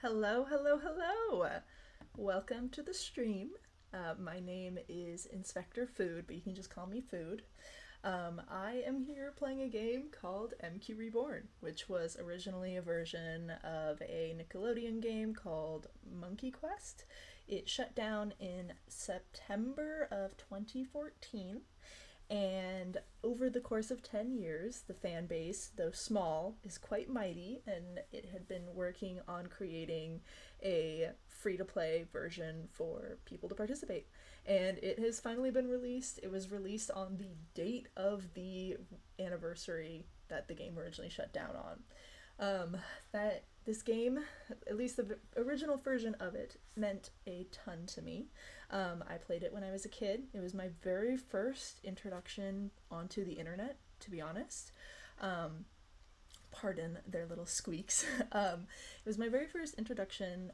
Hello, hello, hello. Welcome to the stream. My name is Inspector Food, but you can just call me Food. I am here playing a game called MQReborn, which was originally a version of a Nickelodeon game called Monkey Quest. It shut down in September of 2014, and over the course of 10 years, the fan base, though small, is quite mighty, and it had been working on creating a free to play version for people to participate. And it has finally been released. It was released on the date of the anniversary that the game originally shut down on. That this game, at least the original version of it, meant a ton to me. I played it when I was a kid. It was my very first introduction onto the internet, to be honest. Pardon their little squeaks. It was my very first introduction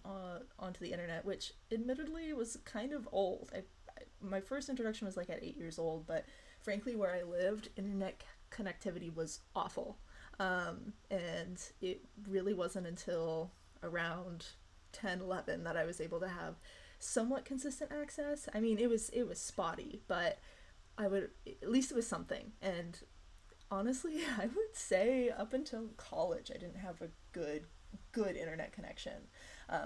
onto the internet, which admittedly was kind of old. My first introduction was like at 8 years old, but frankly, where I lived, internet connectivity was awful. And it really wasn't until around 10, 11 that I was able to have somewhat consistent access. I mean, it was spotty, but I would at least it was something. And honestly, I would say up until college, I didn't have a good internet connection,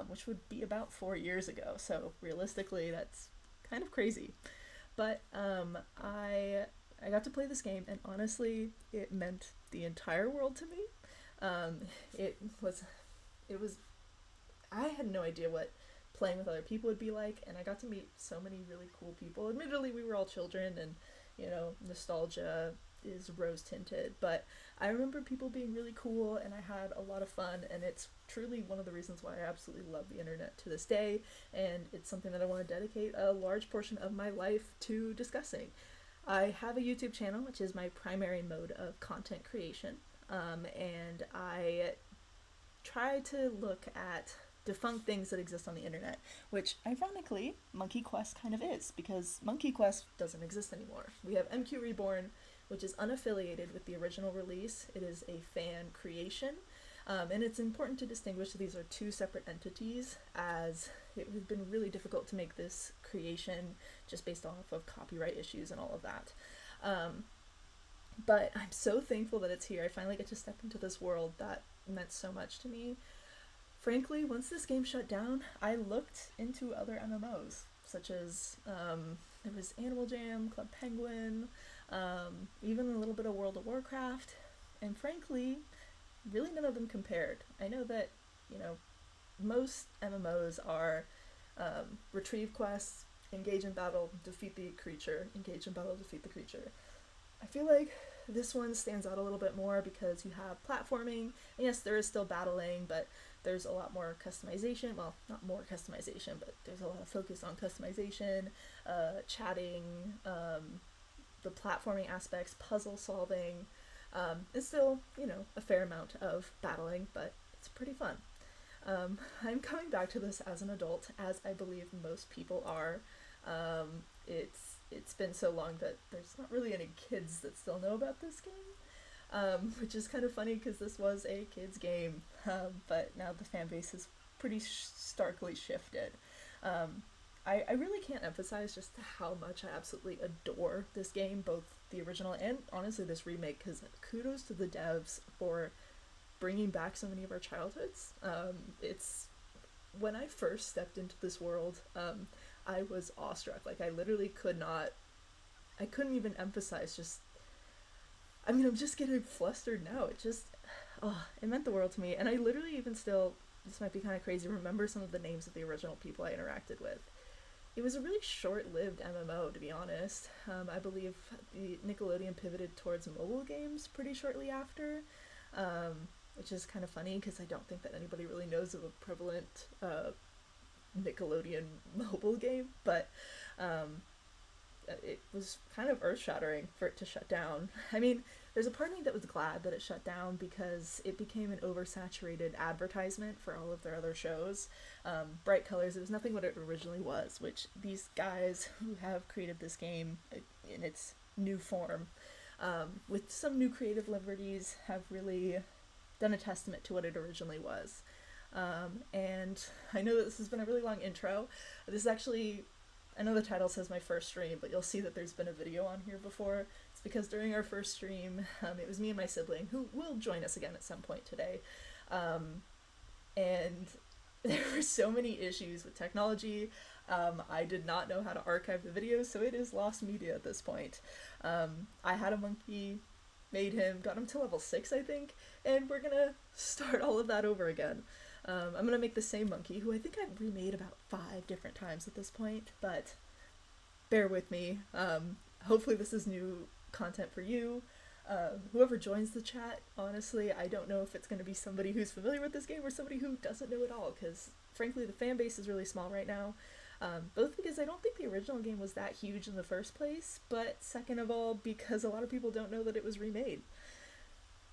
which would be about 4 years ago. So realistically, that's kind of crazy. But I got to play this game, and honestly, it meant the entire world to me. Um, it was it was I had no idea what playing with other people would be like, and I got to meet so many really cool people. Admittedly, we were all children, and nostalgia is rose tinted, but I remember people being really cool, and I had a lot of fun, and it's truly one of the reasons why I absolutely love the internet to this day, and it's something that I want to dedicate a large portion of my life to discussing. I have a YouTube channel, which is my primary mode of content creation, and I try to look at defunct things that exist on the internet, which ironically, Monkey Quest kind of is, because Monkey Quest doesn't exist anymore. We have MQ Reborn, which is unaffiliated with the original release. It is a fan creation, and it's important to distinguish that these are two separate entities, as it has been really difficult to make this creation just based off of copyright issues and all of that. Um, but I'm so thankful that it's here. I finally get to step into this world that meant so much to me. Frankly, once this game shut down, I looked into other MMOs, such as there was Animal Jam, Club Penguin, even a little bit of World of Warcraft, and frankly, really none of them compared. I know that, you know, most MMOs are retrieve quests, engage in battle, defeat the creature, engage in battle, defeat the creature. I feel like this one stands out a little bit more because you have platforming. And yes, there is still battling, but there's a lot more customization. Well, not more customization, but there's a lot of focus on customization, chatting, the platforming aspects, puzzle solving. It's still, a fair amount of battling, but it's pretty fun. I'm coming back to this as an adult, as I believe most people are. It's been so long that there's not really any kids that still know about this game, which is kind of funny because this was a kids game, but now the fan base has pretty starkly shifted. I really can't emphasize just how much I absolutely adore this game, both the original and honestly this remake, because kudos to the devs for bringing back so many of our childhoods. It's when I first stepped into this world, I was awestruck. Like I literally I couldn't even emphasize just. I mean, I'm just getting flustered now. It meant the world to me, and I literally even still. This might be kind of crazy. Remember some of the names of the original people I interacted with. It was a really short-lived MMO, to be honest. I believe the Nickelodeon pivoted towards mobile games pretty shortly after, which is kind of funny because I don't think that anybody really knows of a prevalent Nickelodeon mobile game, but it was kind of earth-shattering for it to shut down. I mean, there's a part of me that was glad that it shut down because it became an oversaturated advertisement for all of their other shows. Bright colors, it was nothing what it originally was, which these guys who have created this game in its new form, with some new creative liberties, have really done a testament to what it originally was. And I know that this has been a really long intro. This is actually, I know the title says my first stream, but you'll see that there's been a video on here before. It's because during our first stream, it was me and my sibling, who will join us again at some point today. And there were so many issues with technology. I did not know how to archive the videos, so it is lost media at this point. I had a monkey, made him, got him to level 6, I think, and we're gonna start all of that over again. I'm gonna make the same monkey, who I think I've remade about 5 different times at this point, but bear with me. Hopefully this is new content for you. Whoever joins the chat, honestly, I don't know if it's going to be somebody who's familiar with this game or somebody who doesn't know it all, because frankly the fan base is really small right now. Both because I don't think the original game was that huge in the first place, but second of all because a lot of people don't know that it was remade.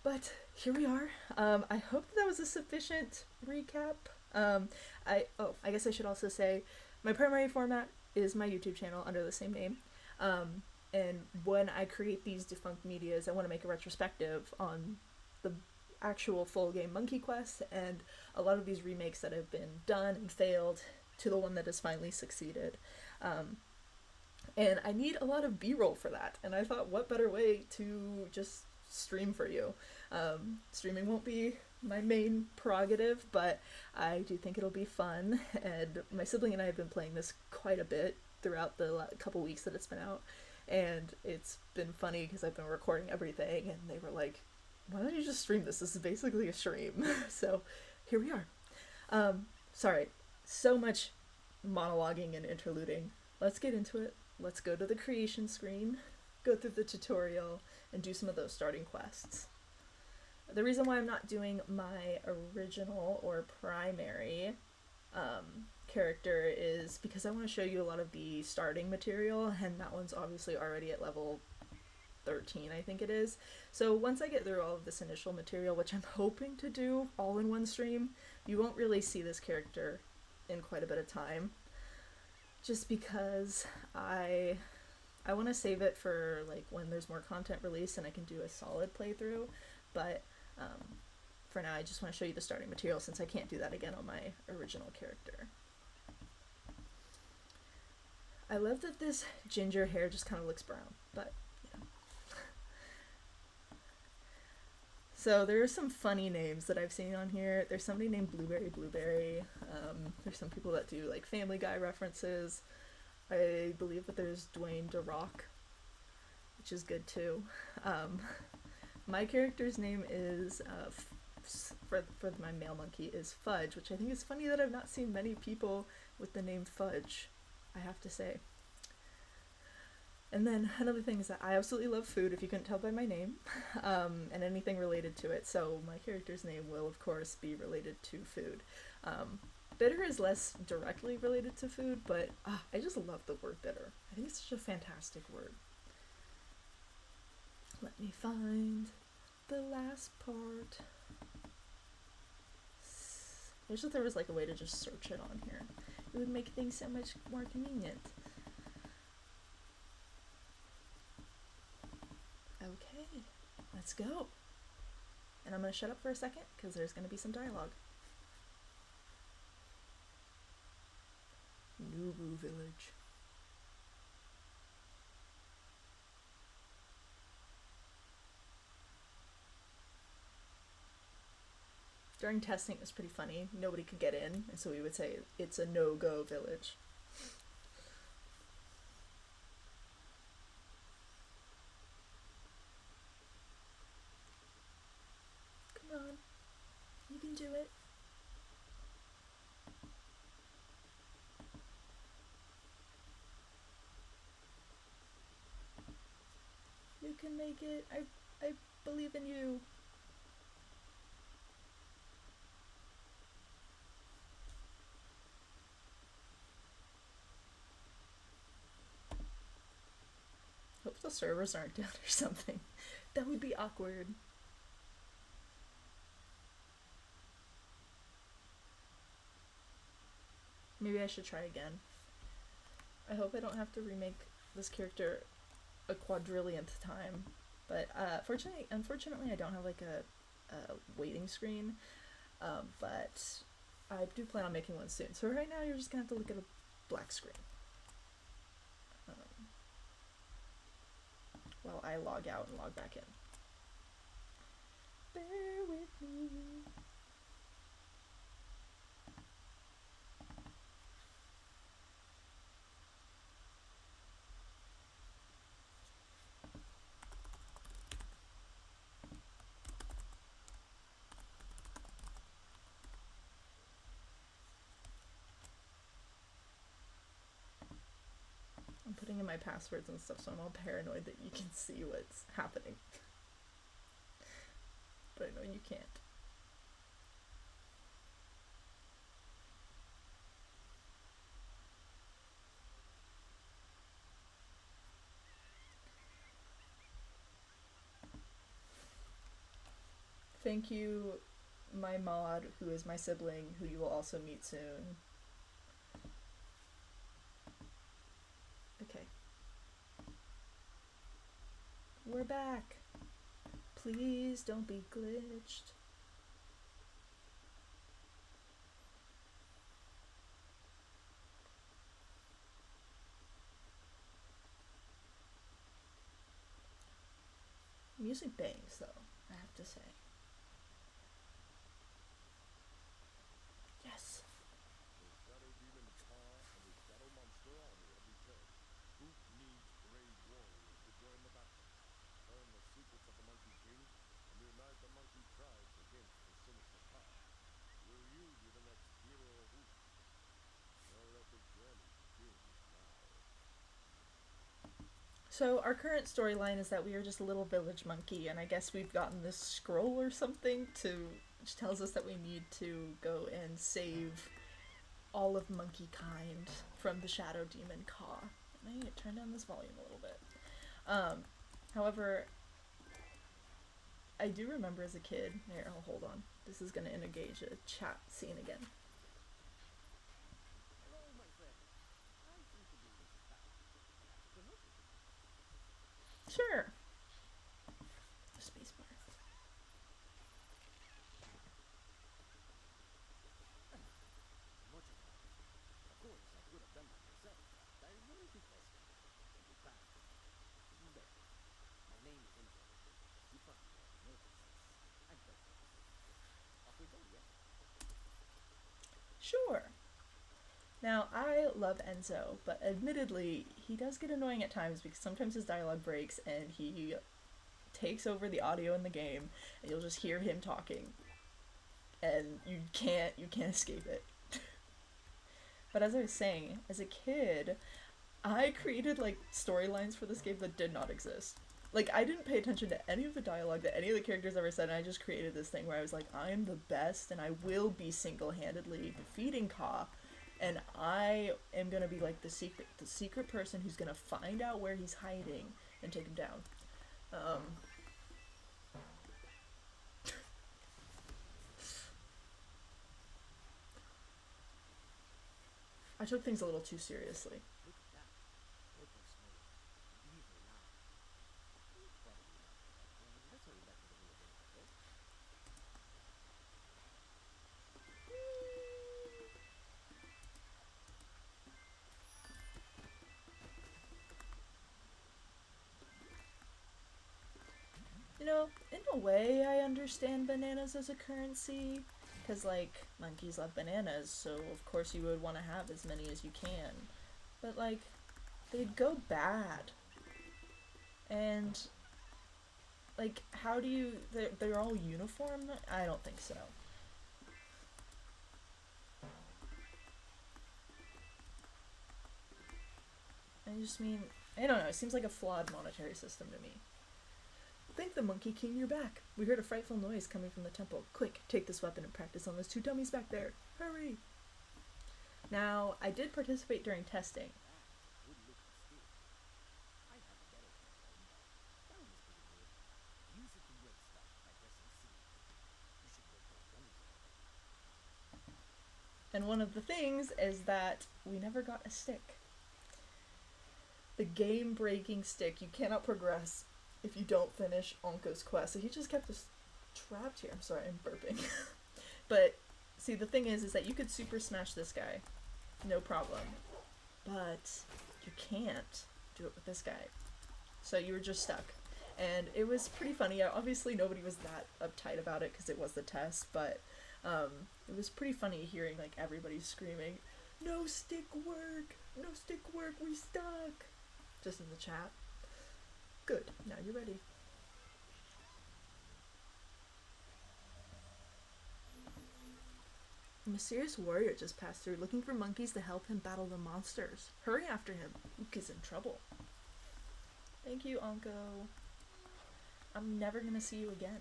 But here we are. I hope that was a sufficient recap. I guess I should also say my primary format is my YouTube channel under the same name. And when I create these defunct medias, I want to make a retrospective on the actual full game Monkey Quest and a lot of these remakes that have been done and failed to the one that has finally succeeded. And I need a lot of B-roll for that, and I thought what better way to just stream for you. Streaming won't be my main prerogative, but I do think it'll be fun, and my sibling and I have been playing this quite a bit throughout the couple weeks that it's been out, and it's been funny because I've been recording everything, and they were like, why don't you just stream this? This is basically a stream. So here we are. Sorry, so much monologuing and interluding. Let's get into it. Let's go to the creation screen, go through the tutorial, and do some of those starting quests. The reason why I'm not doing my original or primary character is because I want to show you a lot of the starting material, and that one's obviously already at level 13, I think it is. So once I get through all of this initial material, which I'm hoping to do all in one stream, you won't really see this character in quite a bit of time, just because I want to save it for like when there's more content released and I can do a solid playthrough, but for now I just want to show you the starting material since I can't do that again on my original character. I love that this ginger hair just kind of looks brown, but you know. So there are some funny names that I've seen on here. There's somebody named Blueberry. There's some people that do like Family Guy references. I believe that there's Dwayne The Rock, which is good too. My character's name is, for my male monkey, is Fudge, which I think is funny that I've not seen many people with the name Fudge, I have to say. And then another thing is that I absolutely love food, if you couldn't tell by my name, and anything related to it, so my character's name will of course be related to food. Bitter is less directly related to food, but I just love the word bitter. I think it's such a fantastic word. Let me find the last part. I wish that there was like a way to just search it on here. It would make things so much more convenient. Okay, let's go. And I'm going to shut up for a second because there's going to be some dialogue. Nubu Village. During testing it was pretty funny. Nobody could get in, and so we would say it's a no-go village. Come on, you can do it. You can make it. I believe in you. Hope the servers aren't down or something. That would be awkward. Maybe I should try again. I hope I don't have to remake this character a quadrillionth time. But unfortunately I don't have like a waiting screen. But I do plan on making one soon. So right now you're just gonna have to look at a black screen. While I log out and log back in. Bear with me. I'm putting in my passwords and stuff, so I'm all paranoid that you can see what's happening. But I know you can't. Thank you, my mod, who is my sibling, who you will also meet soon. Okay. We're back. Please don't be glitched. Music bangs, though, I have to say. Yes. So our current storyline is that we are just a little village monkey, and I guess we've gotten this scroll or something which tells us that we need to go and save all of monkey kind from the shadow demon Ka. And I need to turn down this volume a little bit. However, I do remember as a kid. Here, I'll hold on. This is going to engage a chat scene again. Sure. Spacebar. Sure. Now, I love Enzo, but admittedly, he does get annoying at times because sometimes his dialogue breaks and he takes over the audio in the game, and you'll just hear him talking, and you can't escape it. But as I was saying, as a kid, I created like storylines for this game that did not exist. Like, I didn't pay attention to any of the dialogue that any of the characters ever said, and I just created this thing where I was like, I'm the best, and I will be single-handedly defeating Ka, and I am gonna be like the secret person who's gonna find out where he's hiding and take him down. I took things a little too seriously. You know, in a way, I understand bananas as a currency. Because, like, monkeys love bananas, so of course you would want to have as many as you can. But, like, they'd go bad. And, like, how do you... They're all uniform? I don't think so. I just mean... I don't know, it seems like a flawed monetary system to me. Thank the Monkey King, you're back. We heard a frightful noise coming from the temple. Quick, take this weapon and practice on those two dummies back there. Hurry! Now, I did participate during testing. And one of the things is that we never got a stick. The game-breaking stick. You cannot progress if you don't finish Onko's quest. So he just kept us trapped here. I'm sorry, I'm burping. But See, the thing is that you could super smash this guy, no problem, but you can't do it with this guy. So you were just stuck. And it was pretty funny. Obviously, nobody was that uptight about it because it was the test, but it was pretty funny hearing like everybody screaming, "No stick work! No stick work! We stuck!" Just in the chat. Good. Now you're ready. A mysterious warrior just passed through looking for monkeys to help him battle the monsters. Hurry after him. Ook is in trouble. Thank you, Anko. I'm never gonna see you again.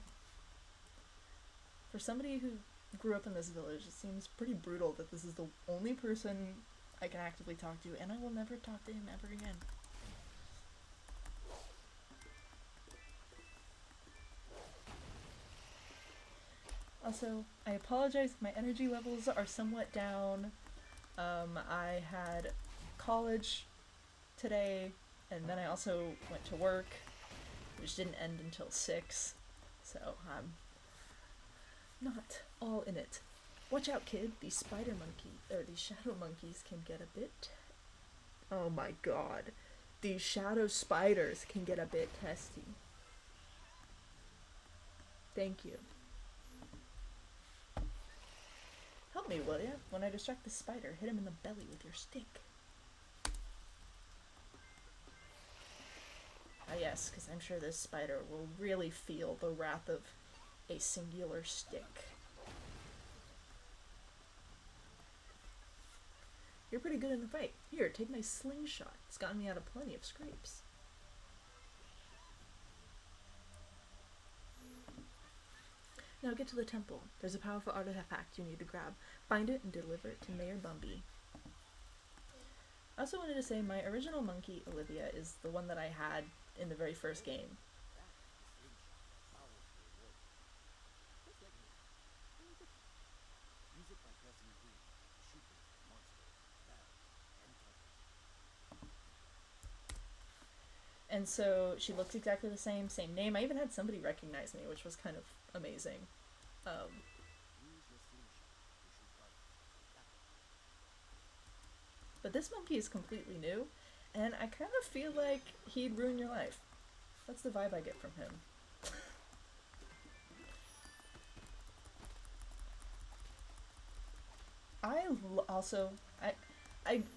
For somebody who grew up in this village, it seems pretty brutal that this is the only person I can actively talk to, and I will never talk to him ever again. Also, I apologize if my energy levels are somewhat down. I had college today, and then I also went to work, which didn't end until 6, so I'm not all in it. Watch out, kid. These these shadow monkeys can get a bit... Oh my god. These shadow spiders can get a bit testy. Thank you. Help me, will ya? When I distract the spider, hit him in the belly with your stick. Ah yes, because I'm sure this spider will really feel the wrath of a singular stick. You're pretty good in the fight. Here, take my slingshot. It's gotten me out of plenty of scrapes. Now get to the temple. There's a powerful artifact you need to grab. Find it and deliver it to Mayor Bumby. I also wanted to say my original monkey, Olivia, is the one that I had in the very first game. And so she looks exactly the same name. I even had somebody recognize me, which was kind of amazing. But this monkey is completely new, and I kind of feel like he'd ruin your life. That's the vibe I get from him.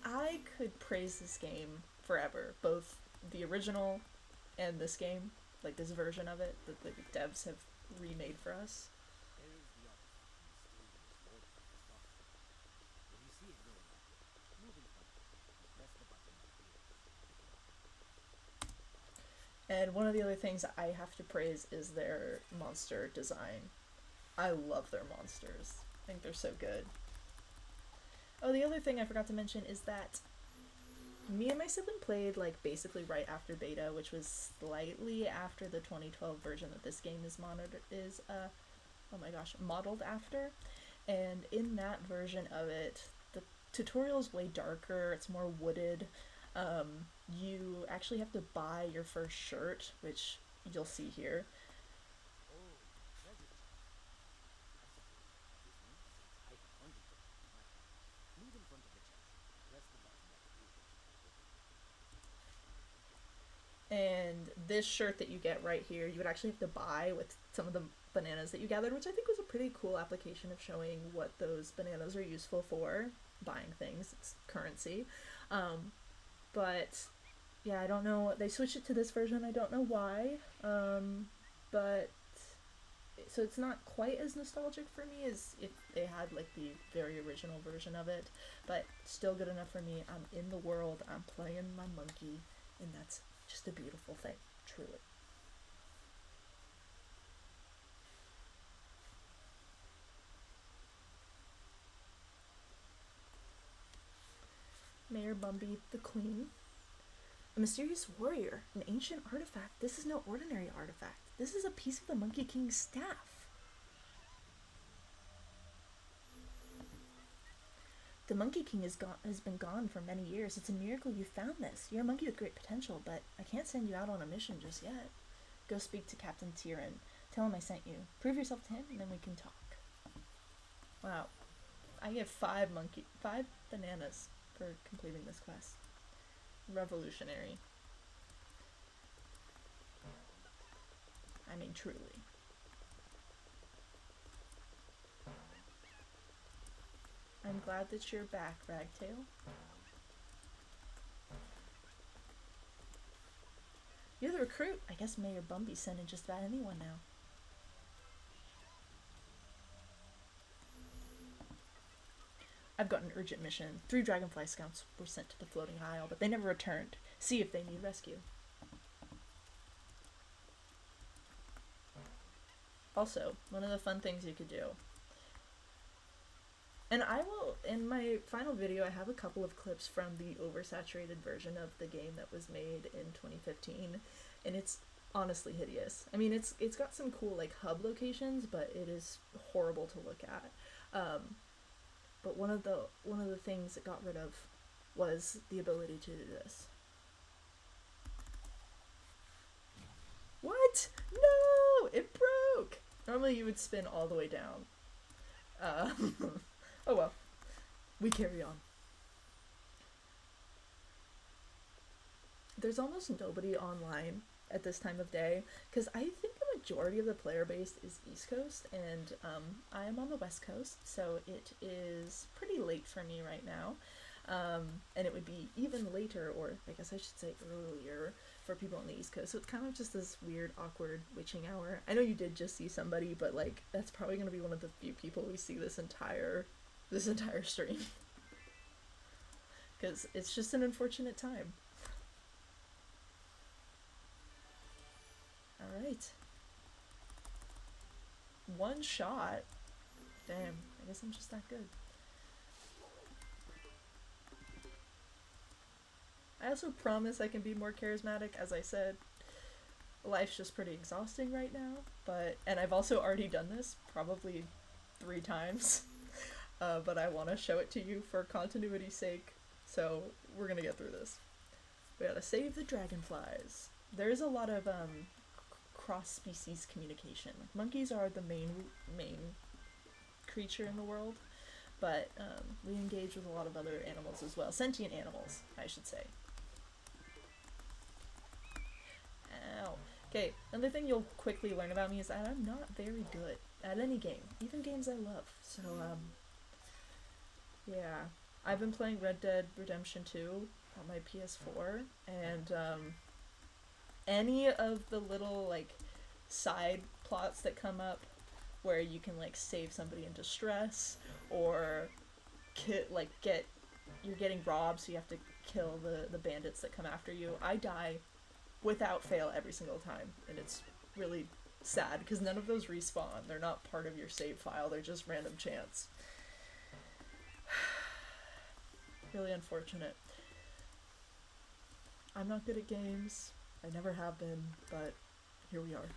I could praise this game forever, both the original and this game, like this version of it that the devs have remade for us. And one of the other things I have to praise is their monster design. I love their monsters. I think they're so good. Oh, the other thing I forgot to mention is that me and my sibling played like basically right after beta, which was slightly after the 2012 version that this game is modeled after. And in that version of it, the tutorial's way darker, it's more wooded. You actually have to buy your first shirt, which you'll see here. And this shirt that you get right here, you would actually have to buy with some of the bananas that you gathered, which I think was a pretty cool application of showing what those bananas are useful for. Buying things, it's currency. But yeah, I don't know. They switched it to this version. I don't know why. But so it's not quite as nostalgic for me as if they had like the very original version of it, but still good enough for me. I'm in the world. I'm playing my monkey, and that's just a beautiful thing, truly. Mayor Bumby, the Queen. A mysterious warrior, an ancient artifact. This is no ordinary artifact. This is a piece of the Monkey King's staff. The Monkey King has been gone for many years. It's a miracle you found this. You're a monkey with great potential, but I can't send you out on a mission just yet. Go speak to Captain Tyrion. Tell him I sent you. Prove yourself to him, and then we can talk. Wow. I get 5 bananas for completing this quest. Revolutionary. I mean, truly. I'm glad that you're back, Ragtail. You're the recruit. I guess Mayor Bumby's sending just about anyone now. I've got an urgent mission. 3 Dragonfly Scouts were sent to the Floating Isle, but they never returned. See if they need rescue. Also, one of the fun things you could do. And I will, in my final video, I have a couple of clips from the oversaturated version of the game that was made in 2015, and it's honestly hideous. I mean, it's got some cool, like, hub locations, but it is horrible to look at. But one of the things it got rid of was the ability to do this. What? No! It broke! Normally you would spin all the way down. Oh well. We carry on. There's almost nobody online at this time of day, because I think the majority of the player base is East Coast, and I am on the West Coast, so it is pretty late for me right now. And it would be even later, or I guess I should say earlier, for people on the East Coast. So it's kind of just this weird, awkward witching hour. I know you did just see somebody, but like that's probably going to be one of the few people we see this entire stream. Because it's just an unfortunate time. Alright. One shot? Damn, I guess I'm just that good. I also promise I can be more charismatic. As I said, life's just pretty exhausting right now, and I've also already done this probably 3 times, but I want to show it to you for continuity's sake, so we're gonna get through this. We gotta save the dragonflies. There's a lot of cross-species communication. Like, monkeys are the main creature in the world, but we engage with a lot of other animals as well. Sentient animals, I should say. Ow. Okay, another thing you'll quickly learn about me is that I'm not very good at any game, even games I love. So, yeah. I've been playing Red Dead Redemption 2 on my PS4, and any of the little, like, side plots that come up where you can, like, save somebody in distress, or you're getting robbed, so you have to kill the bandits that come after you. I die without fail every single time, and it's really sad because none of those respawn. They're not part of your save file, they're just random chance. Really unfortunate. I'm not good at games. I never have been, but here we are.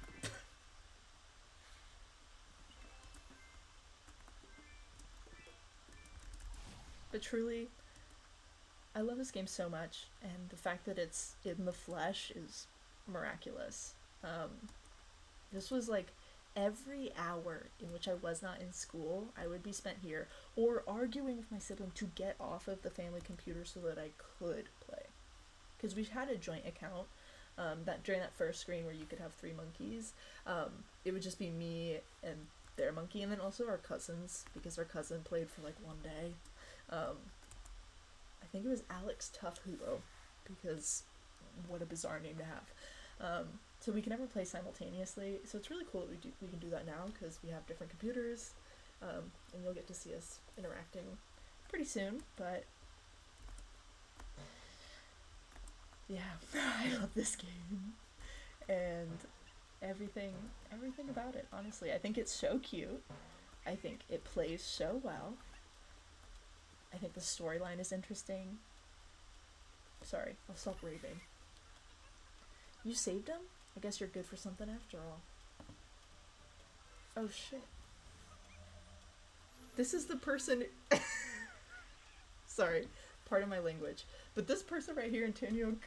But truly, I love this game so much, and the fact that it's in the flesh is miraculous. This was like every hour in which I was not in school, I would be spent here, or arguing with my sibling to get off of the family computer so that I could play. Because we had a joint account, that during that first screen where you could have 3 monkeys, it would just be me and their monkey, and then also our cousins, because our cousin played for like 1 day. I think it was Alex Tough Hugo, because what a bizarre name to have. So we can never play simultaneously, so it's really cool that we can do that now, because we have different computers, and you'll get to see us interacting pretty soon, but yeah, I love this game, and everything about it, honestly. I think it's so cute, I think it plays so well, I think the storyline is interesting. Sorry, I'll stop raving. You saved him? I guess you're good for something after all. Oh shit. This is the person... Sorry, pardon my language. But this person right here, Antonio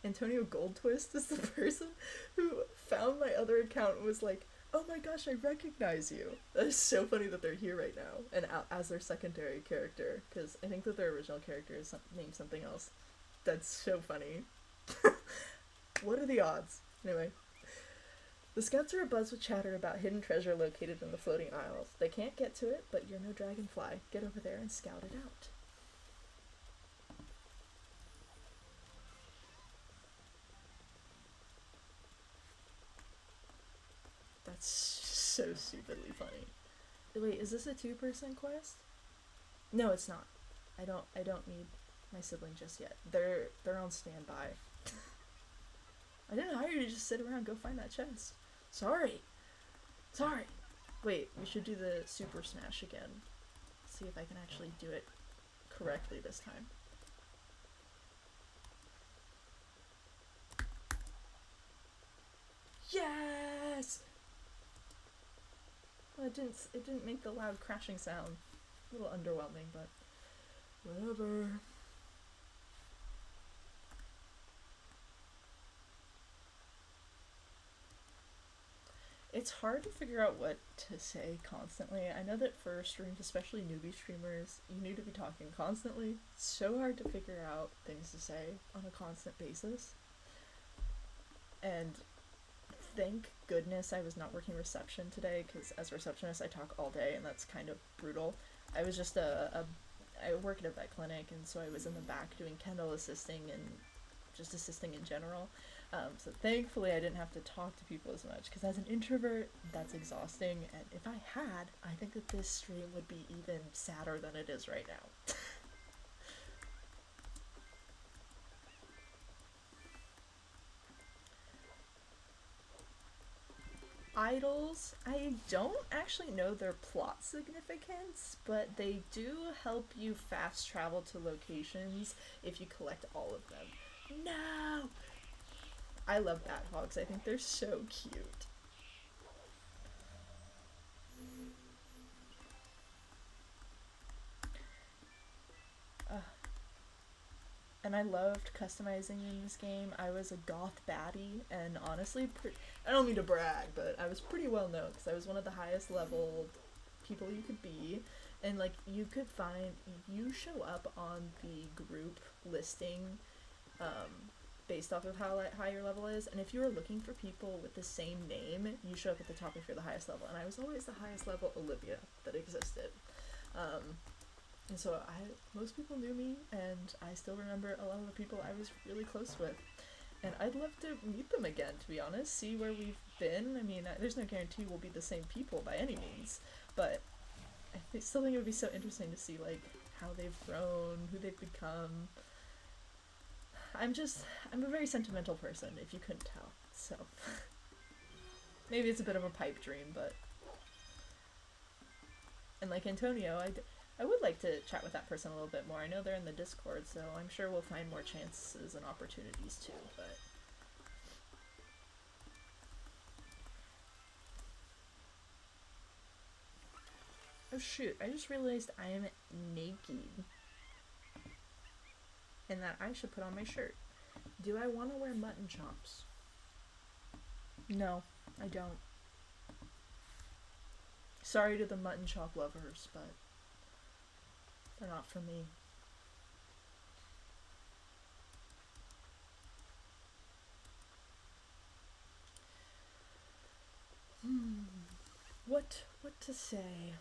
Goldtwist, is the person who found my other account and was like, Oh my gosh, I recognize you. That is so funny that they're here right now, and as their secondary character, because I think that their original character is named something else. That's so funny. What are the odds? Anyway, the scouts are abuzz with chatter about hidden treasure located in the floating isles. They can't get to it, but you're no dragonfly. Get over there and scout it out. That's so stupidly funny. Wait, is this a two-person quest? No, it's not. I don't need my sibling just yet. They're on standby. I didn't hire you to just sit around and go find that chest. Sorry. Sorry. Wait, we should do the Super Smash again. See if I can actually do it correctly this time. Yes! Well, it didn't make the loud crashing sound. A little underwhelming, but whatever. It's hard to figure out what to say constantly. I know that for streams, especially newbie streamers, you need to be talking constantly. It's so hard to figure out things to say on a constant basis. And thank goodness I was not working reception today, because as a receptionist I talk all day and that's kind of brutal. I was just I work at a vet clinic, and so I was in the back doing Kendall assisting and just assisting in general. So thankfully I didn't have to talk to people as much, because as an introvert, that's exhausting, and if I had, I think that this stream would be even sadder than it is right now. Idols, I don't actually know their plot significance, but they do help you fast travel to locations if you collect all of them. No! I love bat hogs. I think they're so cute. And I loved customizing in this game. I was a goth baddie, and honestly, I don't mean to brag, but I was pretty well known because I was one of the highest leveled people you could be. And like, you show up on the group listing based off of how high your level is, and if you were looking for people with the same name, you show up at the top if you're the highest level, and I was always the highest level Olivia that existed. And so most people knew me, and I still remember a lot of the people I was really close with. And I'd love to meet them again, to be honest, see where we've been. I mean, there's no guarantee we'll be the same people by any means, but I still think it would be so interesting to see, like, how they've grown, who they've become. I'm a very sentimental person, if you couldn't tell, so. Maybe it's a bit of a pipe dream, but. And like Antonio, I would like to chat with that person a little bit more. I know they're in the Discord, so I'm sure we'll find more chances and opportunities too, but. Oh shoot, I just realized I am naked. And that I should put on my shirt. Do I want to wear mutton chops? No, I don't. Sorry to the mutton chop lovers, but they're not for me. What to say?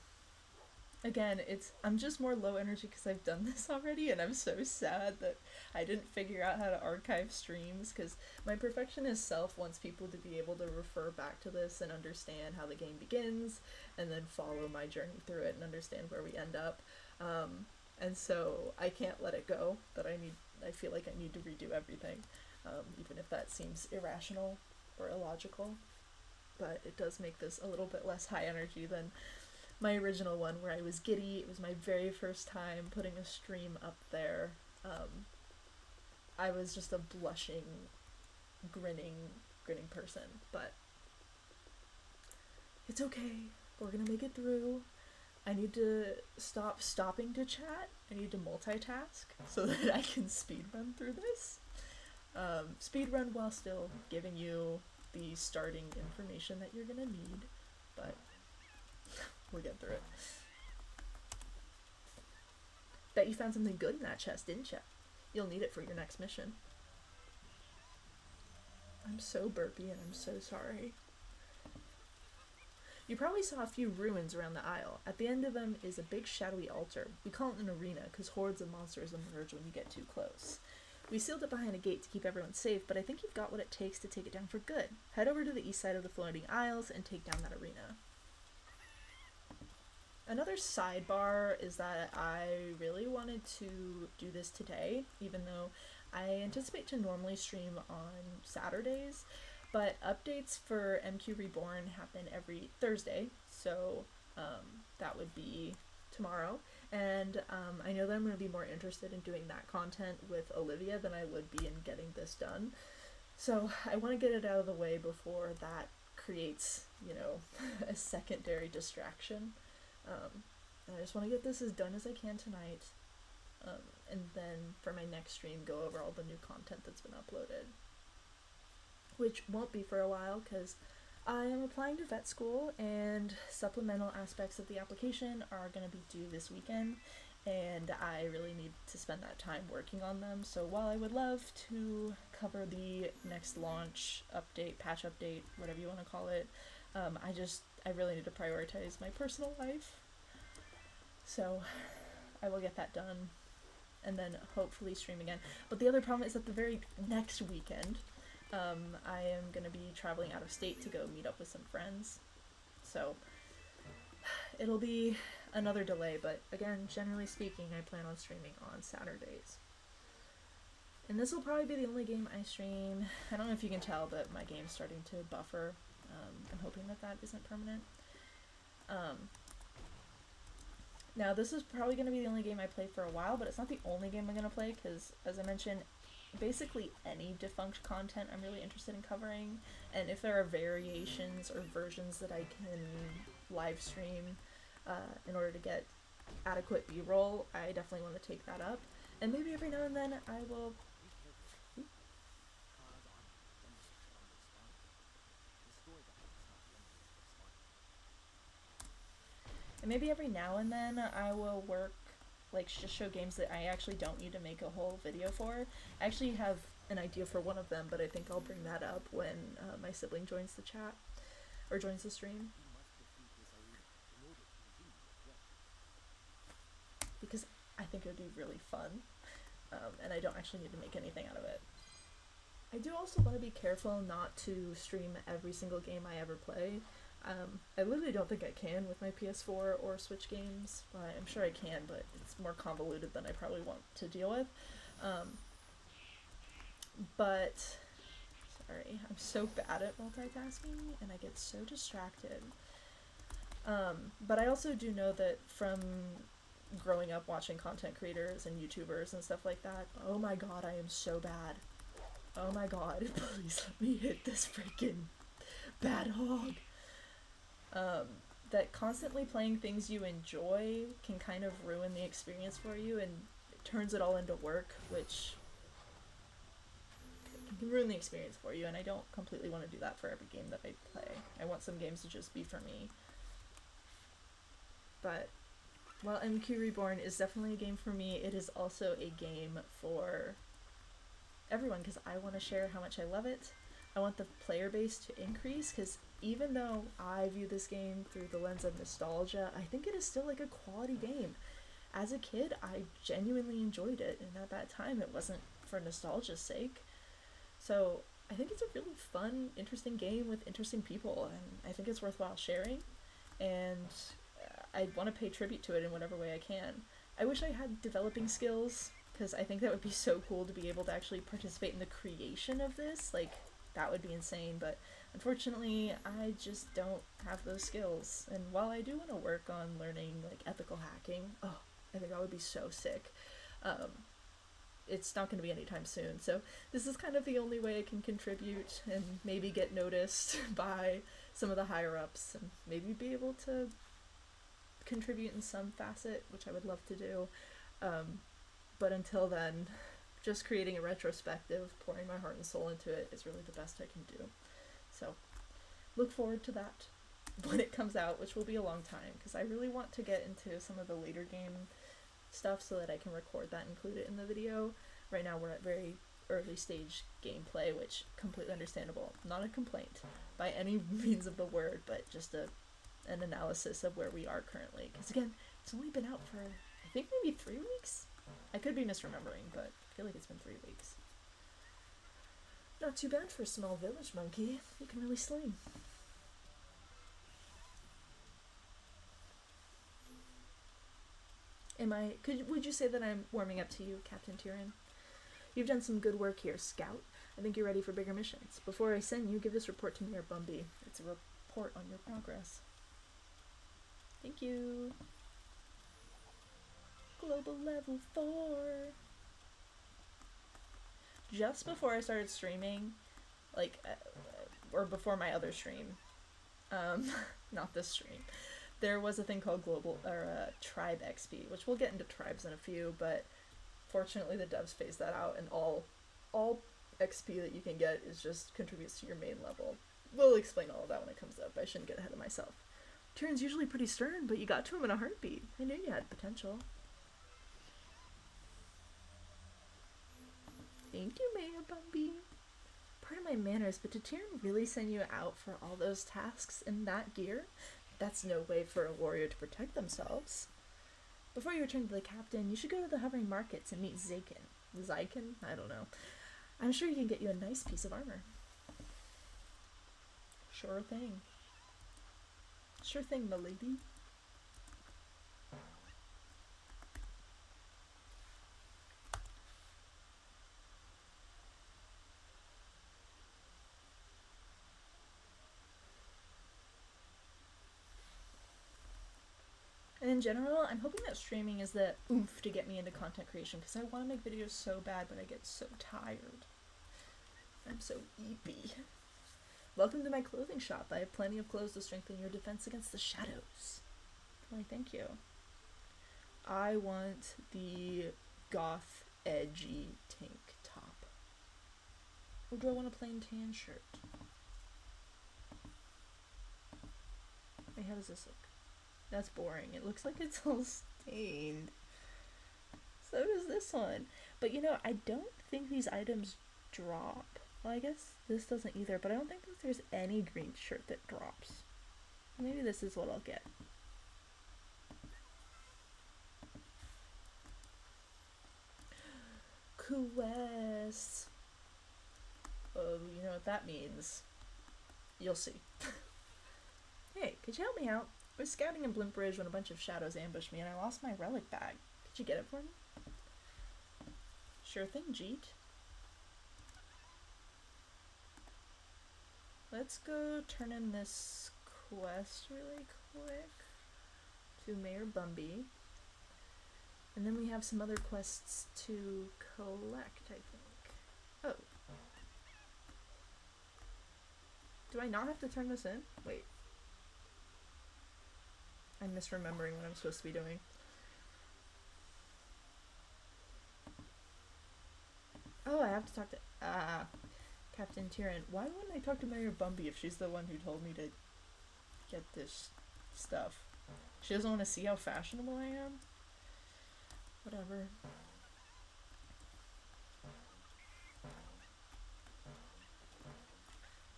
Again, I'm just more low energy because I've done this already, and I'm so sad that I didn't figure out how to archive streams, because my perfectionist self wants people to be able to refer back to this and understand how the game begins, and then follow my journey through it and understand where we end up. And so I can't let it go, that I feel like I need to redo everything, even if that seems irrational or illogical. But it does make this a little bit less high energy than my original one, where I was giddy. It was my very first time putting a stream up there. I was just a blushing, grinning person, but it's okay. We're gonna make it through. I need to stop stopping to chat. I need to multitask so that I can speedrun through this. Speedrun while still giving you the starting information that you're gonna need. but we'll get through it. Bet you found something good in that chest, didn't you? You'll need it for your next mission. I'm so burpy and I'm so sorry. You probably saw a few ruins around the isle. At the end of them is a big shadowy altar. We call it an arena because hordes of monsters emerge when you get too close. We sealed it behind a gate to keep everyone safe, but I think you've got what it takes to take it down for good. Head over to the east side of the floating isles and take down that arena. Another sidebar is that I really wanted to do this today, even though I anticipate to normally stream on Saturdays, but updates for MQReborn happen every Thursday, so that would be tomorrow, and I know that I'm going to be more interested in doing that content with Olivia than I would be in getting this done, so I want to get it out of the way before that creates, you know, a secondary distraction. I just want to get this as done as I can tonight, and then for my next stream go over all the new content that's been uploaded, which won't be for a while because I am applying to vet school and supplemental aspects of the application are going to be due this weekend, and I really need to spend that time working on them. So while I would love to cover the next launch update, patch update, whatever you want to call it, I really need to prioritize my personal life. So I will get that done and then hopefully stream again. But the other problem is that the very next weekend, I am going to be traveling out of state to go meet up with some friends. So it'll be another delay, but again, generally speaking, I plan on streaming on Saturdays. And this will probably be the only game I stream. I don't know if you can tell, but my game's starting to buffer. I'm hoping that that isn't permanent. Now, this is probably going to be the only game I play for a while, but it's not the only game I'm going to play, because, as I mentioned, basically any defunct content I'm really interested in covering, and if there are variations or versions that I can live stream in order to get adequate B-roll, I definitely want to take that up. And maybe every now and then I will... And maybe every now and then I will work, like, just show games that I actually don't need to make a whole video for. I actually have an idea for one of them, but I think I'll bring that up when my sibling joins the chat, or joins the stream. Because I think it would be really fun, and I don't actually need to make anything out of it. I do also want to be careful not to stream every single game I ever play. I literally don't think I can with my PS4 or Switch games. Well, I'm sure I can, but it's more convoluted than I probably want to deal with. But, sorry, I'm so bad at multitasking, and I get so distracted. But I also do know that from growing up watching content creators and YouTubers and stuff like that, oh my god, I am so bad. Oh my god, please let me hit this freaking bad hog. That constantly playing things you enjoy can kind of ruin the experience for you, and it turns it all into work, which can ruin the experience for you, and I don't completely want to do that for every game that I play. I want some games to just be for me. But while MQReborn is definitely a game for me, it is also a game for everyone, because I want to share how much I love it. I want the player base to increase, because even though I view this game through the lens of nostalgia, I think it is still like a quality game. As a kid, I genuinely enjoyed it, and at that time it wasn't for nostalgia's sake. So I think it's a really fun, interesting game with interesting people, and I think it's worthwhile sharing, and I want to pay tribute to it in whatever way I can. I wish I had developing skills, because I think that would be so cool to be able to actually participate in the creation of this. Like, that would be insane, but unfortunately, I just don't have those skills. And while I do want to work on learning, like, ethical hacking, oh, I think that would be so sick. It's not going to be anytime soon, so this is kind of the only way I can contribute and maybe get noticed by some of the higher-ups, and maybe be able to contribute in some facet, which I would love to do. But until then, just creating a retrospective, pouring my heart and soul into it is really the best I can do. So, look forward to that. when it comes out, which will be a long time, because I really want to get into some of the later game stuff so that I can record that and include it in the video. Right now we're at very early stage gameplay, which completely understandable. Not a complaint by any means of the word, but just an analysis of where we are currently. Because again, it's only been out for, I think, maybe 3 weeks? I could be misremembering, but I feel like it's been 3 weeks. Not too bad for a small village monkey. You can really sling. Would you say that I'm warming up to you, Captain Tyrion? You've done some good work here, Scout. I think you're ready for bigger missions. Before I send you, give this report to Mayor Bumby. It's a report on your progress. Thank you. Global level 4. Just before I started streaming, or before my other stream, not this stream, there was a thing called Tribe XP, which we'll get into tribes in a few, but fortunately the devs phased that out, and all XP that you can get is just contributes to your main level. We'll explain all of that when it comes up. I shouldn't get ahead of myself. Tyrion's usually pretty stern, but you got to him in a heartbeat. I knew you had potential. Thank you, Mayor Bumby. Pardon my manners, but did Tyrion really send you out for all those tasks in that gear? That's no way for a warrior to protect themselves. Before you return to the captain, you should go to the hovering markets and meet Zyken. Zyken? I don't know. I'm sure he can get you a nice piece of armor. Sure thing. Sure thing, milady. And in general, I'm hoping that streaming is the oomph to get me into content creation, because I want to make videos so bad, but I get so tired. I'm so eepy. Welcome to my clothing shop. I have plenty of clothes to strengthen your defense against the shadows. Why, thank you. I want the goth, edgy tank top. Or do I want a plain tan shirt? Wait, how does this look? That's boring. It looks like it's all stained. So does this one. But you know, I don't think these items drop. Well, I guess this doesn't either, but I don't think that there's any green shirt that drops. Maybe this is what I'll get. Quests. Oh, you know what that means. You'll see. Hey, could you help me out? I was scouting in Blimp Ridge when a bunch of shadows ambushed me and I lost my relic bag. Could you get it for me? Sure thing, Jeet. Let's go turn in this quest really quick to Mayor Bumby. And then we have some other quests to collect, I think. Oh. Do I not have to turn this in? Wait. I'm misremembering what I'm supposed to be doing. Oh, I have to talk to Captain Tyrion. Why wouldn't I talk to Mayor Bumby if she's the one who told me to get this stuff? She doesn't want to see how fashionable I am? Whatever.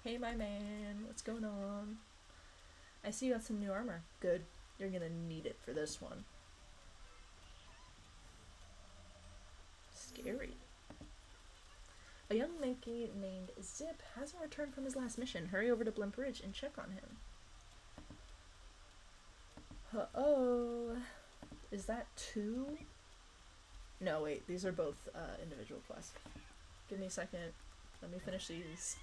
Hey, my man. What's going on? I see you got some new armor. Good. You're gonna need it for this one. Scary. A young monkey named Zip hasn't returned from his last mission. Hurry over to Blimp Ridge and check on him. Uh-oh. Is that 2? No, wait. These are both individual quests. Give me a second. Let me finish these.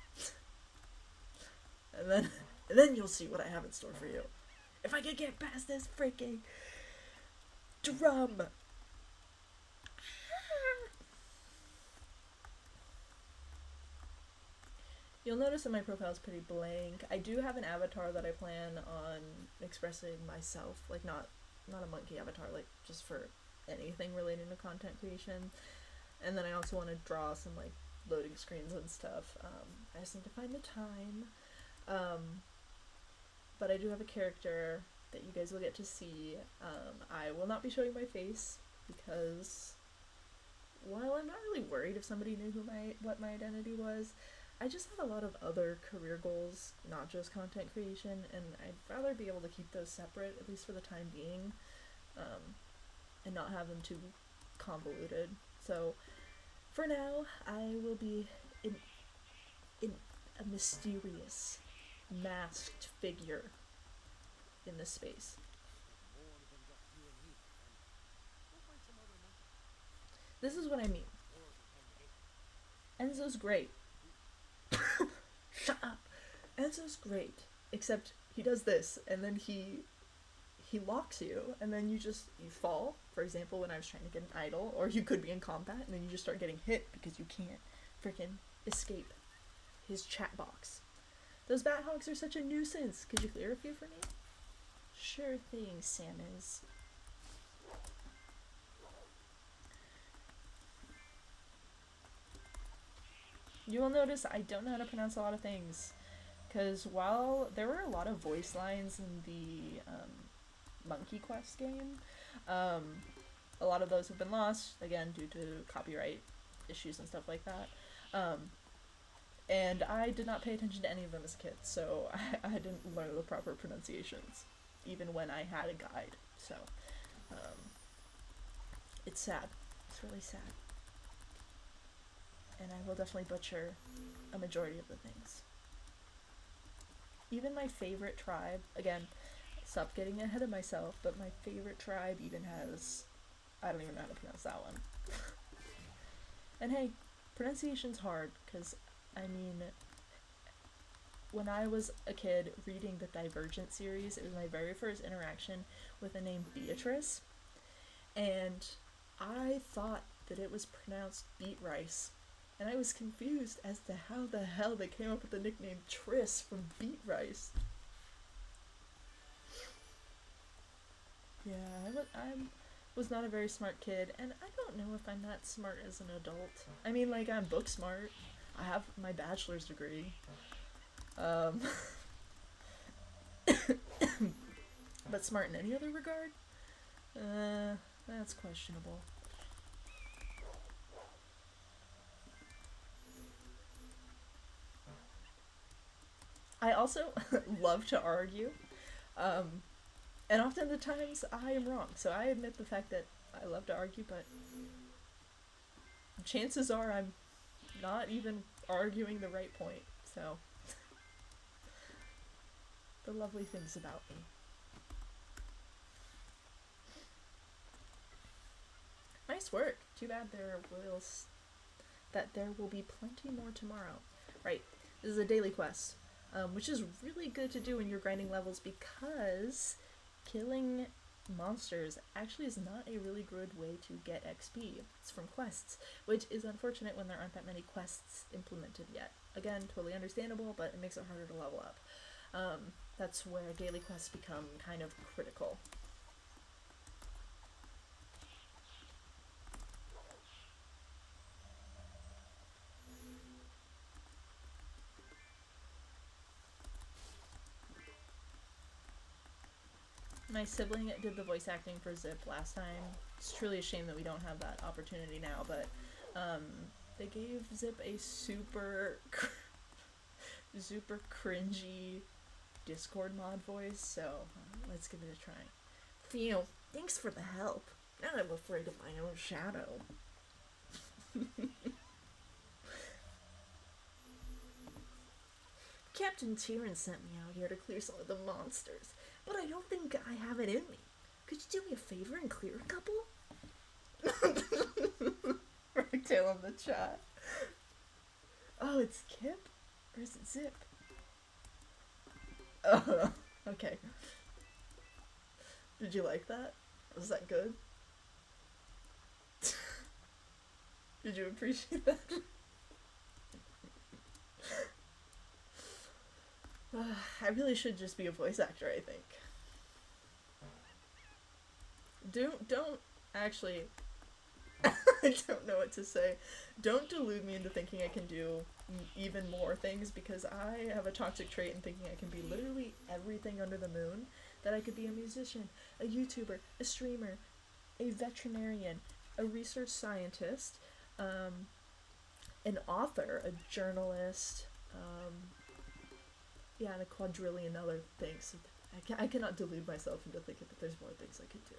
and then you'll see what I have in store for you. If I can get past this freaking drum. You'll notice that my profile is pretty blank. I do have an avatar that I plan on expressing myself, like not a monkey avatar, like just for anything relating to content creation. And then I also want to draw some like loading screens and stuff. I just need to find the time. but I do have a character that you guys will get to see. I will not be showing my face because while I'm not really worried if somebody knew what my identity was, I just have a lot of other career goals, not just content creation, and I'd rather be able to keep those separate, at least for the time being, and not have them too convoluted. So for now, I will be in a mysterious, masked figure in this space. This is what I mean. Enzo's great. Shut up. Enzo's great, except he does this, and then he locks you, and then you fall. For example, when I was trying to get an idol, or you could be in combat, and then you just start getting hit because you can't freaking escape his chat box. Those bat hogs are such a nuisance. Could you clear a few for me? Sure thing, Samus. You will notice I don't know how to pronounce a lot of things, because while there were a lot of voice lines in the Monkey Quest game, a lot of those have been lost, again, due to copyright issues and stuff like that. And I did not pay attention to any of them as a kid, so I didn't learn the proper pronunciations, even when I had a guide. So, it's sad. It's really sad. And I will definitely butcher a majority of the things. Even my favorite tribe, again, stop getting ahead of myself, but my favorite tribe even has, I don't even know how to pronounce that one. And hey, pronunciation's hard, because, I mean, when I was a kid reading the Divergent series, it was my very first interaction with the name Beatrice, and I thought that it was pronounced beet rice. And I was confused as to how the hell they came up with the nickname Triss from beet rice. Yeah, I was not a very smart kid, and I don't know if I'm that smart as an adult. I mean, like, I'm book smart. I have my bachelor's degree. But smart in any other regard? That's questionable. I also love to argue, and often the times I am wrong, so I admit the fact that I love to argue, but chances are I'm not even arguing the right point, so the lovely things about me. Nice work. Too bad there will be plenty more tomorrow. Right, this is a daily quest. Which is really good to do when you're grinding levels, because killing monsters actually is not a really good way to get XP. It's from quests, which is unfortunate when there aren't that many quests implemented yet. Again, totally understandable, but it makes it harder to level up. That's where daily quests become kind of critical. My sibling did the voice acting for Zip last time. It's truly a shame that we don't have that opportunity now, but they gave Zip a super cringy Discord mod voice, so let's give it a try. Phew, thanks for the help. Now I'm afraid of my own shadow. Captain Tyrion sent me out here to clear some of the monsters, but I don't think I have it in me. Could you do me a favor and clear a couple? Ragtail in the chat. Oh, it's Kip? Or is it Zip? Oh, okay. Did you like that? Was that good? Did you appreciate that? I really should just be a voice actor, I think. Don't actually. I don't know what to say. Don't delude me into thinking I can do even more things, because I have a toxic trait in thinking I can be literally everything under the moon. That I could be a musician, a YouTuber, a streamer, a veterinarian, a research scientist, an author, a journalist, yeah, and a quadrillion other things. I cannot delude myself into thinking that there's more things I could do.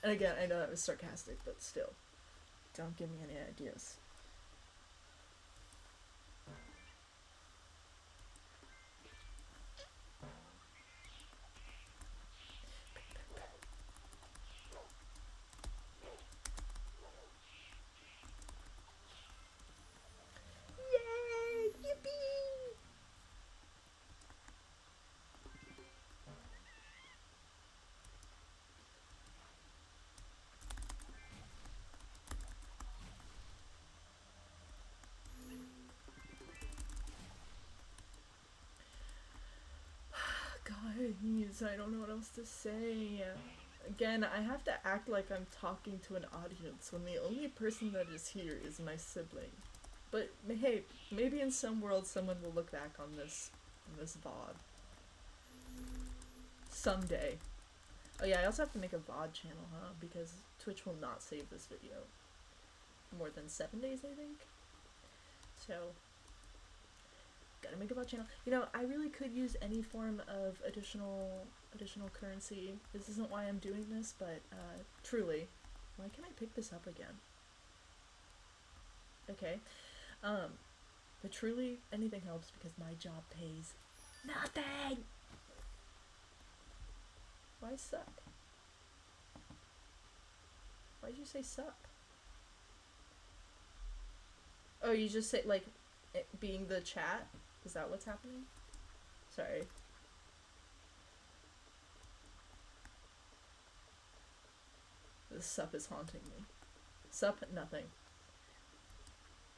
And again, I know that was sarcastic, but still, don't give me any ideas. Yay! Yippee! Guys, I don't know what else to say. Again, I have to act like I'm talking to an audience when the only person that is here is my sibling. But hey, maybe in some world someone will look back on this VOD. Someday. Oh yeah, I also have to make a VOD channel, huh? Because Twitch will not save this video. More than 7 days, I think. So, gotta make a VOD channel. You know, I really could use any form of additional currency. This isn't why I'm doing this, but truly, why can't I pick this up again? Okay, but truly, anything helps because my job pays nothing. Why suck? Why'd you say suck? Oh, you just say, like, it being the chat? Is that what's happening? Sorry. The sup is haunting me. Sup, nothing.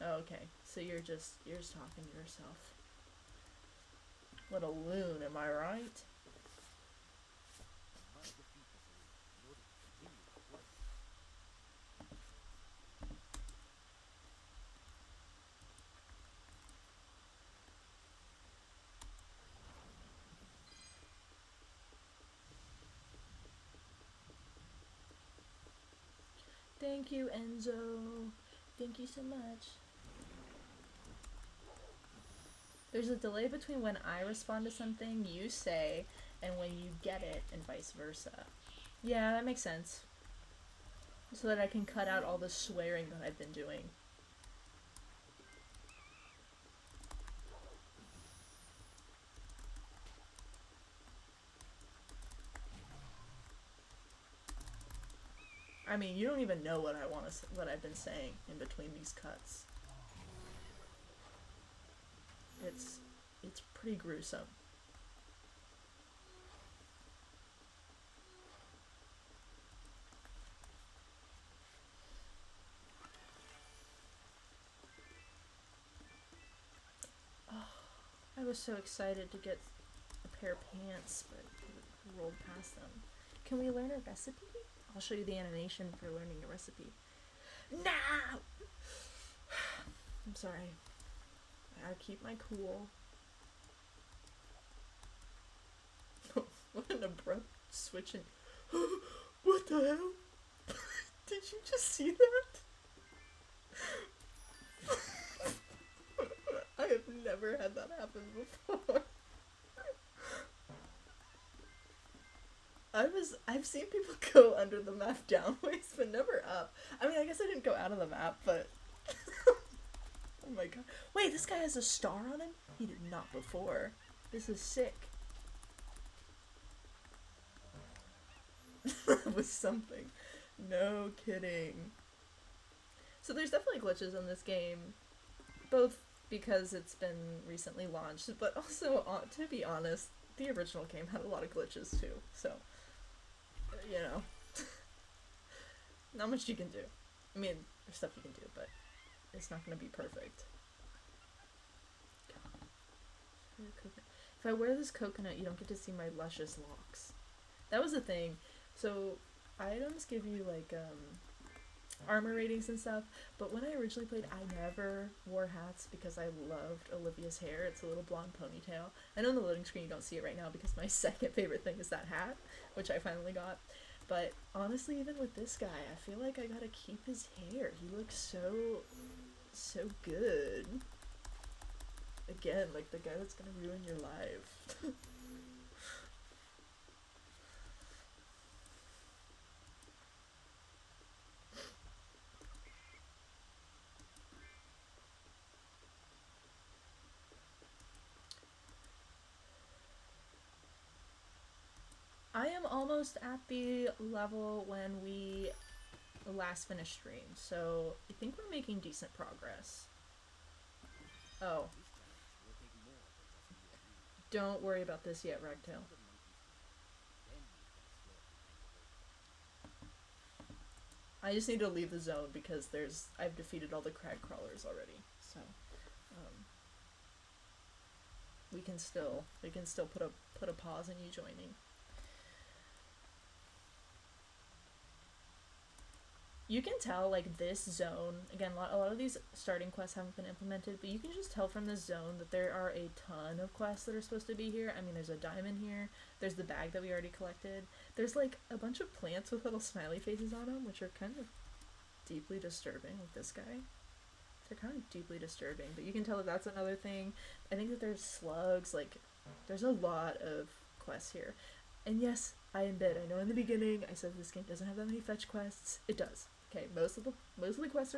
Oh, okay, so you're just talking to yourself. What a loon, am I right? Thank you, Enzo. Thank you so much. There's a delay between when I respond to something you say and when you get it, and vice versa. Yeah, that makes sense. So that I can cut out all the swearing that I've been doing. I mean, you don't even know what what I've been saying in between these cuts. It's pretty gruesome. Oh, I was so excited to get a pair of pants, but I rolled past them. Can we learn a recipe? I'll show you the animation for learning a recipe. No! I'm sorry. I gotta keep my cool. What an abrupt switch in. What the hell? Did you just see that? I have never had that happen before. I've seen people go under the map downways, but never up. I mean, I guess I didn't go out of the map, but oh my god. Wait, this guy has a star on him? He did not before. This is sick. That was something. No kidding. So there's definitely glitches in this game, both because it's been recently launched, but also, to be honest, the original game had a lot of glitches too, so, you know, not much you can do. I mean, there's stuff you can do, but it's not going to be perfect. If I wear this coconut, you don't get to see my luscious locks. That was the thing. So, items give you, like, armor ratings and stuff. But when I originally played, I never wore hats because I loved Olivia's hair. It's a little blonde ponytail. I know on the loading screen you don't see it right now because my second favorite thing is that hat, which I finally got. But honestly, even with this guy, I feel like I gotta keep his hair. He looks so good. Again, like the guy that's gonna ruin your life. I am almost at the level when we last finished stream, so I think we're making decent progress. Oh, don't worry about this yet, Ragtail. I just need to leave the zone because I've defeated all the crag crawlers already, so we can still put a pause in you joining. You can tell, like, this zone, again, a lot of these starting quests haven't been implemented, but you can just tell from this zone that there are a ton of quests that are supposed to be here. I mean, there's a diamond here, there's the bag that we already collected, there's, like, a bunch of plants with little smiley faces on them, which are kind of deeply disturbing, like this guy. They're kind of deeply disturbing, but you can tell that that's another thing. I think that there's slugs, like, there's a lot of quests here. And yes, I admit, I know in the beginning I said this game doesn't have that many fetch quests. It does. Okay, most of the quests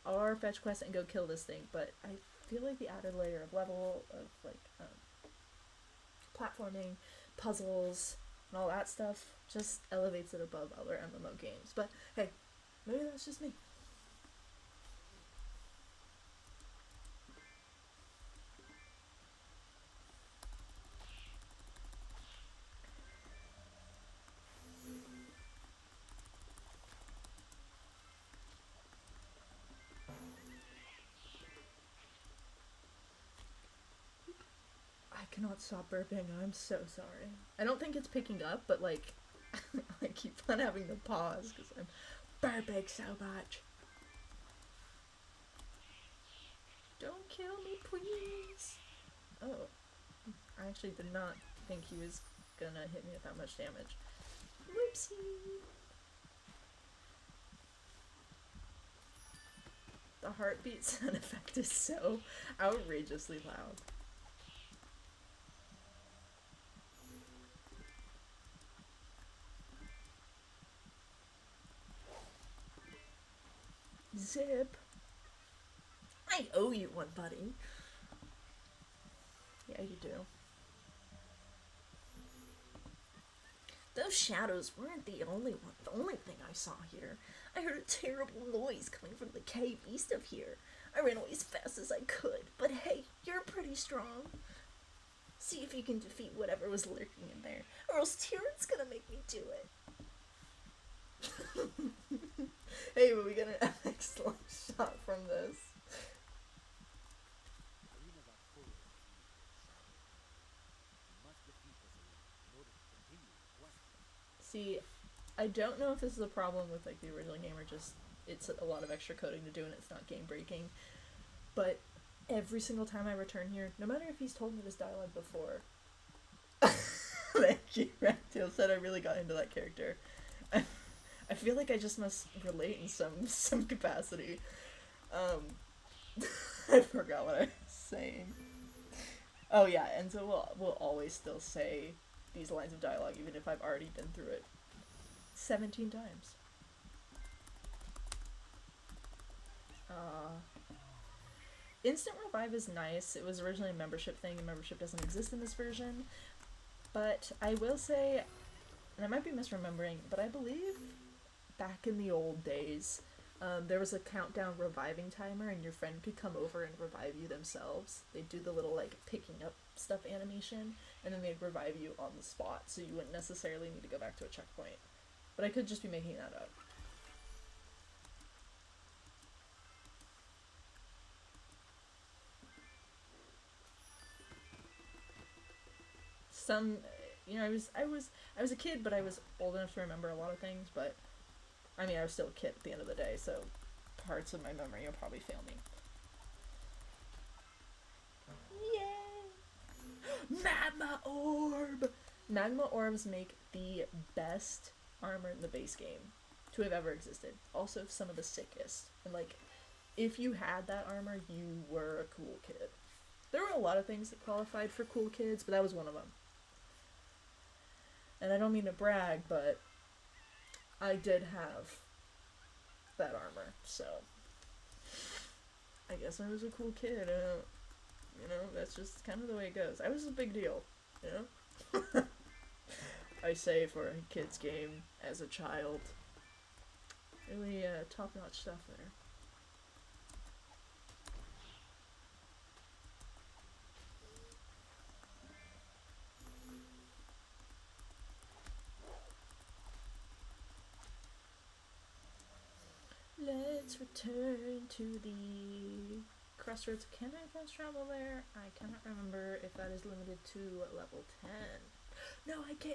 are fetch quests and go kill this thing, but I feel like the added layer of level of like platforming, puzzles, and all that stuff just elevates it above other MMO games. But hey, maybe that's just me. I cannot stop burping. I'm so sorry. I don't think it's picking up, but like, I keep on having to pause because I'm burping so much. Don't kill me, please. Oh, I actually did not think he was gonna hit me with that much damage. Whoopsie. The heartbeat sound effect is so outrageously loud. Zip. I owe you one, buddy. Yeah, you do. Those shadows weren't the only thing I saw here. I heard a terrible noise coming from the cave east of here. I ran away as fast as I could, but hey, you're pretty strong. See if you can defeat whatever was lurking in there, or else Tyrant's gonna make me do it. Hey, but we get an epic shot from this. See, I don't know if this is a problem with like the original game or just it's a lot of extra coding to do and it's not game breaking. But every single time I return here, no matter if he's told me this dialogue before, thank you, Ractail said I really got into that character. I feel like I just must relate in some capacity. I forgot what I was saying. Oh yeah, and so we'll always still say these lines of dialogue even if I've already been through it 17 times. Instant revive is nice. It was originally a membership thing, and membership doesn't exist in this version. But I will say, and I might be misremembering, but I believe back in the old days, there was a countdown reviving timer, and your friend could come over and revive you themselves. They'd do the little, like, picking up stuff animation, and then they'd revive you on the spot, so you wouldn't necessarily need to go back to a checkpoint. But I could just be making that up. Some, you know, I was a kid, but I was old enough to remember a lot of things, but I mean, I was still a kid at the end of the day, so parts of my memory will probably fail me. Yay! Magma Orb! Magma Orbs make the best armor in the base game to have ever existed. Also, some of the sickest. And, like, if you had that armor, you were a cool kid. There were a lot of things that qualified for cool kids, but that was one of them. And I don't mean to brag, but I did have that armor, so I guess I was a cool kid. You know, that's just kind of the way it goes. I was a big deal, you know? I say for a kid's game as a child. Really top-notch stuff there. Let's return to the crossroads. Can I fast travel there? I cannot remember if that is limited to level 10. No, I can!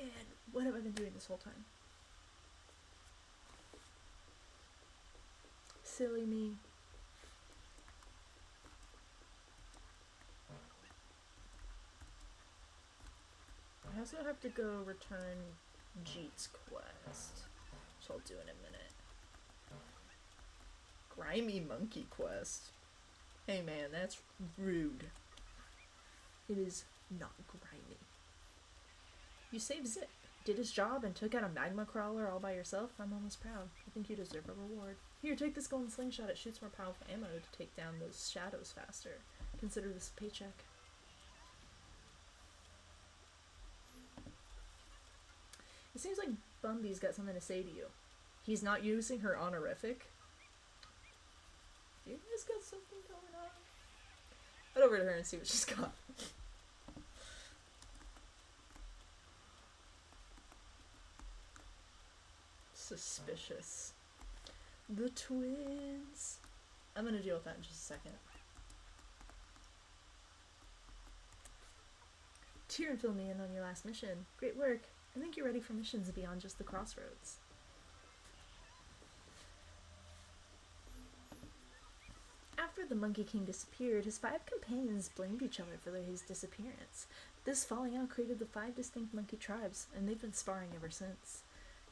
What have I been doing this whole time? Silly me. I also have to go return Jeet's quest, which I'll do in a minute. Grimy monkey quest. Hey man, that's rude. It is not grimy. You saved Zip, did his job, and took out a magma crawler all by yourself. I'm almost proud. I think you deserve a reward. Here, take this golden slingshot. It shoots more powerful ammo to take down those shadows faster. Consider this a paycheck. It seems like Bumby's got something to say to you. He's not using her honorific. You guys got something going on? Head over to her and see what she's got. Suspicious. The twins. I'm gonna deal with that in just a second. Tyrion filled me in on your last mission. Great work. I think you're ready for missions beyond just the crossroads. After the Monkey King disappeared, his 5 companions blamed each other for his disappearance. This falling out created the 5 distinct monkey tribes, and they've been sparring ever since.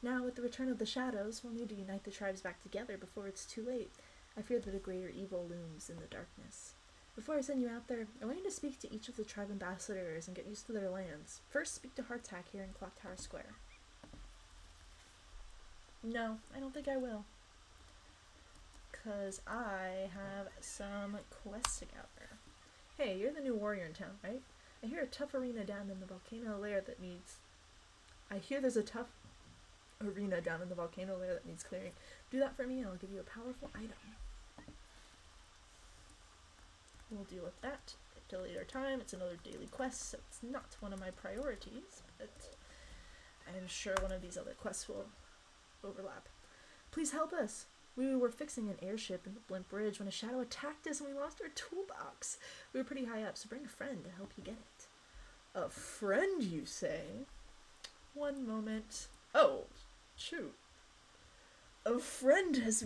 Now, with the return of the shadows, we'll need to unite the tribes back together before it's too late. I fear that a greater evil looms in the darkness. Before I send you out there, I want you to speak to each of the tribe ambassadors and get used to their lands. First, speak to Hardtack here in Clock Tower Square. No, I don't think I will. 'Cause I have some quests to gather. Hey, you're the new warrior in town, right? I hear a tough arena down in the volcano lair that needs... there's a tough arena down in the volcano lair that needs clearing. Do that for me and I'll give you a powerful item. We'll deal with that at a later time. It's another daily quest, so it's not one of my priorities, but I'm sure one of these other quests will overlap. Please help us! We were fixing an airship in the Blimp Bridge when a shadow attacked us and we lost our toolbox. We were pretty high up, so bring a friend to help you get it. A friend, you say? One moment. Oh, shoot. A friend has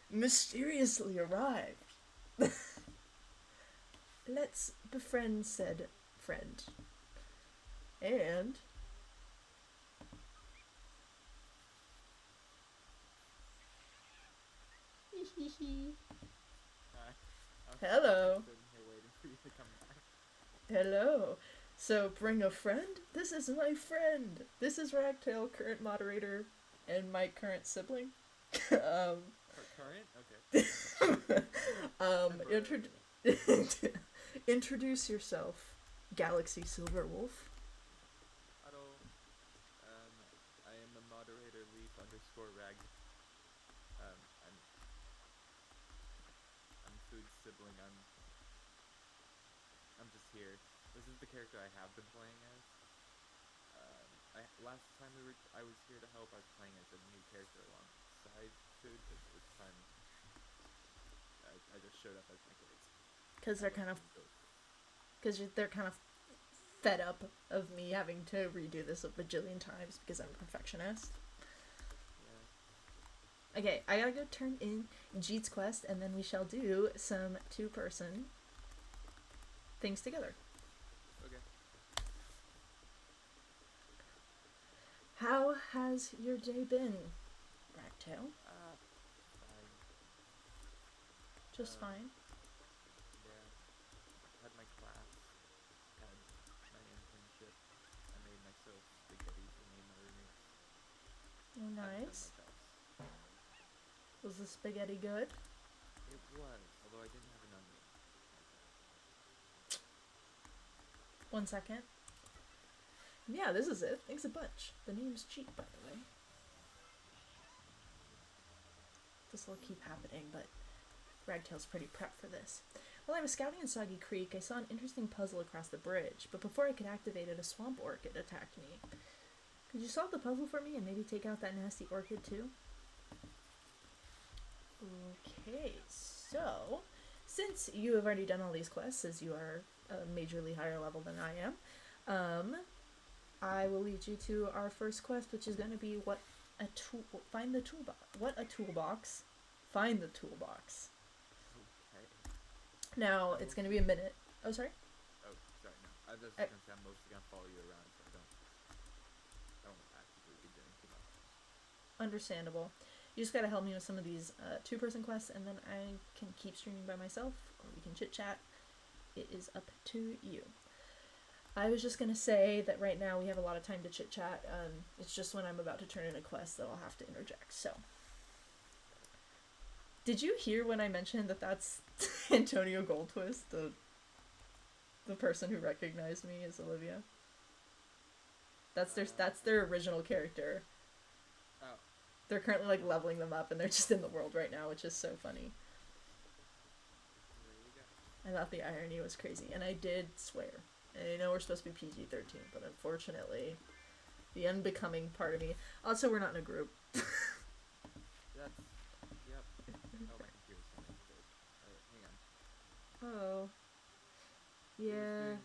mysteriously arrived. Let's befriend said friend. And... Hello. Hello. So, bring a friend? This is my friend. This is Ragtail, current moderator, and my current sibling. Current? Okay. Introduce yourself, Galaxy Silverwolf. Hello. I am the moderator, Leaf_Rag. I'm Food's sibling. I'm just here. This is the character I have been playing as. Last time I was here to help. I was playing as a new character alongside Food, but this time I just showed up as my kids. Because they're kind of fed up of me having to redo this a bajillion times because I'm a perfectionist. Yeah. Okay, I gotta go turn in Jeet's quest, and then we shall do some two-person things together. Okay. How has your day been, Ragtail? Fine. Just Um, fine. Yeah. Had my class. Had my internship. I made myself spaghetti for me and my roommates. Oh, Haven't done nice. much else. Was the spaghetti good? It was, although I didn't have an onion. 1 second. Yeah, this is it. Thanks a bunch. The name's Jeet, by the way. This will keep happening, but Ragtail's pretty prepped for this. While I was scouting in Soggy Creek, I saw an interesting puzzle across the bridge, but before I could activate it, a swamp orchid attacked me. Could you solve the puzzle for me and maybe take out that nasty orchid too? Okay, so since you have already done all these quests, as you are a majorly higher level than I am, I will lead you to our first quest, which is going to be find the toolbox. What a toolbox. Find the toolbox. Okay. Now, it's going to be a minute. Oh, sorry? Oh, sorry, no. I was just gonna say I'm mostly gonna follow you around, so I don't actively be doing too much. Understandable. You just gotta help me with some of these two-person quests, and then I can keep streaming by myself, or we can chit-chat. It is up to you. I was just gonna say that right now we have a lot of time to chit-chat. It's just when I'm about to turn in a quest that I'll have to interject, so. Did you hear when I mentioned that that's Antonio Goldtwist, the person who recognized me as Olivia? That's their original character. Oh. They're currently like leveling them up, and they're just in the world right now, which is so funny. There you go. I thought the irony was crazy, and I did swear. And I know we're supposed to be PG-13, but unfortunately, the unbecoming part of me. Also, we're not in a group. That's. Yep. Oh, my computer's gonna explode. Hang on. Oh. It was Yeah. doing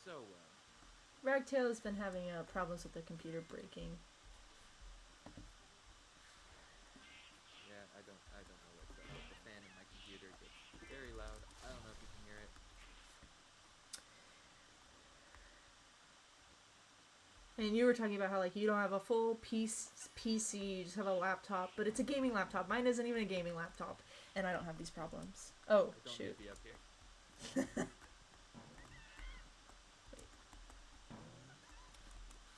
so well. Ragtail has been having problems with the computer breaking. Yeah, I don't know what's up. The fan in my computer gets very loud. I don't know if you can hear it. And you were talking about how like you don't have a full PC, you just have a laptop, but it's a gaming laptop. Mine isn't even a gaming laptop, and I don't have these problems. Oh, I don't shoot. need to be up here.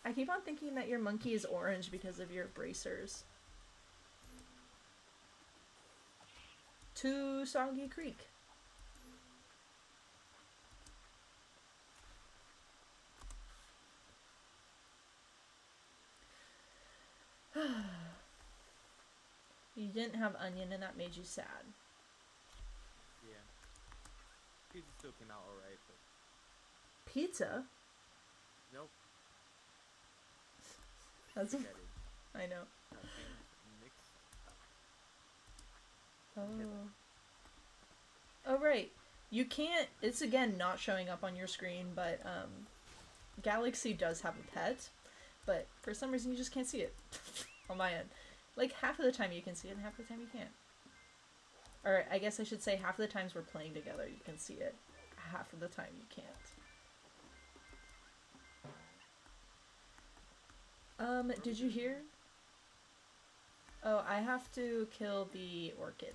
I keep on thinking that your monkey is orange because of your bracers. To Soggy Creek. You didn't have onion and that made you sad. Yeah. Pizza still came out alright, but. Pizza? Nope. That's Spaghetti. I know. Things mixed up. Oh. Oh, right. You can't... It's, again, not showing up on your screen, but, Galaxy does have a pet, but for some reason you just can't see it on my end. Like, half of the time you can see it, and half of the time you can't. Or, I guess I should say half of the times we're playing together you can see it. Half of the time you can't. Did you hear? Oh, I have to kill the orchid.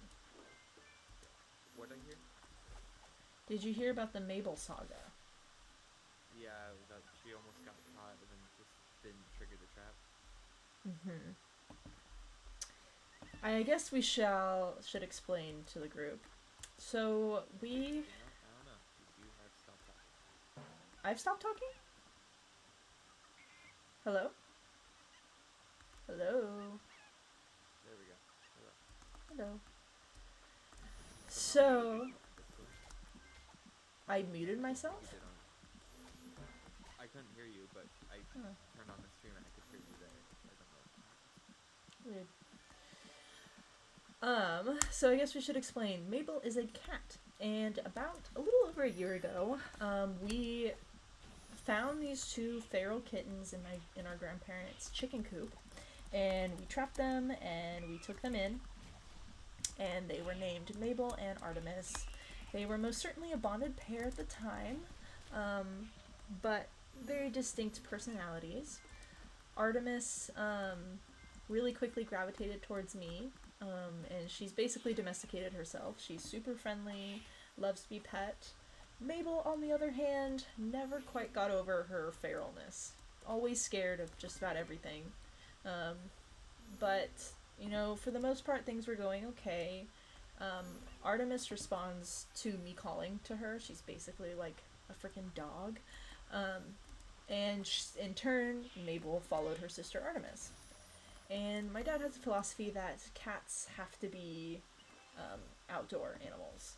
What I hear? Did you hear about the Mabel saga? Yeah, that she almost got caught and then just didn't trigger the trap. Mm-hmm. I guess we should explain to the group. So we... I don't know. You have stopped talking. I've stopped talking? Hello? Hello? There we go. Hello. Hello. Somehow So... muted Discord. I muted myself? You did on. I couldn't hear you, but I turned on the stream and I could hear you there. I don't know what happened. Weird. So I guess we should explain. Mabel is a cat, and about a little over a year ago, we found these two feral kittens in our grandparents' chicken coop, and we trapped them and we took them in, and they were named Mabel and Artemis. They were most certainly a bonded pair at the time, but very distinct personalities. Artemis really quickly gravitated towards me, and she's basically domesticated herself. She's super friendly, loves to be pet. Mabel, on the other hand, never quite got over her feralness. Always scared of just about everything. Um, but, for the most part, things were going okay. Artemis responds to me calling to her. She's basically like a freaking dog. And in turn, Mabel followed her sister Artemis. And my dad has a philosophy that cats have to be outdoor animals.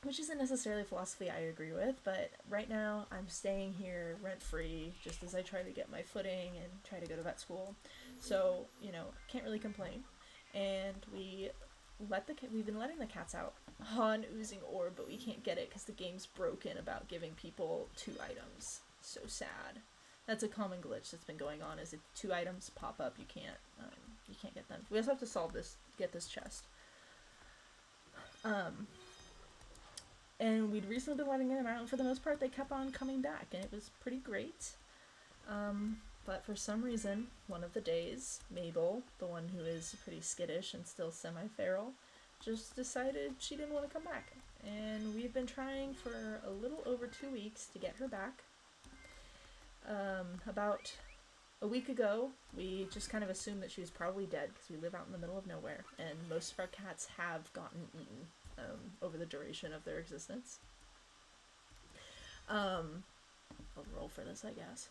Which isn't necessarily a philosophy I agree with, but right now I'm staying here rent-free just as I try to get my footing and try to go to vet school. So, can't really complain. And we've been letting the cats out on Oozing Orb, but we can't get it because the game's broken about giving people 2 items. So sad. That's a common glitch that's been going on. Is if 2 items pop up, you can't get them. We also have to get this chest. And we'd recently been letting them out, and for the most part, they kept on coming back, and it was pretty great. But for some reason, one of the days, Mabel, the one who is pretty skittish and still semi-feral, just decided she didn't want to come back. And we've been trying for a little over 2 weeks to get her back. About a week ago, we just kind of assumed that she was probably dead because we live out in the middle of nowhere, and most of our cats have gotten eaten over the duration of their existence. I'll roll for this, I guess.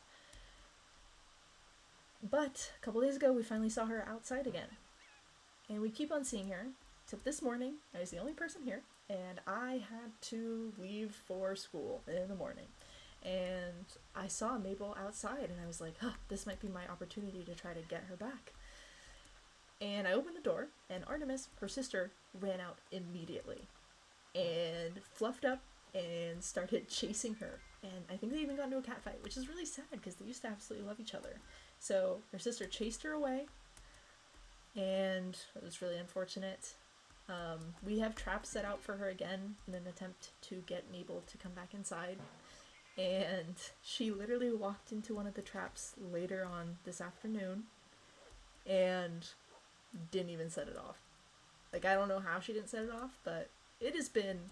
But a couple days ago, we finally saw her outside again. And we keep on seeing her, except this morning, I was the only person here, and I had to leave for school in the morning. And I saw Mabel outside, and I was like, this might be my opportunity to try to get her back. And I opened the door, and Artemis, her sister, ran out immediately and fluffed up and started chasing her. And I think they even got into a cat fight, which is really sad because they used to absolutely love each other. So her sister chased her away, and it was really unfortunate. We have traps set out for her again in an attempt to get Mabel to come back inside. And she literally walked into one of the traps later on this afternoon and didn't even set it off. Like, I don't know how she didn't set it off, but it has been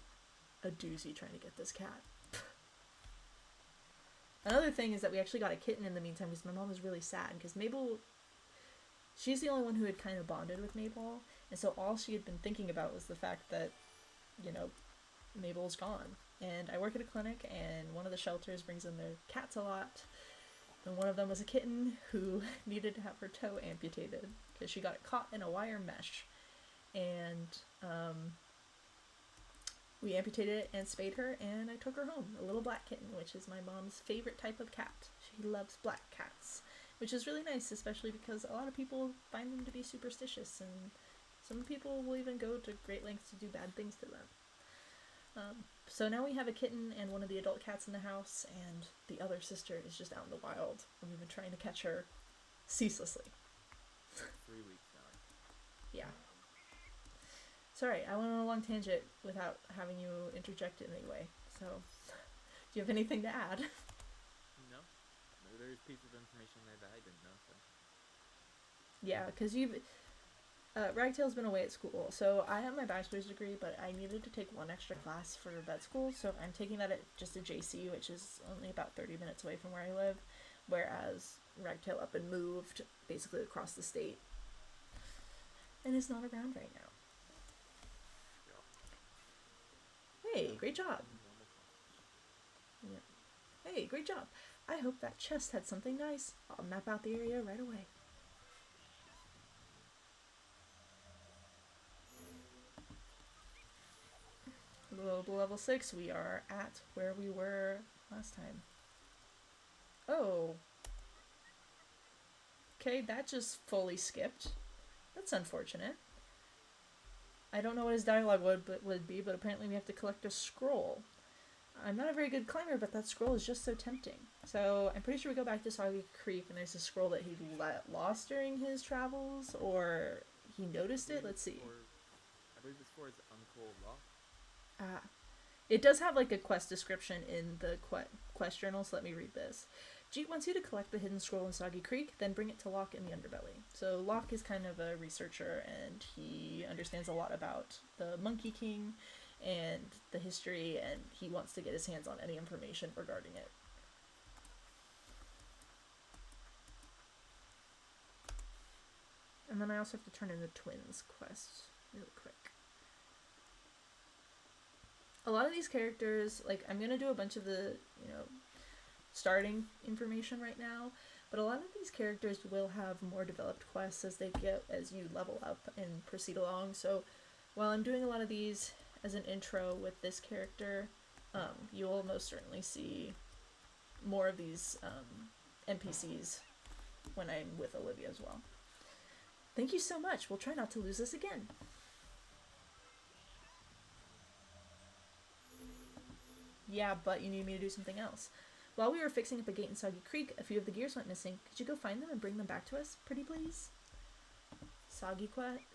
a doozy trying to get this cat. Another thing is that we actually got a kitten in the meantime because my mom was really sad because Mabel, she's the only one who had kind of bonded with Mabel, and so all she had been thinking about was the fact that, Mabel's gone. And I work at a clinic, and one of the shelters brings in their cats a lot, and one of them was a kitten who needed to have her toe amputated because she got caught in a wire mesh. And we amputated it and spayed her, and I took her home, a little black kitten, which is my mom's favorite type of cat. She loves black cats, which is really nice, especially because a lot of people find them to be superstitious, and some people will even go to great lengths to do bad things to them. So now we have a kitten and one of the adult cats in the house, and the other sister is just out in the wild, and we've been trying to catch her ceaselessly. 3 weeks now. Yeah. Sorry, I went on a long tangent without having you interject in any way. So, do you have anything to add? No. There's pieces of information there that I didn't know, so. Yeah, because Ragtail's been away at school, so I have my bachelor's degree, but I needed to take one extra class for vet school, so I'm taking that at just a JC, which is only about 30 minutes away from where I live, whereas Ragtail up and moved basically across the state and is not around right now. Hey, great job. Yeah. Hey, great job. I hope that chest had something nice. I'll map out the area right away. Level 6, we are at where we were last time. Oh. Okay, that just fully skipped. That's unfortunate. I don't know what his dialogue would be, but apparently we have to collect a scroll. I'm not a very good climber, but that scroll is just so tempting. So I'm pretty sure we go back to Soggy Creek, and there's a scroll that he lost during his travels, or he noticed it. Let's see. I believe it's for his uncle Locke. Ah, it does have like a quest description in the quest journal, so let me read this. Jeet wants you to collect the hidden scroll in Soggy Creek, then bring it to Locke in the underbelly. So Locke is kind of a researcher, and he understands a lot about the Monkey King and the history, and he wants to get his hands on any information regarding it. And then I also have to turn in the twins quest really quick. A lot of these characters, like, I'm gonna do a bunch of the, starting information right now, but a lot of these characters will have more developed quests as you level up and proceed along. So while I'm doing a lot of these as an intro with this character, you'll most certainly see more of these NPCs when I'm with Olivia as well. Thank you so much. We'll try not to lose this again. Yeah, but you need me to do something else. While we were fixing up a gate in Soggy Creek, a few of the gears went missing. Could you go find them and bring them back to us, pretty please? Soggy Creek.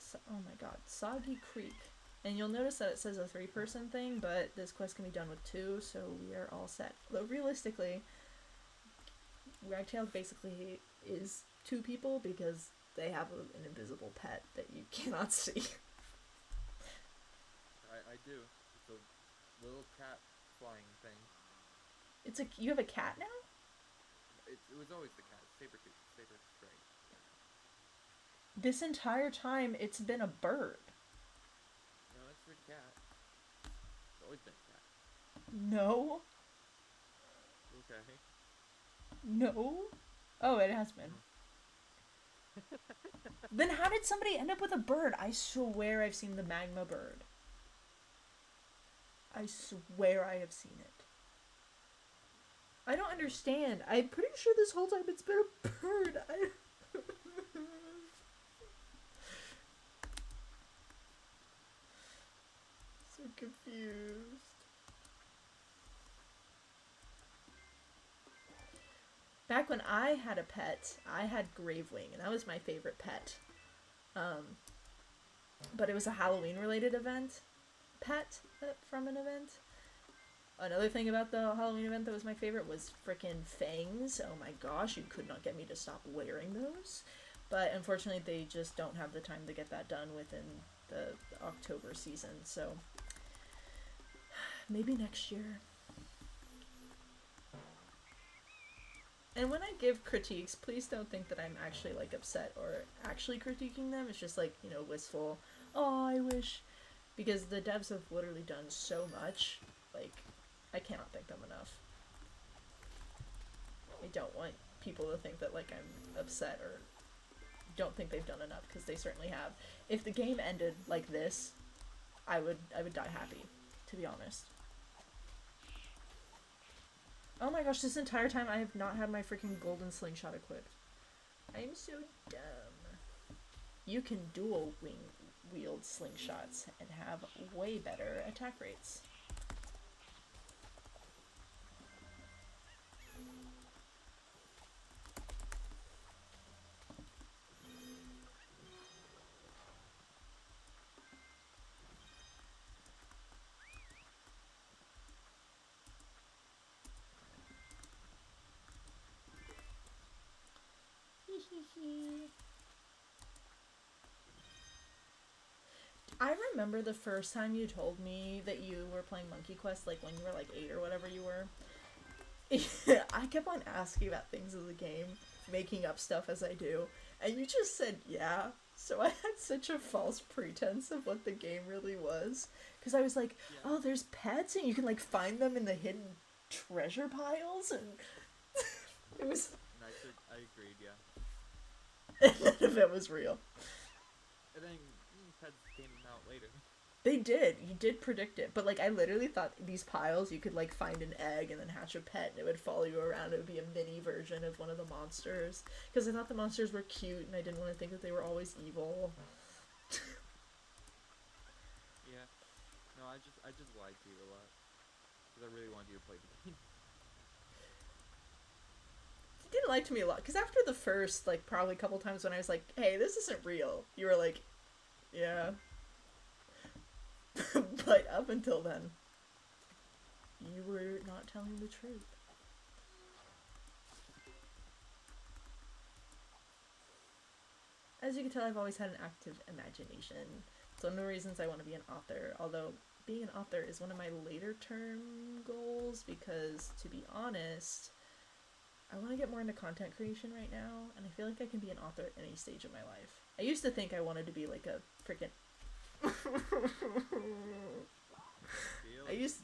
And you'll notice that it says a 3-person thing, but this quest can be done with 2, so we are all set. Though realistically, Ragtail basically is 2 people because they have an invisible pet that you cannot see. I do. It's a little cat flying thing. You have a cat now? It was always the cat. Saber Stray. This entire time, it's been a bird. No, it's a cat. It's always been a cat. No. Okay. No. Oh, it has been. Then how did somebody end up with a bird? I swear I've seen the magma bird. I swear I have seen it. I don't understand. I'm pretty sure this whole time it's been a bird. So confused. Back when I had a pet, I had Gravewing, and that was my favorite pet. But it was a Halloween-related pet from an event. Another thing about the Halloween event that was my favorite was frickin' fangs. Oh my gosh, you could not get me to stop wearing those. But unfortunately, they just don't have the time to get that done within the October season, so maybe next year. And when I give critiques, please don't think that I'm actually, upset or actually critiquing them. It's just, wistful, oh, I wish, because the devs have literally done so much, I cannot thank them enough. I don't want people to think that, I'm upset or don't think they've done enough, because they certainly have. If the game ended like this, I would die happy, to be honest. Oh my gosh, this entire time I have not had my freaking golden slingshot equipped. I'm so dumb. You can dual wield slingshots and have way better attack rates. I remember the first time you told me that you were playing Monkey Quest, when you were 8 or whatever you were. I kept on asking about things in the game, making up stuff as I do, and you just said yeah. So I had such a false pretense of what the game really was, because I was like, yeah. Oh, there's pets and you can find them in the hidden treasure piles, and it was. I agreed, yeah. None of it was real. And then pets came out later. They did. You did predict it. But, I literally thought these piles, you could, find an egg and then hatch a pet, and it would follow you around. It would be a mini version of one of the monsters. Because I thought the monsters were cute, and I didn't want to think that they were always evil. Yeah. No, I just lied to you a lot. Because I really wanted you to play the game. You didn't lie to me a lot. Because after the first, probably couple times when I was like, hey, this isn't real, you were like, Yeah. But up until then, you were not telling the truth. As you can tell, I've always had an active imagination. It's one of the reasons I want to be an author, although being an author is one of my later term goals because, to be honest, I want to get more into content creation right now, and I feel like I can be an author at any stage of my life. I used to think I wanted to be like a freaking... I used...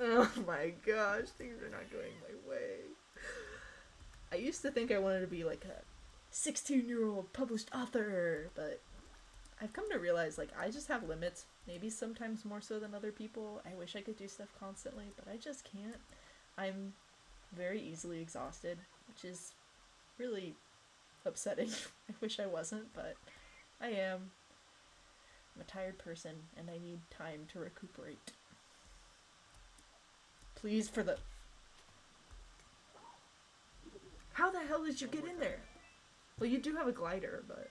Oh my gosh, things are not going my way. I used to think I wanted to be like a 16-year-old published author, but I've come to realize, like, I just have limits, maybe sometimes more so than other people. I wish I could do stuff constantly, but I just can't. I'm very easily exhausted, which is really upsetting. I wish I wasn't, but I am. I'm a tired person, and I need time to recuperate. Please, for the... How the hell did you get in there? Well, you do have a glider, but...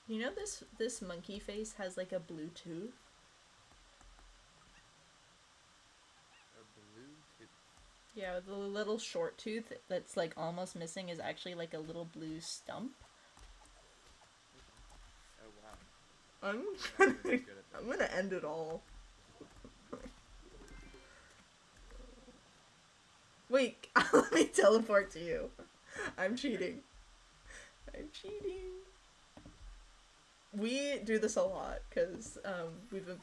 You know this monkey face has like a blue tooth? A blue tooth. Yeah, the little short tooth that's like almost missing is actually like a little blue stump. Oh wow. I'm gonna end it all. Wait, let me teleport to you. I'm cheating. I'm cheating. We do this a lot because we've been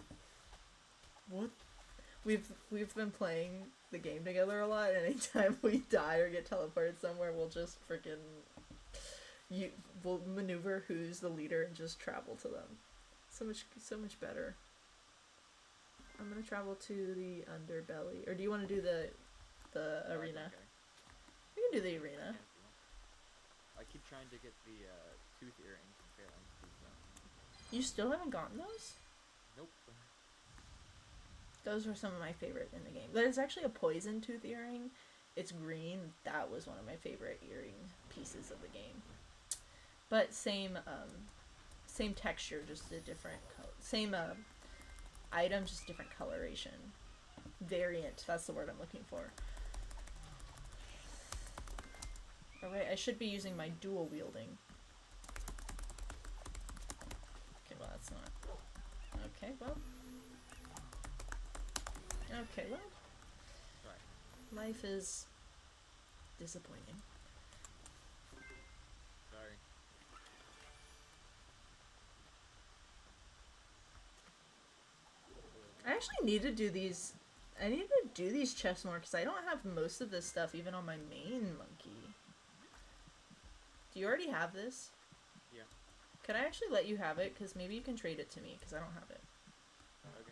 we've been playing the game together a lot, and anytime we die or get teleported somewhere, we'll just freaking we'll maneuver who's the leader and just travel to them. So much better. I'm gonna travel to the underbelly, or do you want to do the arena? Okay. We can do the arena. I keep trying to get the tooth earrings and failing to do so. You still haven't gotten those? Nope. Those were some of my favorite in the game. There's actually a poison tooth earring. It's green. That was one of my favorite earring pieces of the game. But same texture, just a different color. Same item, just different coloration. Variant, that's the word I'm looking for. Alright, I should be using my dual wielding. Okay, well that's not... Okay, well... Okay, well... Right. Life is... disappointing. Sorry. I actually need to do these... I need to do these chests more, because I don't have most of this stuff even on my main monkey. Do you already have this? Yeah. Can I actually let you have it? Because maybe you can trade it to me, because I don't have it. Okay.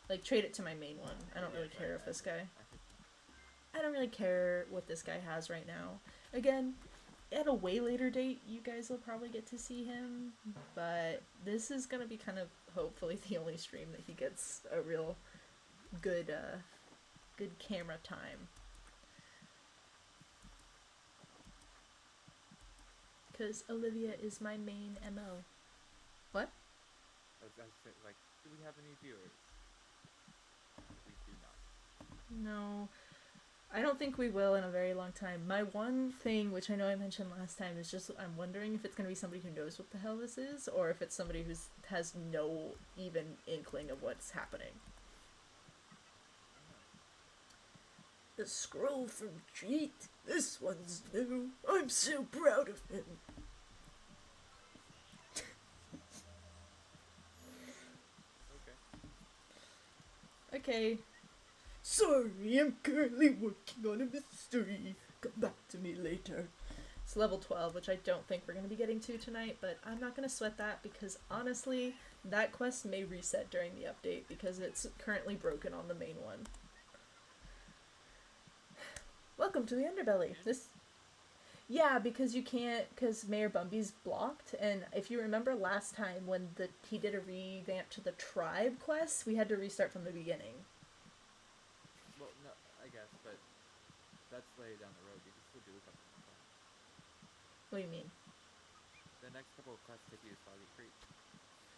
Like, trade it to my main one. I don't really care if this guy... I don't really care what this guy has right now. Again, at a way later date, you guys will probably get to see him, but this is gonna be kind of, hopefully, the only stream that he gets a real good camera time. Because Olivia is my main MO. What? I was like, do we have any viewers? We do not. No. I don't think we will in a very long time. My one thing, which I know I mentioned last time, is just I'm wondering if it's going to be somebody who knows what the hell this is, or if it's somebody who has no even inkling of what's happening. The scroll from Treat. This one's new. I'm so proud of him. Okay. Sorry, I'm currently working on a mystery. Come back to me later. It's level 12, which I don't think we're going to be getting to tonight, but I'm not going to sweat that because, honestly, that quest may reset during the update because it's currently broken on the main one. Welcome to the Underbelly. Yeah, because you can't, because Mayor Bumby's blocked, and if you remember last time when he did a revamp to the tribe quests, we had to restart from the beginning. Well, no, I guess, but that's later down the road. You can still do a couple more quests. What do you mean? The next couple of quests take you to Soggy Creek.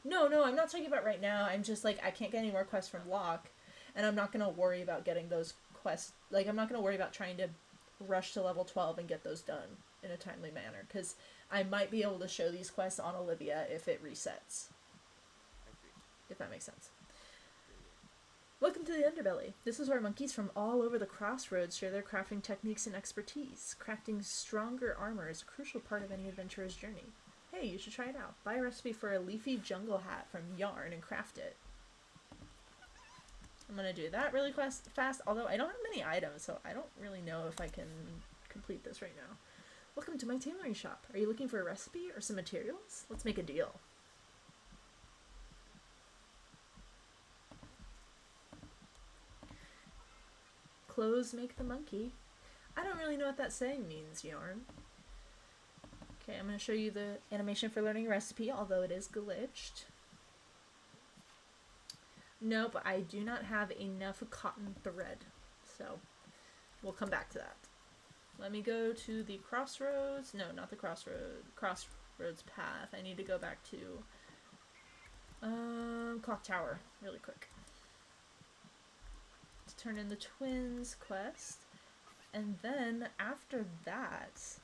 No, I'm not talking about right now. I'm just like, I can't get any more quests from Locke, and I'm not gonna worry about getting those quests. Like, I'm not gonna worry about trying to rush to level 12 and get those done in a timely manner, because I might be able to show these quests on Olivia if it resets. I see. If that makes sense. Yeah, yeah. Welcome to the Underbelly. This is where monkeys from all over the crossroads share their crafting techniques and expertise. Crafting stronger armor is a crucial part of any adventurer's journey. Hey, you should try it out. Buy a recipe for a leafy jungle hat from Yarn and craft it. I'm gonna do that really fast, although I don't have many items, so I don't really know if I can complete this right now. Welcome to my tailoring shop. Are you looking for a recipe or some materials? Let's make a deal. Clothes make the monkey. I don't really know what that saying means, Yarn. Okay, I'm going to show you the animation for learning a recipe, although it is glitched. Nope, I do not have enough cotton thread, so we'll come back to that. Let me go to the crossroads. No, not the crossroads path. I need to go back to Clock Tower really quick to turn in the twins quest. And then after that,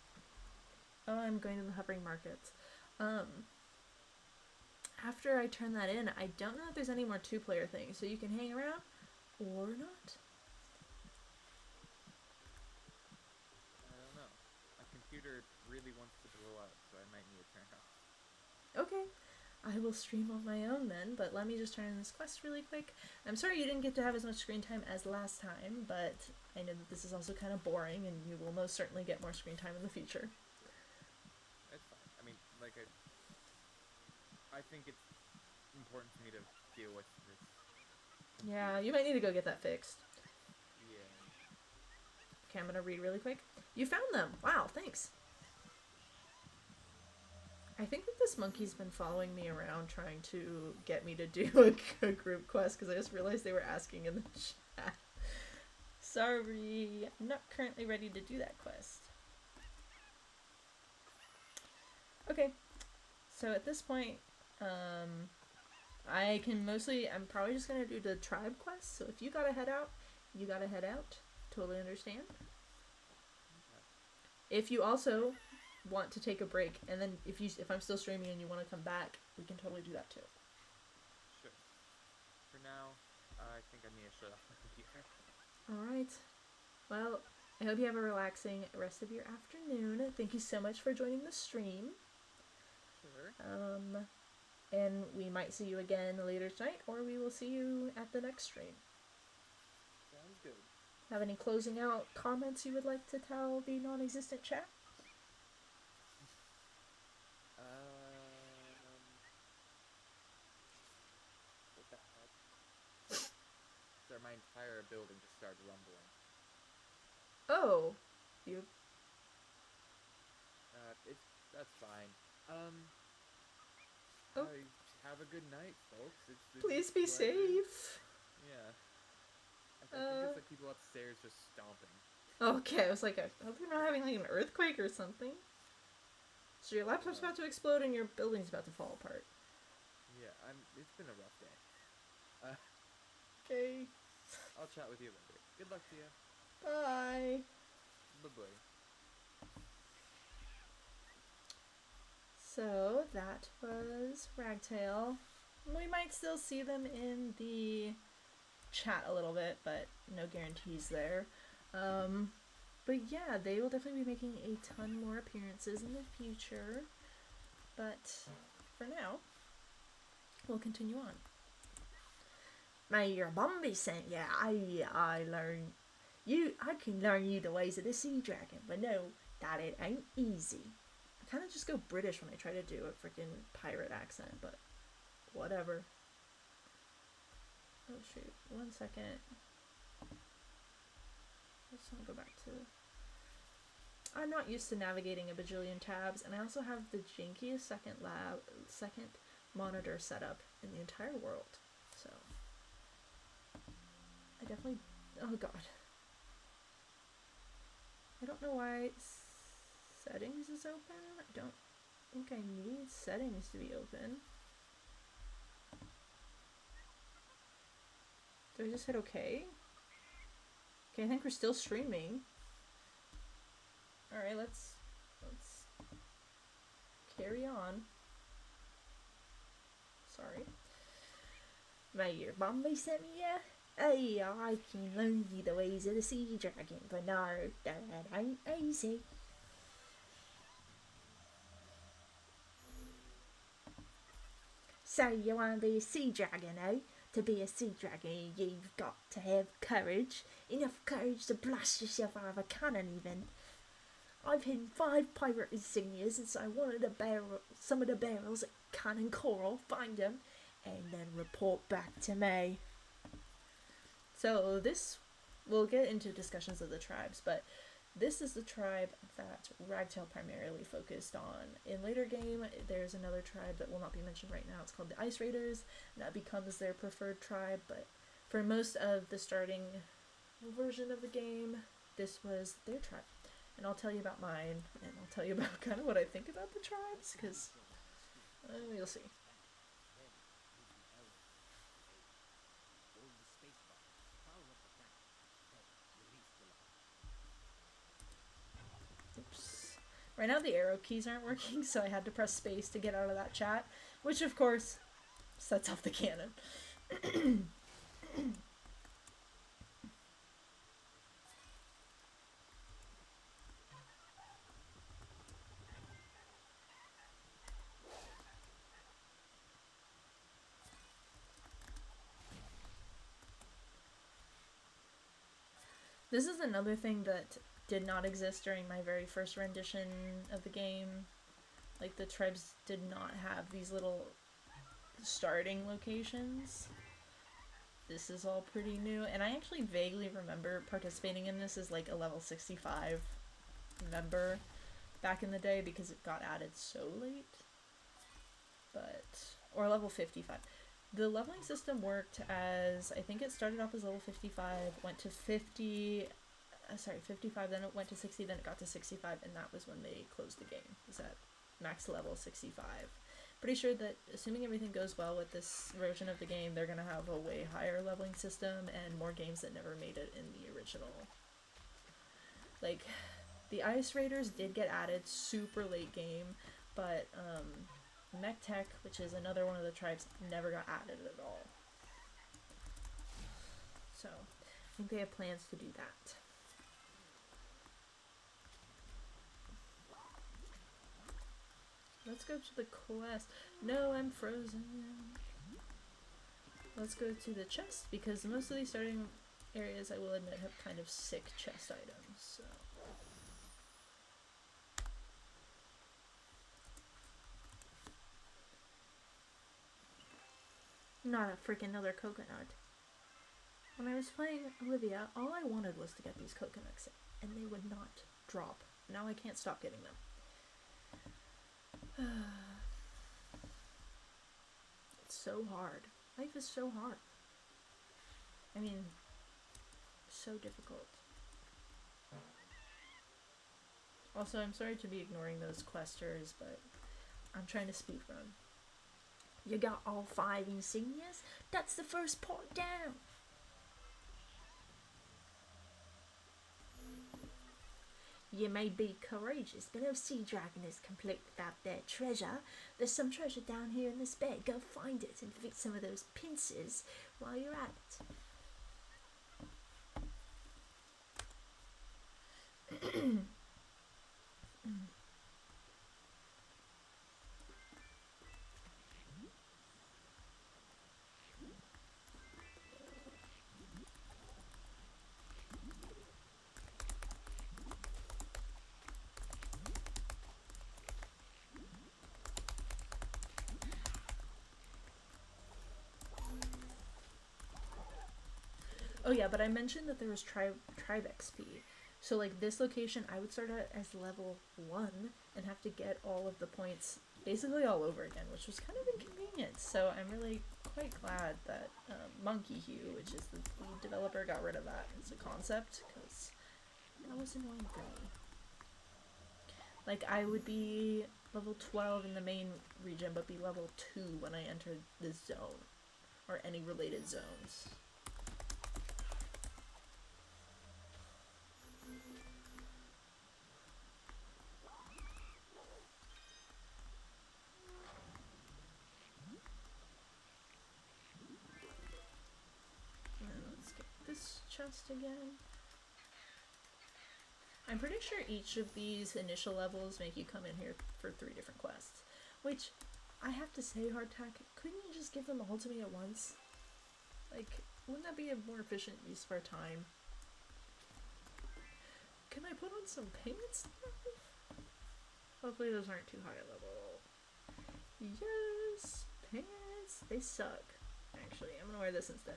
oh, I'm going to the hovering markets. After I turn that in, I don't know if there's any more two-player things, so you can hang around or not. I don't know. My computer really wants to blow up, so I might need to turn it off. Okay. I will stream on my own then, but let me just turn in this quest really quick. I'm sorry you didn't get to have as much screen time as last time, but I know that this is also kind of boring, and you will most certainly get more screen time in the future. It's fine. I mean, like, I think it's important for me to deal with this. Yeah, you might need to go get that fixed. Yeah. Okay, I'm gonna read really quick. You found them! Wow, thanks! I think that this monkey's been following me around trying to get me to do a group quest, because I just realized they were asking in the chat. Sorry, I'm not currently ready to do that quest. Okay, so at this point, I'm probably just gonna do the tribe quest, so if you gotta head out, you gotta head out. Totally understand. Okay. If you also want to take a break, and then if I'm still streaming and you want to come back, we can totally do that too. Sure. For now, I think I need to shut off my computer. Alright. Well, I hope you have a relaxing rest of your afternoon. Thank you so much for joining the stream. Sure. And we might see you again later tonight, or we will see you at the next stream. Sounds good. Have any closing out comments you would like to tell the non-existent chat? What the heck? So my entire building just started rumbling. Oh, you. That's fine. Oh. Have a good night, folks. Please be safe. Yeah. I think it's like people upstairs just stomping. Okay, I was like, I hope you're not having like an earthquake or something. So your laptop's about to explode and your building's about to fall apart. Yeah, it's been a rough day. Okay. I'll chat with you later. Good luck to you. Bye. Bye-bye. So that was Ragtail. We might still see them in the chat a little bit, but no guarantees there. But yeah, they will definitely be making a ton more appearances in the future. But for now, we'll continue on. Mayor Bombi sent ya. I can learn you the ways of the sea dragon, but no, that it ain't easy. I kind of just go British when I try to do a freaking pirate accent, but whatever. Oh shoot, 1 second. I just want to go back to... I'm not used to navigating a bajillion tabs, and I also have the jankiest second monitor setup in the entire world. So I definitely, oh god. I don't know why settings is open. I don't think I need settings to be open. Do I just hit OK? Okay, I think we're still streaming. Alright, let's carry on. Sorry. My year Bombay sent me ya. Hey, I can learn you the ways of the sea dragon, but no, that ain't easy. So you want to be a sea dragon, eh? To be a sea dragon, you've got to have courage. Enough courage to blast yourself out of a cannon, even. I've hidden 5 pirate insignias inside some of the barrels at Cannon Coral. Find them, and then report back to me. So this, we'll get into discussions of the tribes, but this is the tribe that Ragtail primarily focused on. In later game, there's another tribe that will not be mentioned right now. It's called the Ice Raiders, and that becomes their preferred tribe, but for most of the starting version of the game, this was their tribe. And I'll tell you about mine, and I'll tell you about kind of what I think about the tribes, because you'll see. Oops. Right now the arrow keys aren't working, so I had to press space to get out of that chat, which of course sets off the cannon. This is another thing that did not exist during my very first rendition of the game. Like, the tribes did not have these little starting locations. This is all pretty new, and I actually vaguely remember participating in this as like a level 65 member back in the day because it got added so late. Or level 55. The leveling system worked as, I think it started off as level 55, went to 55, then it went to 60, then it got to 65, and that was when they closed the game. It was at max level 65. Pretty sure that, assuming everything goes well with this version of the game, they're going to have a way higher leveling system and more games that never made it in the original. Like, the Ice Raiders did get added super late game, but, Mech Tech, which is another one of the tribes, never got added at all. So, I think they have plans to do that. Let's go to the quest. No, I'm frozen. Let's go to the chest, because most of these starting areas, I will admit, have kind of sick chest items, so... Not a freaking another coconut. When I was playing Olivia, all I wanted was to get these coconuts, and they would not drop. Now I can't stop getting them. It's so hard. Life is so hard. I mean, so difficult. Also, I'm sorry to be ignoring those questers, but I'm trying to speedrun. You got all 5 insignias? That's the first part down! You may be courageous, but no sea dragon is complete without their treasure. There's some treasure down here in this bed. Go find it and defeat some of those pincers while you're at it. Oh yeah, but I mentioned that there was tribe XP. So like this location, I would start out as level 1 and have to get all of the points basically all over again, which was kind of inconvenient. So I'm really quite glad that Monkey Hue, which is the lead developer, got rid of that as a concept, because that was annoying for me. Like, I would be level 12 in the main region, but be level 2 when I entered this zone, or any related zones. And then let's get this chest again. I'm pretty sure each of these initial levels make you come in here for 3 different quests. Which, I have to say, Hardtack, couldn't you just give them all to me at once? Like, wouldn't that be a more efficient use of our time? Can I put on some pants? Hopefully those aren't too high a level. Yes! Pants! They suck. Actually, I'm gonna wear this instead.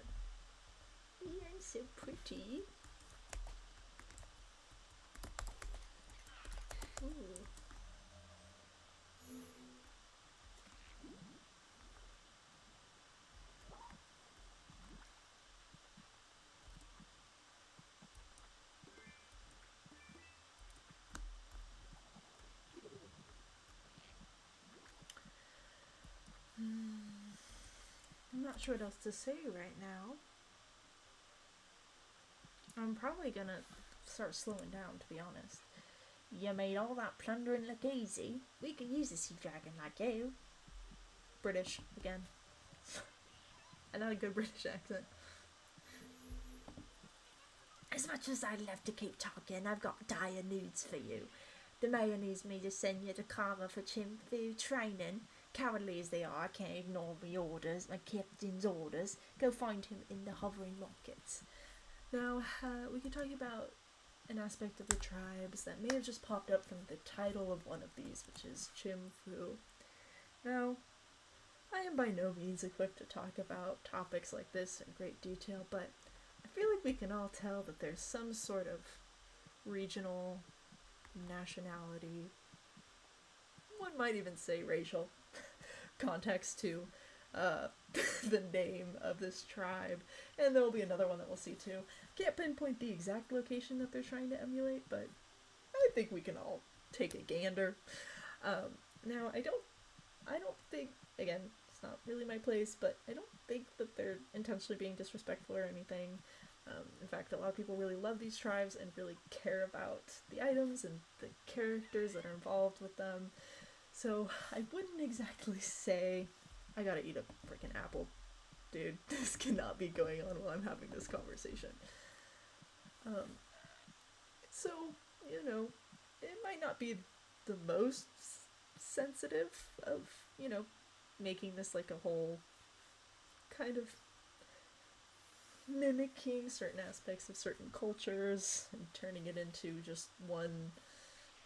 You're so pretty. Ooh. I'm not sure what else to say right now. I'm probably gonna start slowing down, to be honest. You made all that plundering look easy. We could use a sea dragon like you. British, again. And not a good British accent. As much as I'd love to keep talking, I've got dire news for you. The mayor needs me to send you to Karma for chimp training. Cowardly as they are, I can't ignore my orders, my captain's orders. Go find him in the hovering rockets. Now, we can talk about an aspect of the tribes that may have just popped up from the title of one of these, which is Chimfu. Now, I am by no means equipped to talk about topics like this in great detail, but I feel like we can all tell that there's some sort of regional nationality, one might even say racial, context to the name of this tribe, and there will be another one that we'll see too. Can't pinpoint the exact location that they're trying to emulate, but I think we can all take a gander. Now, I don't think, again, it's not really my place, but I don't think that they're intentionally being disrespectful or anything. In fact, a lot of people really love these tribes and really care about the items and the characters that are involved with them. So I wouldn't exactly say, I gotta eat a freaking apple. Dude, this cannot be going on while I'm having this conversation. So, you know, it might not be the most sensitive of, you know, making this like a whole kind of mimicking certain aspects of certain cultures and turning it into just one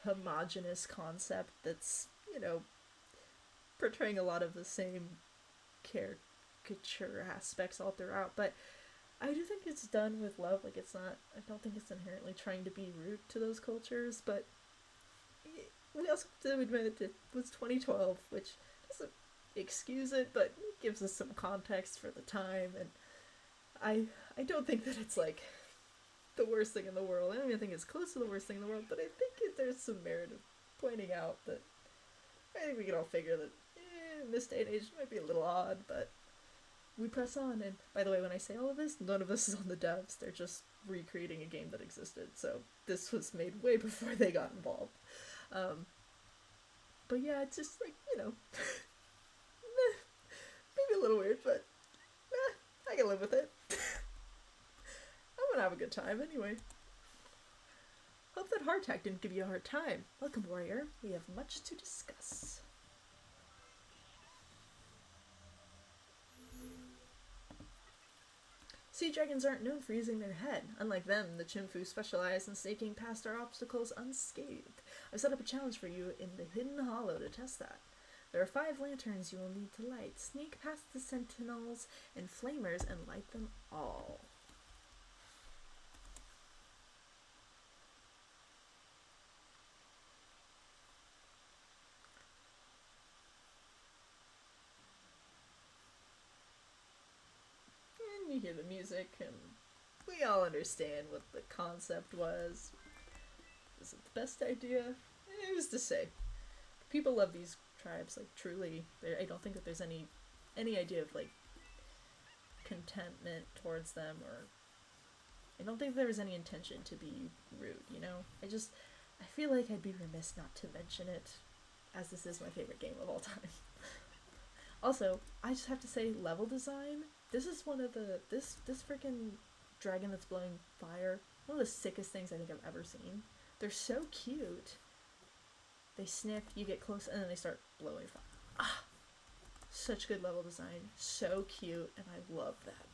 homogenous concept that's, you know, portraying a lot of the same caricature aspects all throughout, but I do think it's done with love. Like, it's not, I don't think it's inherently trying to be rude to those cultures, but we also have to admit it was 2012, which doesn't excuse it, but it gives us some context for the time, and I don't think that it's like the worst thing in the world. I don't even think it's close to the worst thing in the world, but I think there's some merit of pointing out that I think we can all figure that in this day and age it might be a little odd, but we press on. And by the way, when I say all of this, none of this is on the devs. They're just recreating a game that existed, so this was made way before they got involved. But yeah, it's just like, you know, maybe a little weird, but I can live with it. I'm gonna have a good time anyway. Hope that hardtack didn't give you a hard time. Welcome, warrior. We have much to discuss. Sea dragons aren't known for using their head. Unlike them, the Chimfu specialize in snaking past our obstacles unscathed. I've set up a challenge for you in the Hidden Hollow to test that. There are 5 lanterns you will need to light. Sneak past the sentinels and flamers and light them all. music, and we all understand what the concept was. Is it the best idea? Who's to say? People love these tribes, like, truly. I don't think that there's any idea of, like, contentment towards them, or I don't think there was any intention to be rude, you know? I feel like I'd be remiss not to mention it, as this is my favorite game of all time. Also, I just have to say, level design, this is one of this freaking dragon that's blowing fire, one of the sickest things I think I've ever seen. They're so cute. They sniff, you get close, and then they start blowing fire. Ah! Such good level design, so cute, and I love that.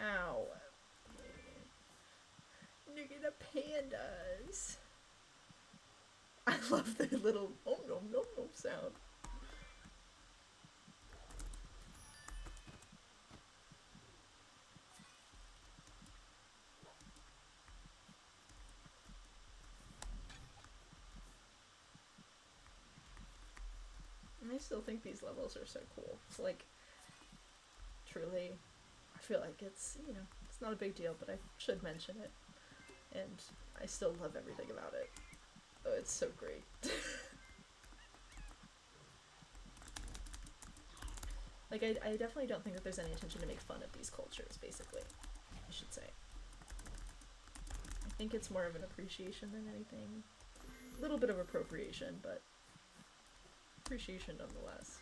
Ow. Look at the pandas. I love the little oh no sound. And I still think these levels are so cool. It's like, truly, I feel like it's, it's not a big deal, but I should mention it. And I still love everything about it. Oh, it's so great. Like, I definitely don't think that there's any intention to make fun of these cultures, basically, I should say. I think it's more of an appreciation than anything. A little bit of appropriation, but appreciation nonetheless.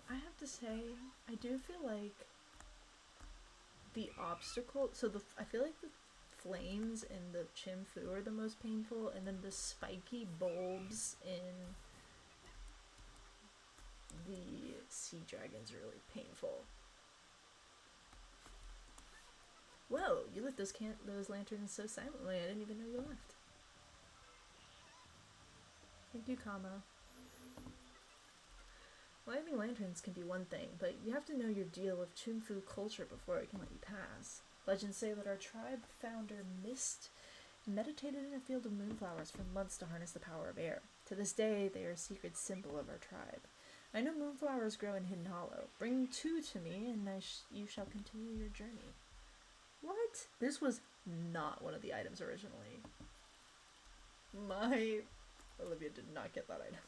I have to say, I do feel like the obstacle, I feel like the flames in the Chimfu are the most painful, and then the spiky bulbs in the sea dragon's really painful. Whoa, you lit those lanterns so silently, I didn't even know you left. Thank you, Kama. Lighting lanterns can be one thing, but you have to know your deal with Chimfu culture before it can let you pass. Legends say that our tribe founder Mist meditated in a field of moonflowers for months to harness the power of air. To this day, they are a secret symbol of our tribe. I know moonflowers grow in Hidden Hollow. Bring 2 to me, and you shall continue your journey. What? This was not one of the items originally. Olivia did not get that item.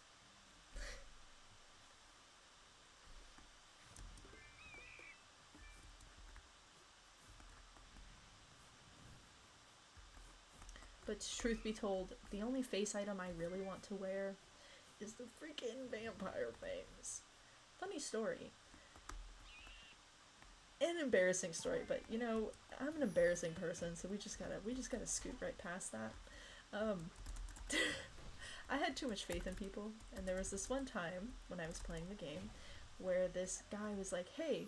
But truth be told, the only face item I really want to wear is the freaking vampire fangs. Funny story. An embarrassing story, but I'm an embarrassing person, so we just gotta scoot right past that. I had too much faith in people, and there was this one time when I was playing the game where this guy was like, hey,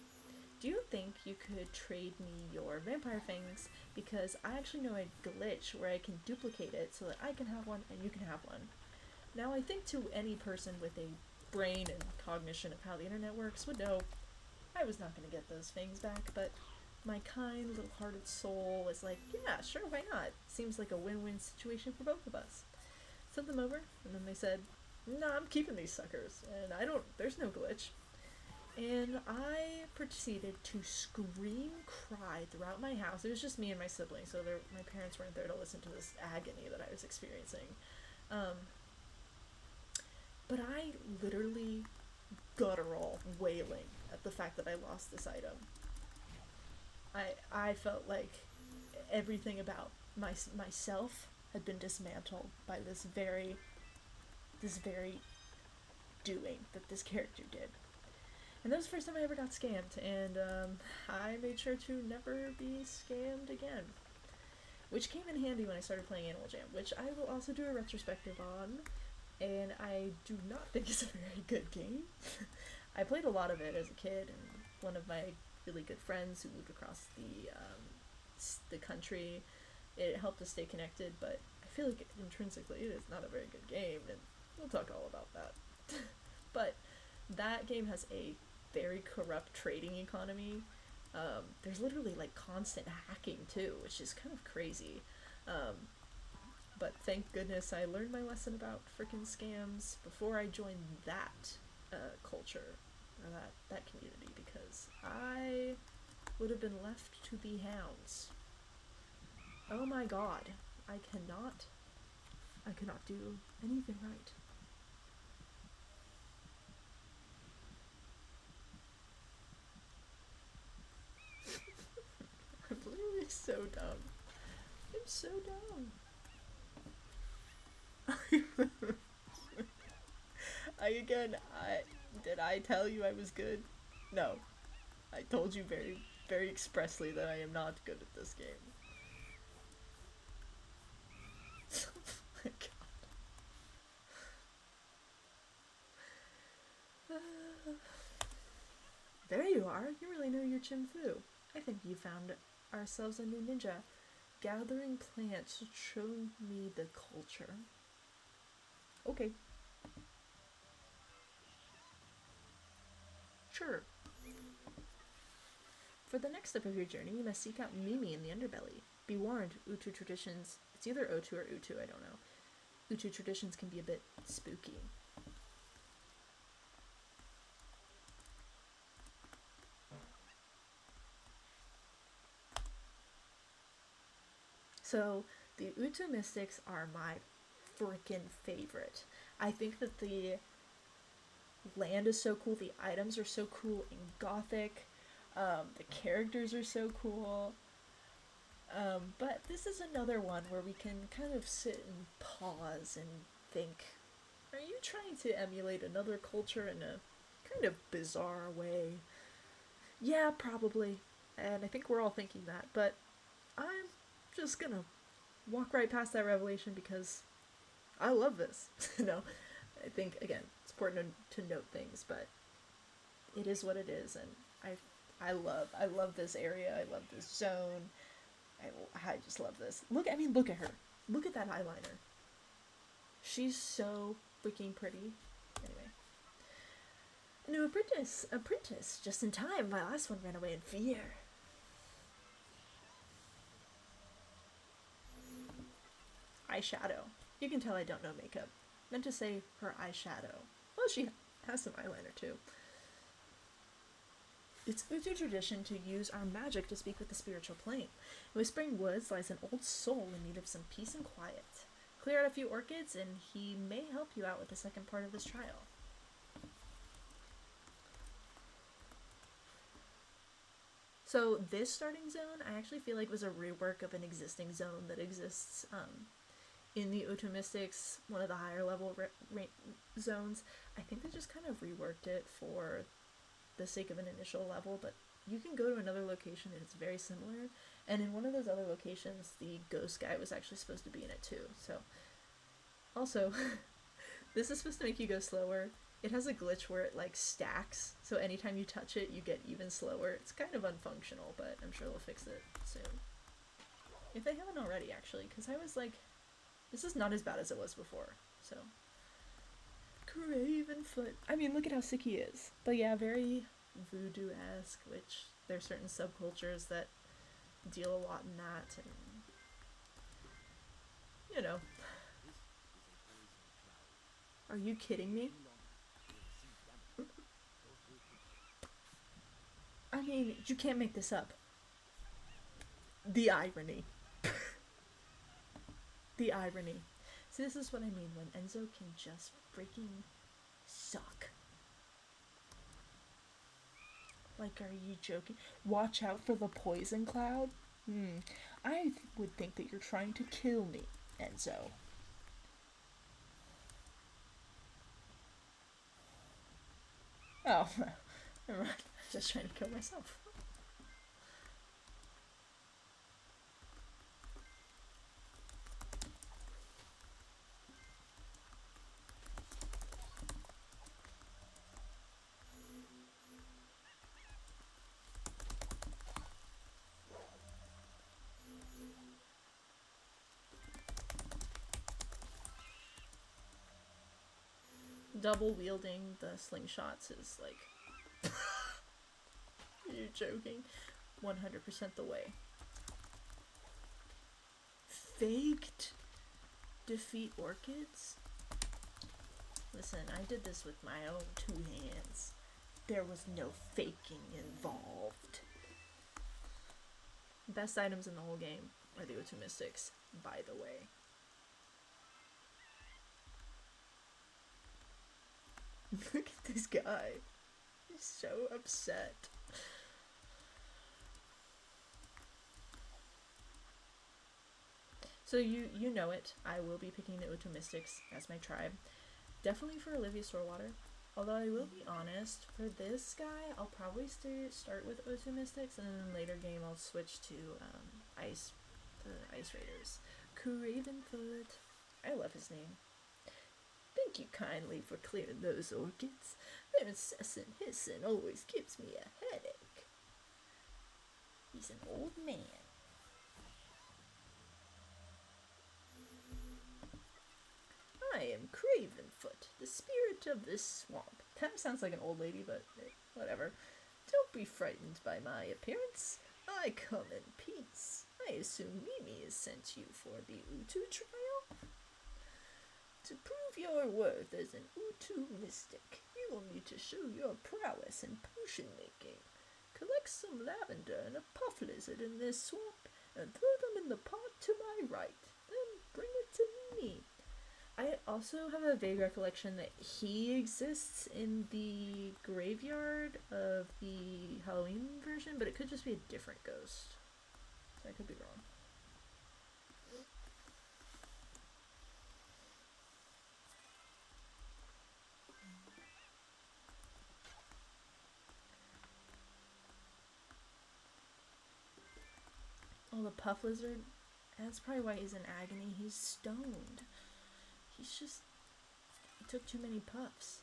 do you think you could trade me your vampire fangs? Because I actually know a glitch where I can duplicate it so that I can have one and you can have one. Now, I think to any person with a brain and cognition of how the internet works would know I was not going to get those fangs back, but my kind little hearted soul was like, yeah, sure, why not? Seems like a win-win situation for both of us. Sent them over, and then they said, nah, I'm keeping these suckers, and there's no glitch. And I proceeded to scream, cry throughout my house. It was just me and my siblings, so my parents weren't there to listen to this agony that I was experiencing. But I literally guttural wailing at the fact that I lost this item. I felt like everything about myself had been dismantled by this very doing that this character did. And that was the first time I ever got scammed, and I made sure to never be scammed again. Which came in handy when I started playing Animal Jam, which I will also do a retrospective on, and I do not think it's a very good game. I played a lot of it as a kid, and one of my really good friends who moved across the country, it helped us stay connected, but I feel like intrinsically it is not a very good game, and we'll talk all about that. But that game has a very corrupt trading economy. There's literally like constant hacking too, which is kind of crazy. Um, but thank goodness I learned my lesson about freaking scams before I joined that culture or that community, because I would have been left to the hounds. Oh my god, I cannot do anything right. I'm literally so dumb. I'm so dumb. I did I tell you I was good? No. I told you very, very expressly that I am not good at this game. Oh my god. There you are. You really know your Chim Fu. I think you found ourselves a new ninja. Gathering plants show me the culture. Okay, sure. For the next step of your journey, you must seek out Mimi in the underbelly. Be warned, Utu traditions. It's either Otu or Utu, I don't know. Utu traditions can be a bit spooky. So, the Utu mystics are my freaking favorite. I think that the land is so cool, the items are so cool and gothic, the characters are so cool. But this is another one where we can kind of sit and pause and think, are you trying to emulate another culture in a kind of bizarre way? Yeah, probably. And I think we're all thinking that, but I'm just gonna walk right past that revelation because I love this. you know, I think again it's important to note things, but it is what it is, and I love this area. I love this zone. I just love this. Look at her. Look at that eyeliner. She's so freaking pretty. Anyway, a new apprentice, just in time. My last one ran away in fear. Eyeshadow. You can tell I don't know makeup. Meant to say her eyeshadow. Well, she has some eyeliner too. It's Utu tradition to use our magic to speak with the spiritual plane. In Whispering Woods lies an old soul in need of some peace and quiet. Clear out a few orchids, and he may help you out with the second part of this trial. So this starting zone, I actually feel like was a rework of an existing zone that exists in the Utu Mystics, one of the higher level zones. I think they just kind of reworked it for the sake of an initial level, but you can go to another location and it's very similar. And in one of those other locations, the ghost guy was actually supposed to be in it too. So, also, this is supposed to make you go slower. It has a glitch where it like stacks, so anytime you touch it, you get even slower. It's kind of unfunctional, but I'm sure they'll fix it soon. If they haven't already, actually, because I was like, this is not as bad as it was before. So, Cravenfoot. I mean, look at how sick he is. But yeah, very voodoo-esque, which there's certain subcultures that deal a lot in that, and you know. Are you kidding me? I mean, you can't make this up. The irony. The irony. See, this is what I mean when Enzo can just freaking suck. Like, are you joking? Watch out for the poison cloud? I would think that you're trying to kill me, Enzo. Oh, I'm just trying to kill myself. Double wielding the slingshots is like, you're joking, 100% the way. Faked defeat orchids? Listen, I did this with my own 2 hands. There was no faking involved. Best items in the whole game are the O2 Mystics, by the way. Look at this guy. He's so upset. So you know it. I will be picking the O2 Mystics as my tribe. Definitely for Olivia Storewater. Although I will be honest, for this guy, I'll probably start with O2 Mystics, and then in later game I'll switch to the Ice Raiders. MQReborn. I love his name. Thank you kindly for clearing those orchids. Their incessant hissing always gives me a headache. He's an old man. I am Cravenfoot, the spirit of this swamp. Kind of sounds like an old lady, but whatever. Don't be frightened by my appearance. I come in peace. I assume Mimi has sent you for the Utu trial? To prove your worth as an Utu mystic, you will need to show your prowess in potion making. Collect some lavender and a puff lizard in this swamp, and throw them in the pot to my right. Then bring it to me. I also have a vague recollection that he exists in the graveyard of the Halloween version, but it could just be a different ghost. So I could be wrong. Oh, the puff lizard? That's probably why he's in agony. He's stoned. He took too many puffs.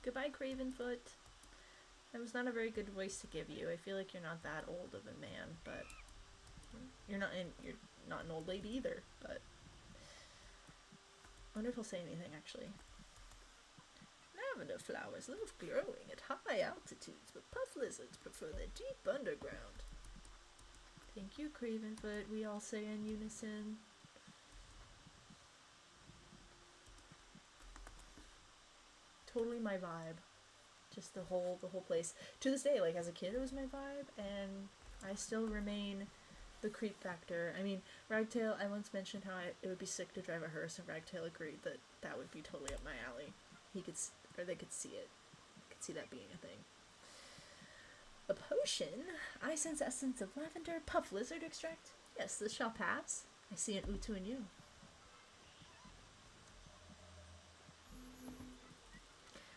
Goodbye, Cravenfoot. That was not a very good voice to give you. I feel like you're not that old of a man, but you're not an old lady either, but I wonder if he'll say anything, actually. Lavender flowers love growing at high altitudes, but puff lizards prefer the deep underground. Thank you, Cravenfoot, we all say in unison. Totally my vibe. Just the whole place. To this day, like as a kid it was my vibe, and I still remain the creep factor. I mean, Ragtail, I once mentioned how it would be sick to drive a hearse, and Ragtail agreed that that would be totally up my alley. They could see it. Could see that being a thing. A potion? I sense essence of lavender, puff lizard extract. Yes, this shall pass. I see an Utu in you.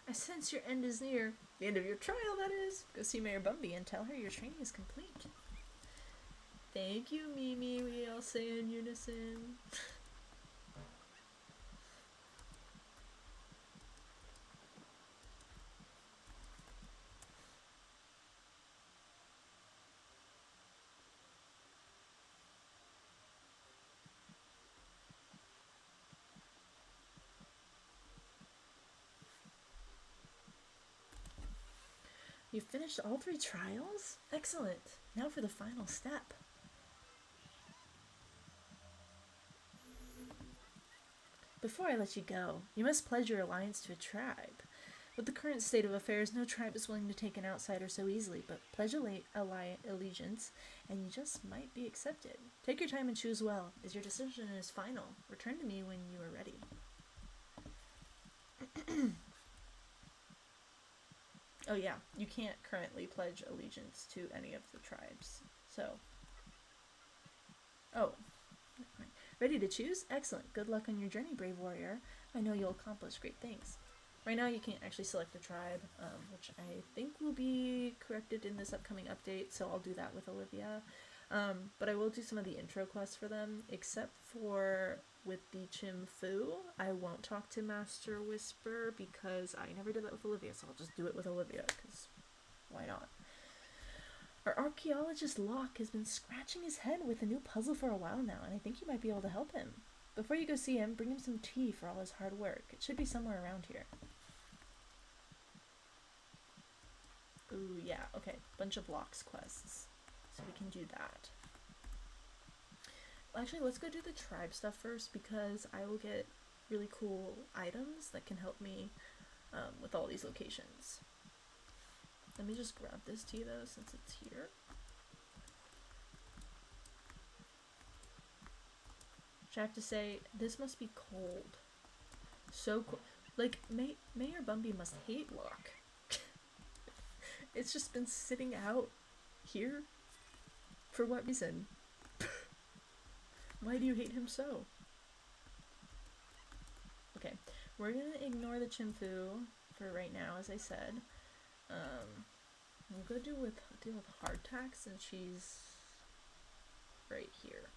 I sense your end is near. The end of your trial, that is. Go see Mayor Bumby and tell her your training is complete. Thank you, Mimi, we all say in unison. You finished all 3 trials? Excellent. Now for the final step. Before I let you go, you must pledge your alliance to a tribe. With the current state of affairs, no tribe is willing to take an outsider so easily, but pledge allegiance, and you just might be accepted. Take your time and choose well, as your decision is final. Return to me when you are ready. Oh yeah, you can't currently pledge allegiance to any of the tribes. So, oh, ready to choose? Excellent. Good luck on your journey, brave warrior. I know you'll accomplish great things. Right now, you can't actually select a tribe, which I think will be corrected in this upcoming update, so I'll do that with Olivia. But I will do some of the intro quests for them, except for with the Chim Fu. I won't talk to Master Whisper because I never did that with Olivia, so I'll just do it with Olivia, because why not? Our archaeologist Locke has been scratching his head with a new puzzle for a while now, and I think you might be able to help him. Before you go see him, bring him some tea for all his hard work. It should be somewhere around here. Ooh, yeah, okay. Bunch of Locke's quests. So we can do that. Actually, let's go do the tribe stuff first, because I will get really cool items that can help me with all these locations. Let me just grab this tea, though, since it's here. Which I have to say, this must be cold. So cold. Like, Mayor Bumby must hate Locke. It's just been sitting out here? For what reason? Why do you hate him so? Okay, we're gonna ignore the Chimfu for right now, as I said. We'll go deal with hardtack since she's right here.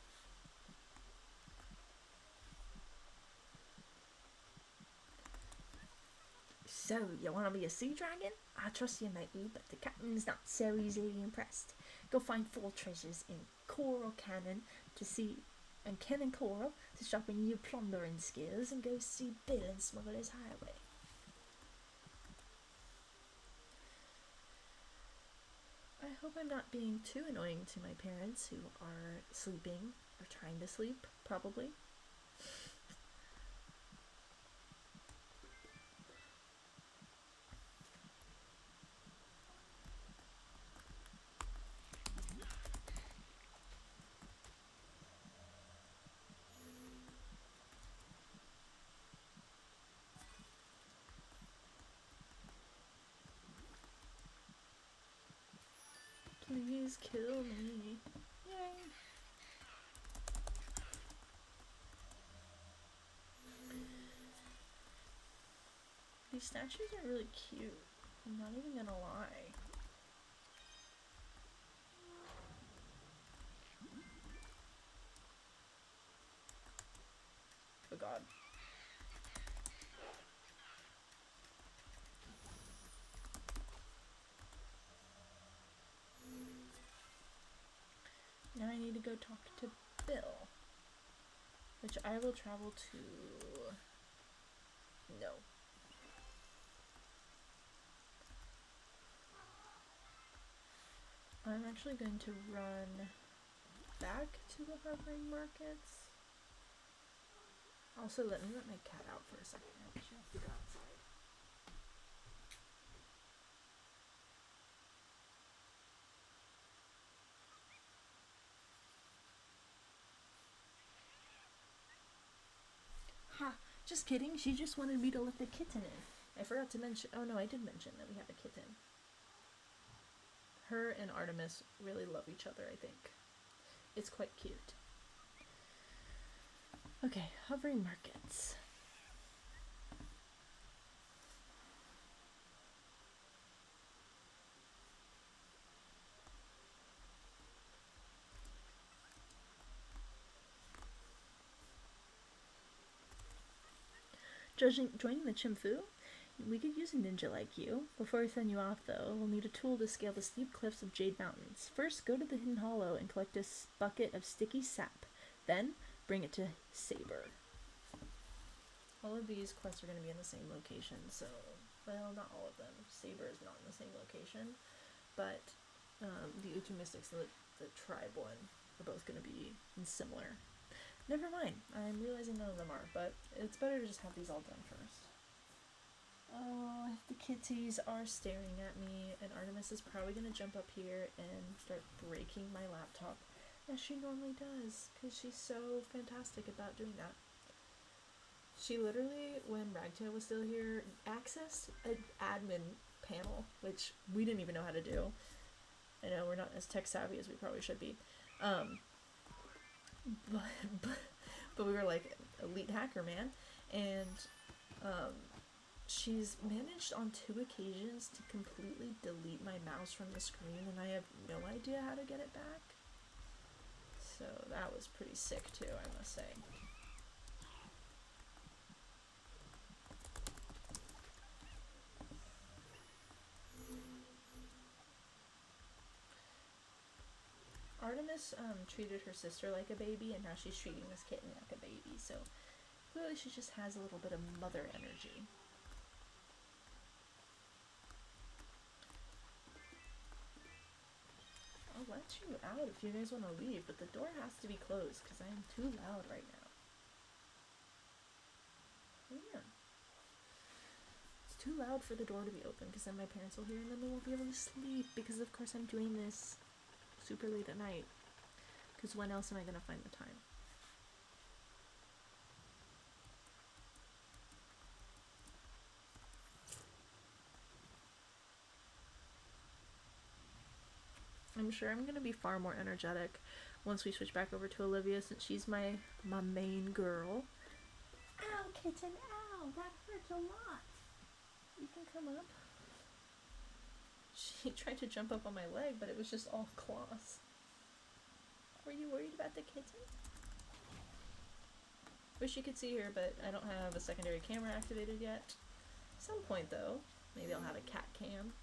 So, you want to be a sea dragon? I trust you, matey, but the captain's not so easily impressed. Go find 4 treasures in Coral Cannon to see, and Ken and Coral to sharpen your plundering skills, and go see Bill and Smuggler's Highway. I hope I'm not being too annoying to my parents who are sleeping, or trying to sleep, probably. Please kill me. Yay. These statues are really cute. I'm not even gonna lie. Oh god. Now I need to go talk to Bill. Which I will travel to... No. I'm actually going to run back to the hovering markets. Also, let me let my cat out for a second. She has to go outside. Ha! Just kidding. She just wanted me to let the kitten in. I forgot to mention. Oh no, I did mention that we have a kitten. Her and Artemis really love each other, I think. It's quite cute. Okay, hovering markets. Joining the Chimfu? We could use a ninja like you. Before I send you off, though, we'll need a tool to scale the steep cliffs of Jade Mountains. First, go to the Hidden Hollow and collect a bucket of sticky sap. Then, bring it to Saber. All of these quests are going to be in the same location, so... Well, not all of them. Saber is not in the same location. But the Utu Mystics and the Tribe one are both going to be similar. Never mind. I'm realizing none of them are, but it's better to just have these all done first. Oh, the kitties are staring at me, and Artemis is probably going to jump up here and start breaking my laptop, as she normally does, because she's so fantastic about doing that. She literally, when Ragtail was still here, accessed an admin panel, which we didn't even know how to do. I know we're not as tech savvy as we probably should be. Um, but, but, but we were like elite hacker, man. And she's managed on 2 occasions to completely delete my mouse from the screen, and I have no idea how to get it back. So that was pretty sick too, I must say. Artemis treated her sister like a baby, and now she's treating this kitten like a baby, so clearly she just has a little bit of mother energy. I'll let you out if you guys want to leave, but the door has to be closed because I am too loud right now. Yeah. It's too loud for the door to be open because then my parents will hear and then they won't be able to sleep because of course I'm doing this super late at night. Because when else am I going to find the time? I'm sure I'm going to be far more energetic once we switch back over to Olivia since she's my main girl. Ow, kitten, ow, that hurts a lot. You can come up. She tried to jump up on my leg, but it was just all claws. Were you worried about the kitten? Wish you could see her, but I don't have a secondary camera activated yet. Some point though, maybe I'll have a cat cam.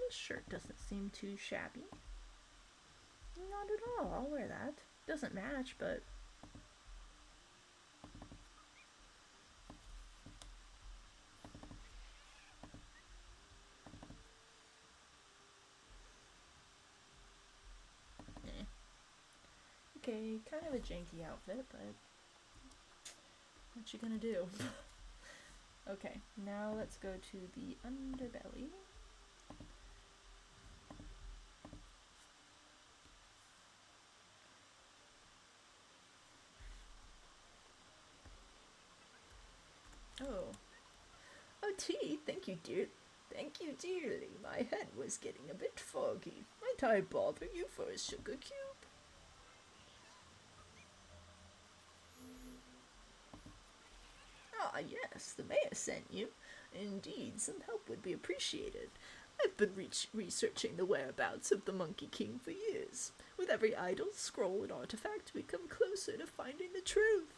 This shirt doesn't seem too shabby. Not at all, I'll wear that. Doesn't match, but... Okay, kind of a janky outfit, but... what you gonna do? Okay, now let's go to the underbelly. Oh. Oh, tea, thank you, dear. Thank you dearly. My head was getting a bit foggy. Might I bother you for a sugar cube? Ah, yes, the mayor sent you. Indeed, some help would be appreciated. I've been researching the whereabouts of the Monkey King for years. With every idol, scroll, and artifact, we come closer to finding the truth.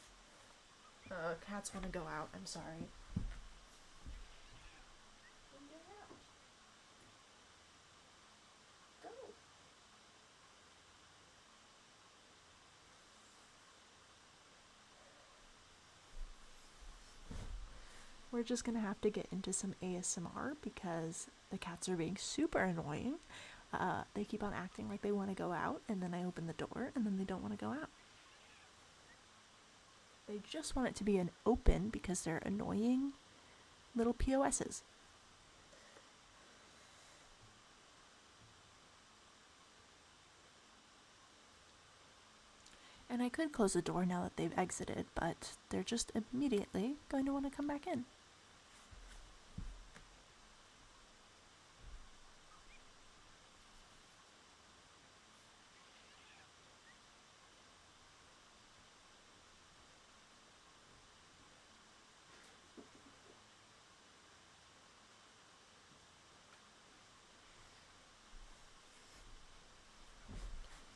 Cats want to go out. I'm sorry. Go. We're just gonna have to get into some ASMR because the cats are being super annoying. They keep on acting like they want to go out, and then I open the door, and then they don't want to go out. They just want it to be an open because they're annoying little POSs. And I could close the door now that they've exited, but they're just immediately going to want to come back in.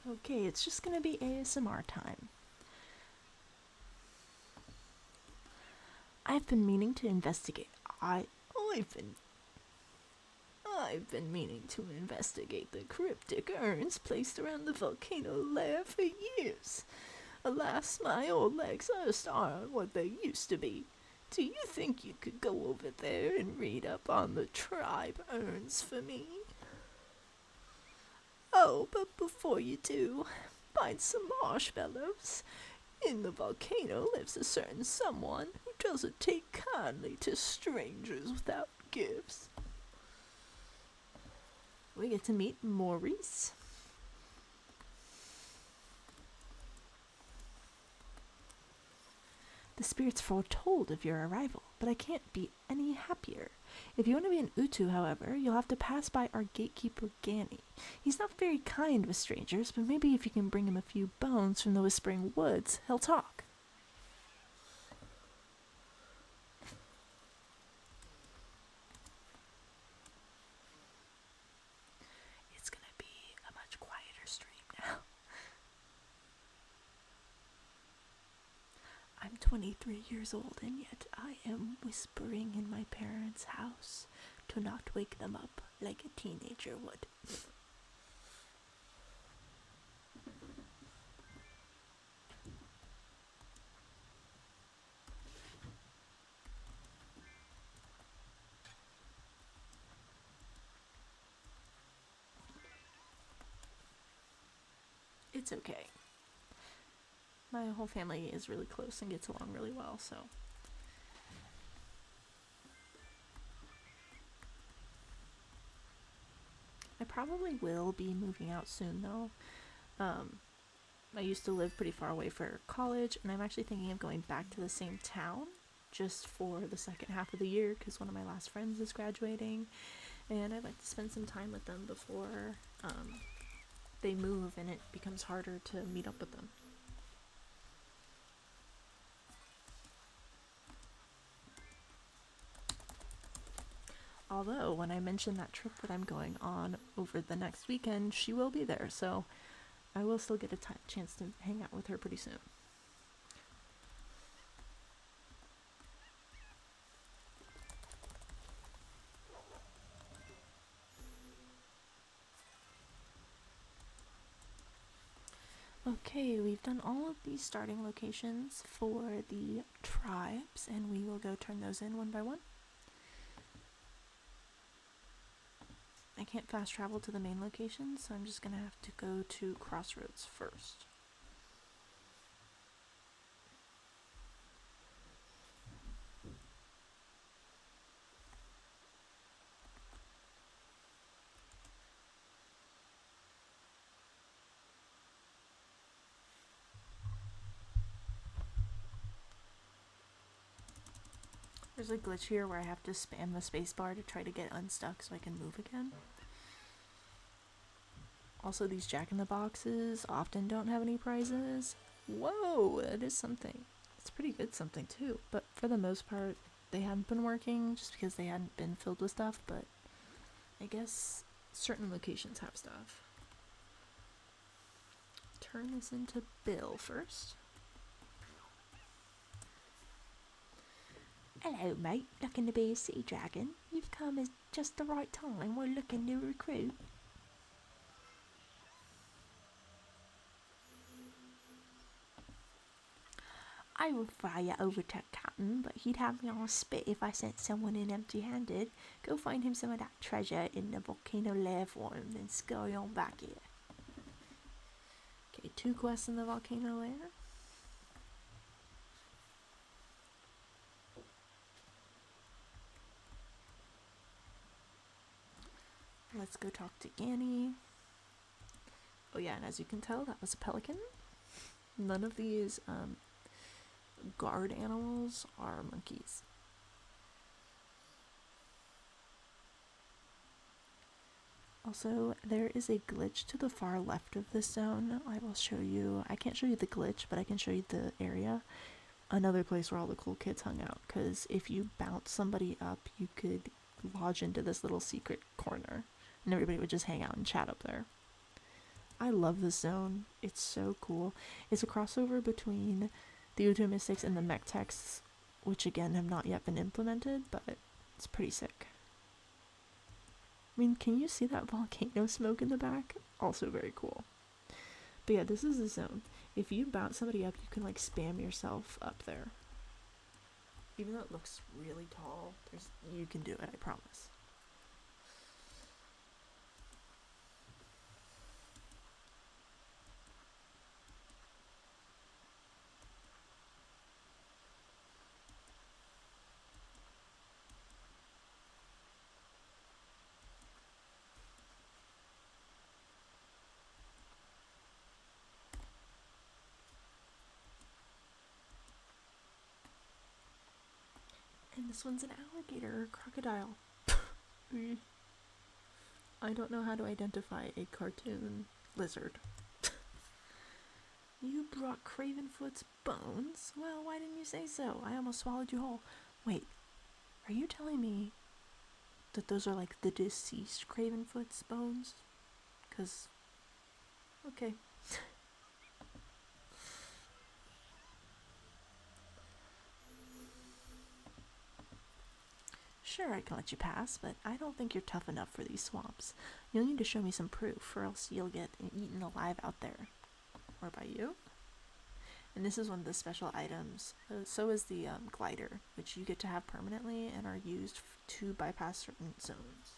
Okay, it's just gonna be ASMR time. I've been meaning to investigate. I've been meaning to investigate the cryptic urns placed around the volcano lair for years. Alas, my old legs just aren't what they used to be. Do you think you could go over there and read up on the tribe urns for me? Oh, but before you do, find some marshmallows. In the volcano lives a certain someone who doesn't take kindly to strangers without gifts. We get to meet Maurice. The spirits foretold of your arrival, but I can't be any happier. If you want to be an Utu, however, you'll have to pass by our gatekeeper Gani. He's not very kind with strangers, but maybe if you can bring him a few bones from the Whispering Woods, he'll talk. It's gonna be a much quieter stream now. I'm 23 years old, and yet I am whispering in my parents' house to not wake them up like a teenager would. It's okay. My whole family is really close and gets along really well, so. I probably will be moving out soon, though. I used to live pretty far away for college, and I'm actually thinking of going back to the same town just for the second half of the year because one of my last friends is graduating, and I'd like to spend some time with them before they move and it becomes harder to meet up with them. Although, when I mentioned that trip that I'm going on over the next weekend, she will be there, so I will still get a chance to hang out with her pretty soon. Okay, we've done all of these starting locations for the tribes, and we will go turn those in one by one. I can't fast travel to the main location, so I'm just gonna have to go to Crossroads first. There's a glitch here where I have to spam the spacebar to try to get unstuck so I can move again. Also, these Jack-in-the-Boxes often don't have any prizes. Whoa, that is something. It's pretty good something too, but for the most part, they hadn't been working just because they hadn't been filled with stuff, but I guess certain locations have stuff. Turn this into Bill first. Hello, mate. Looking to be a sea dragon? You've come at just the right time. We're looking to recruit. I would fly you over to Captain, but he'd have me on spit if I sent someone in empty-handed. Go find him some of that treasure in the volcano lair for him, then scurry on back here. Okay, 2 quests in the volcano lair. Let's go talk to Annie. Oh yeah, and as you can tell, that was a pelican. None of these guard animals are monkeys. Also, there is a glitch to the far left of this zone. I will show you. I can't show you the glitch, but I can show you the area. Another place where all the cool kids hung out, because if you bounce somebody up, you could lodge into this little secret corner, and everybody would just hang out and chat up there. I love this zone. It's so cool. It's a crossover between the Utu Mystics and the mech texts, which again have not yet been implemented, but it's pretty sick. I mean, can you see that volcano smoke in the back? Also very cool. But yeah, this is the zone. If you bounce somebody up, you can like spam yourself up there. Even though it looks really tall, you can do it, I promise. This one's an alligator or a crocodile. I don't know how to identify a cartoon lizard. You brought Cravenfoot's bones? Well, why didn't you say so? I almost swallowed you whole. Wait, are you telling me that those are like the deceased Cravenfoot's bones? 'Cause, okay. Sure, I can let you pass, but I don't think you're tough enough for these swamps. You'll need to show me some proof, or else you'll get eaten alive out there. Or by you? And this is one of the special items. So is the glider, which you get to have permanently and are used to bypass certain zones.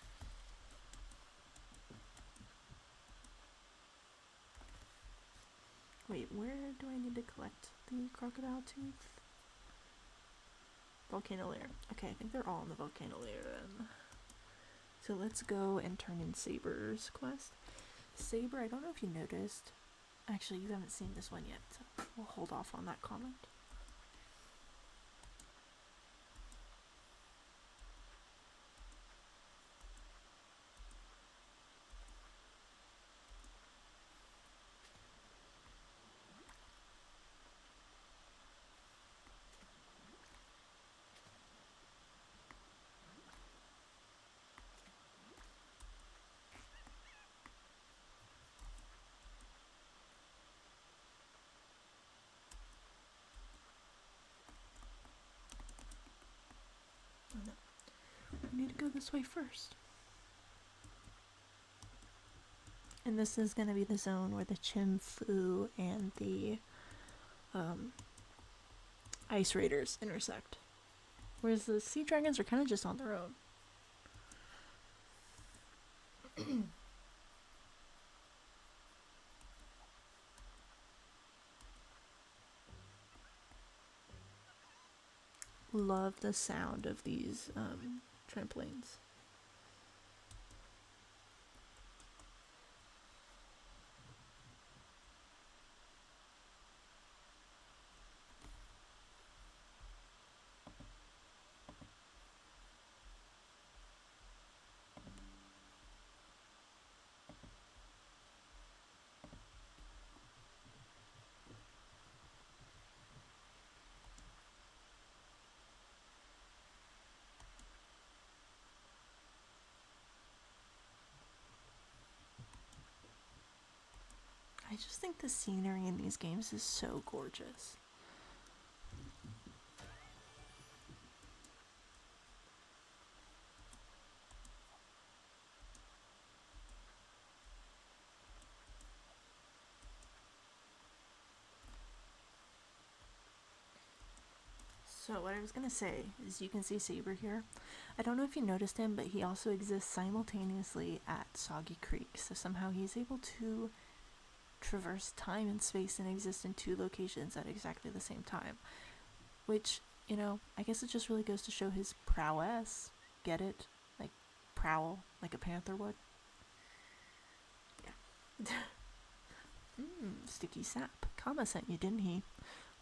Wait, where do I need to collect the crocodile tooth? Volcano lair. Okay, I think they're all in the volcano lair then. So let's go and turn in Saber's quest. Saber, I don't know if you noticed. Actually, you haven't seen this one yet, so we'll hold off on that comment. Oh no. We need to go this way first. And this is going to be the zone where the Chimfu and the Ice Raiders intersect. Whereas the Sea Dragons are kind of just on their own. Love the sound of these trampolines. I just think the scenery in these games is so gorgeous. So what I was going to say is you can see Saber here. I don't know if you noticed him, but he also exists simultaneously at Soggy Creek. So somehow he's able to traverse time and space and exist in two locations at exactly the same time. Which, you know, I guess it just really goes to show his prowess. Get it? Like, prowl, like a panther would. Yeah. Sticky sap. Kama sent you, didn't he?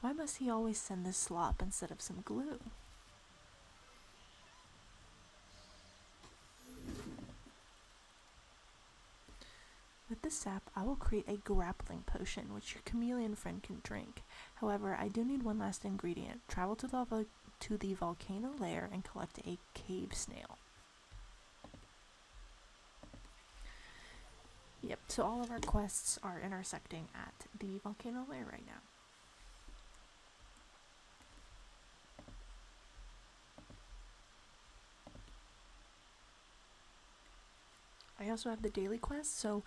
Why must he always send this slop instead of some glue? With this sap, I will create a grappling potion, which your chameleon friend can drink. However, I do need one last ingredient. Travel to the volcano lair and collect a cave snail. Yep, so all of our quests are intersecting at the volcano lair right now. I also have the daily quest, so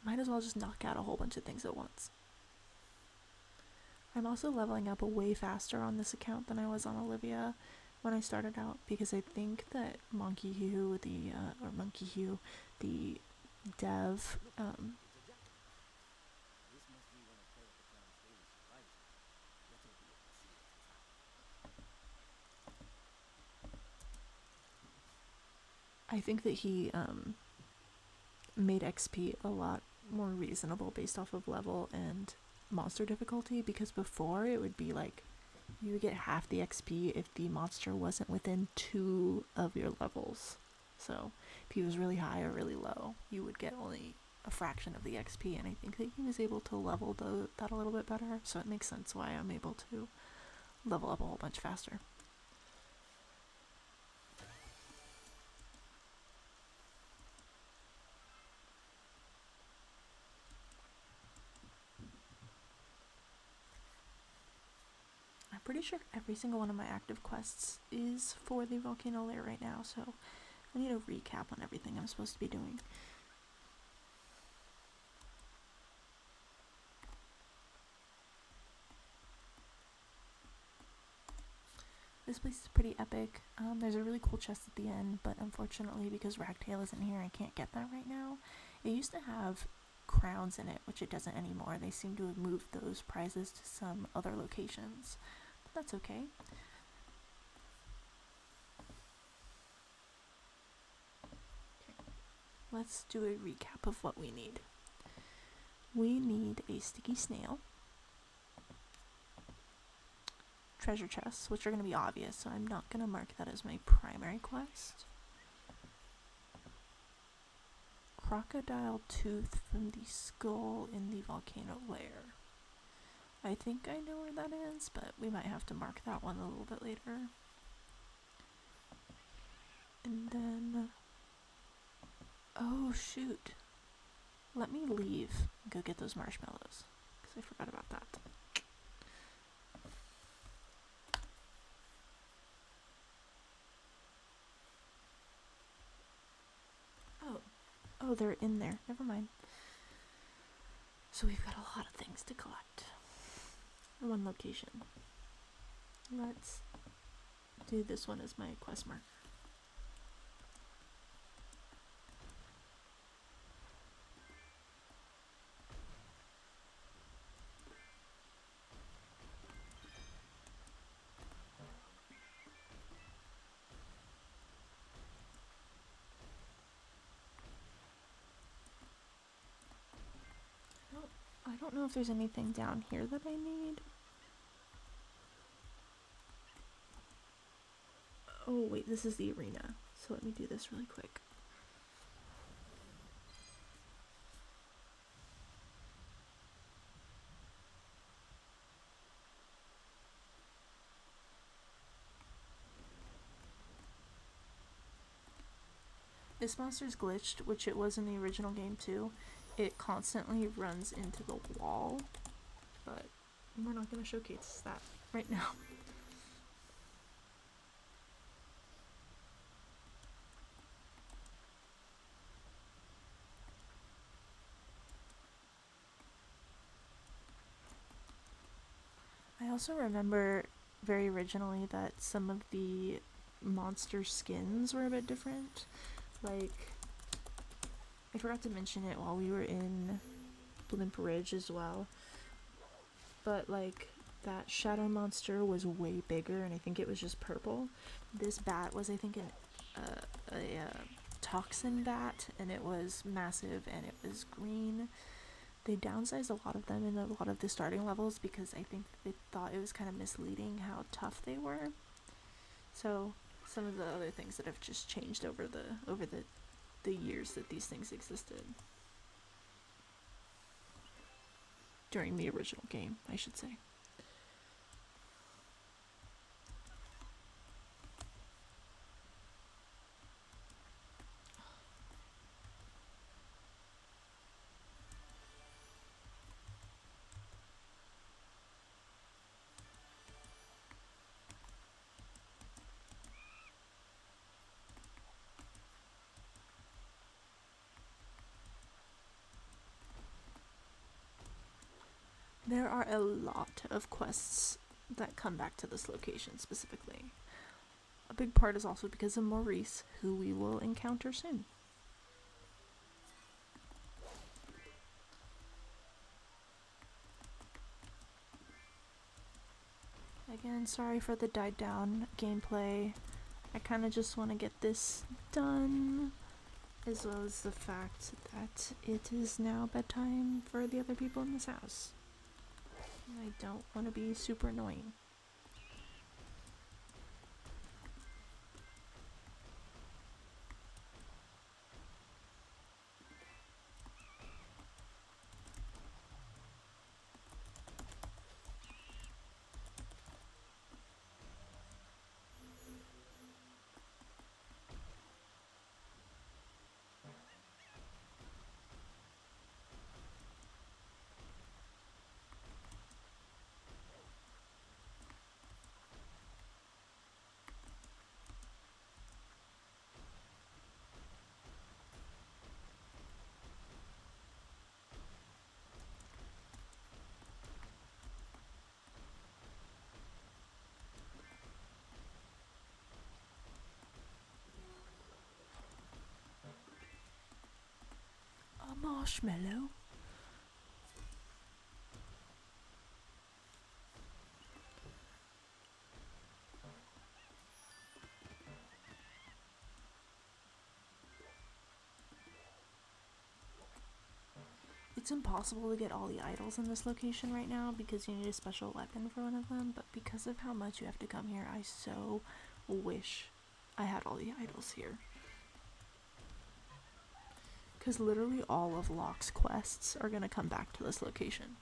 might as well just knock out a whole bunch of things at once. I'm also leveling up way faster on this account than I was on Olivia when I started out, because I think that Monkey Hugh, the dev, I think that he made XP a lot more reasonable based off of level and monster difficulty, because before it would be like you would get half the XP if the monster wasn't within 2 of your levels. So if he was really high or really low, you would get only a fraction of the XP, and I think that he was able to level that a little bit better, so it makes sense why I'm able to level up a whole bunch faster. I'm pretty sure every single one of my active quests is for the volcano lair right now, so I need a recap on everything I'm supposed to be doing. This place is pretty epic. There's a really cool chest at the end, but unfortunately, because Ragtail isn't here, I can't get that right now. It used to have crowns in it, which it doesn't anymore. They seem to have moved those prizes to some other locations, but that's okay. Let's do a recap of what we need. We need a sticky snail, treasure chests, which are going to be obvious, so I'm not going to mark that as my primary quest. Crocodile tooth from the skull in the volcano lair. I think I know where that is, but we might have to mark that one a little bit later. And then... oh shoot. Let me leave and go get those marshmallows, because I forgot about that. Oh, they're in there. Never mind. So we've got a lot of things to collect in one location. Let's do this one as my quest marker. I don't know if there's anything down here that I need. Oh wait, this is the arena, so let me do this really quick. This monster's glitched, which it was in the original game too. It constantly runs into the wall, but we're not going to showcase that right now. I also remember very originally that some of the monster skins were a bit different. Like, I forgot to mention it while we were in Blimp Ridge as well, but like that shadow monster was way bigger, and I think it was just purple. This bat was, I think, a toxin bat, and it was massive, and it was green. They downsized a lot of them in a lot of the starting levels because I think they thought it was kind of misleading how tough they were. So some of the other things that have just changed over the years that these things existed. During the original game, I should say. There are a lot of quests that come back to this location specifically. A big part is also because of Maurice, who we will encounter soon. Again, sorry for the died down gameplay. I kind of just want to get this done, as well as the fact that it is now bedtime for the other people in this house. I don't want to be super annoying. marshmallow. It's impossible to get all the idols in this location right now because you need a special weapon for one of them, but because of how much you have to come here, I so wish I had all the idols here. Because literally all of Locke's quests are going to come back to this location.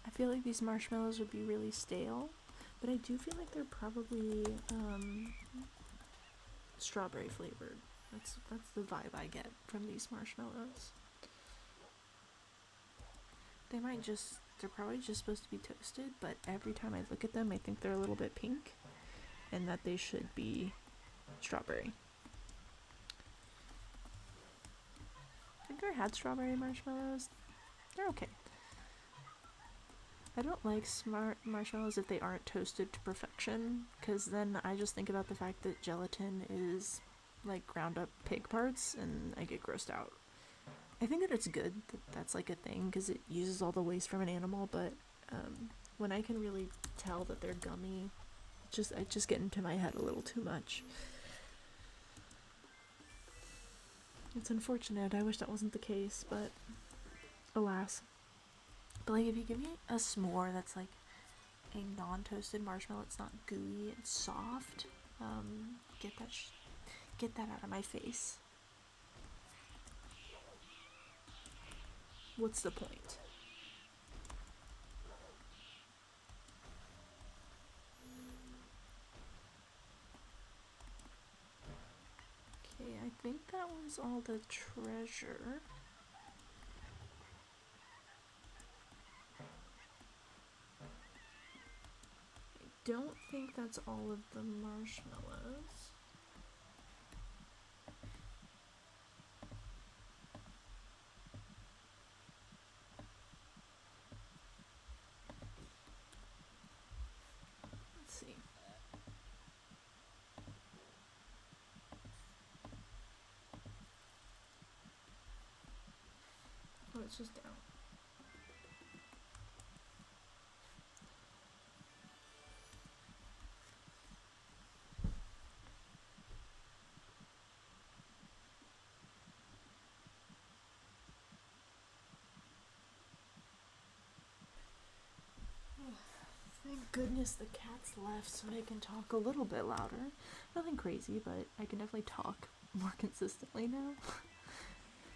I feel like these marshmallows would be really stale, but I do feel like they're probably strawberry flavored. That's the vibe I get from these marshmallows. They're probably just supposed to be toasted, but every time I look at them, I think they're a little bit pink, and that they should be strawberry. Have you ever had strawberry marshmallows? They're okay. I don't like marshmallows if they aren't toasted to perfection, because then I just think about the fact that gelatin is like ground up pig parts, and I get grossed out. I think that it's good that that's like a thing, because it uses all the waste from an animal, but when I can really tell that they're gummy, I just get into my head a little too much. It's unfortunate. I wish that wasn't the case, but alas. But like, if you give me a s'more that's like a non-toasted marshmallow, it's not gooey, it's soft. Get that out of my face. What's the point? Okay, I think that was all the treasure. I don't think that's all of the marshmallows. Let's see. Oh, it's just down. Thank goodness the cat's left so I can talk a little bit louder. Nothing crazy, but I can definitely talk more consistently now.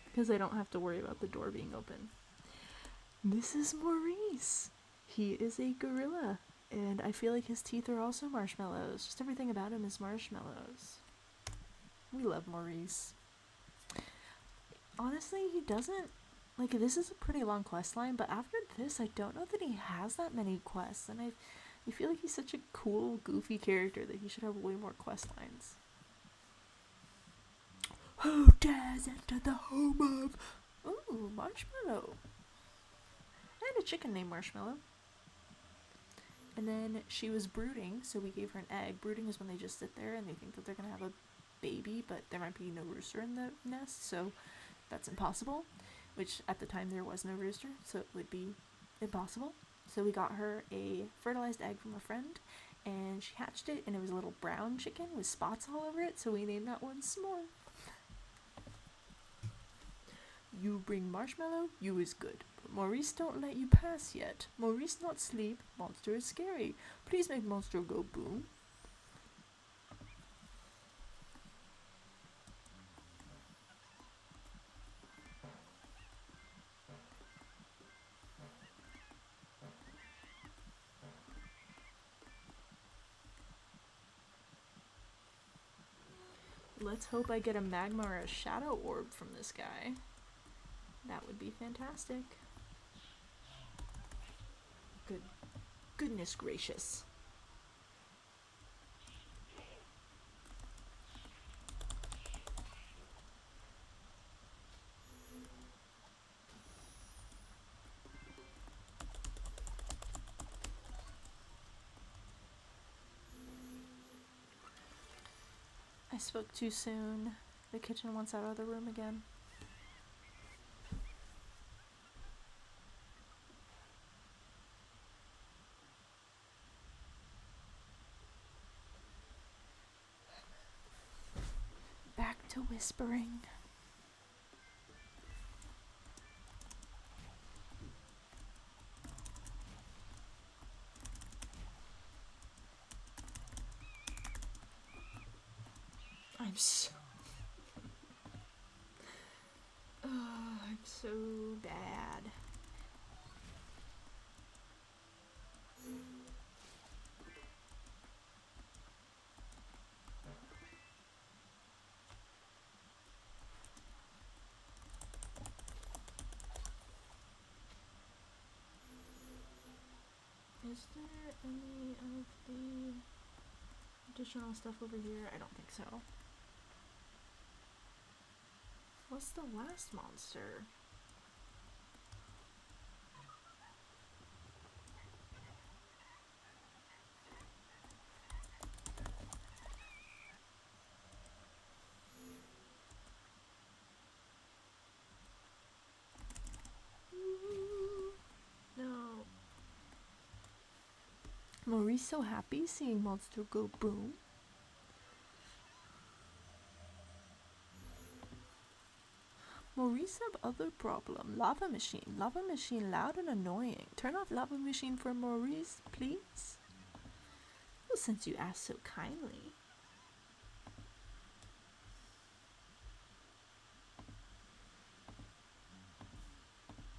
Because I don't have to worry about the door being open. This is Maurice. He is a gorilla, and I feel like his teeth are also marshmallows. Just everything about him is marshmallows. We love Maurice. Honestly, he doesn't... Like, this is a pretty long quest line, but after this, I don't know that he has that many quests, and I feel like he's such a cool, goofy character that he should have way more quest lines. Who dares enter the home of... Ooh, Marshmallow. I had a chicken named Marshmallow. And then she was brooding, so we gave her an egg. Brooding is when they just sit there and they think that they're going to have a baby, but there might be no rooster in the nest, so that's impossible. Which, at the time, there was no rooster, so it would be impossible. So we got her a fertilized egg from a friend, and she hatched it, and it was a little brown chicken with spots all over it, so we named that one S'more. You bring Marshmallow, you is good. But Maurice don't let you pass yet. Maurice not sleep, monster is scary. Please make monster go boom. Let's hope I get a magma or a shadow orb from this guy. That would be fantastic. Goodness gracious. I spoke too soon. The kitchen wants out of the room again. Back to whispering. I'm so I'm so bad. Is there any of the additional stuff over here? I don't think so. What's the last monster? No. Maurice so happy seeing monster go boom. Maurice have other problem. Lava machine. Lava machine loud and annoying. Turn off lava machine for Maurice, please. Well, since you asked so kindly.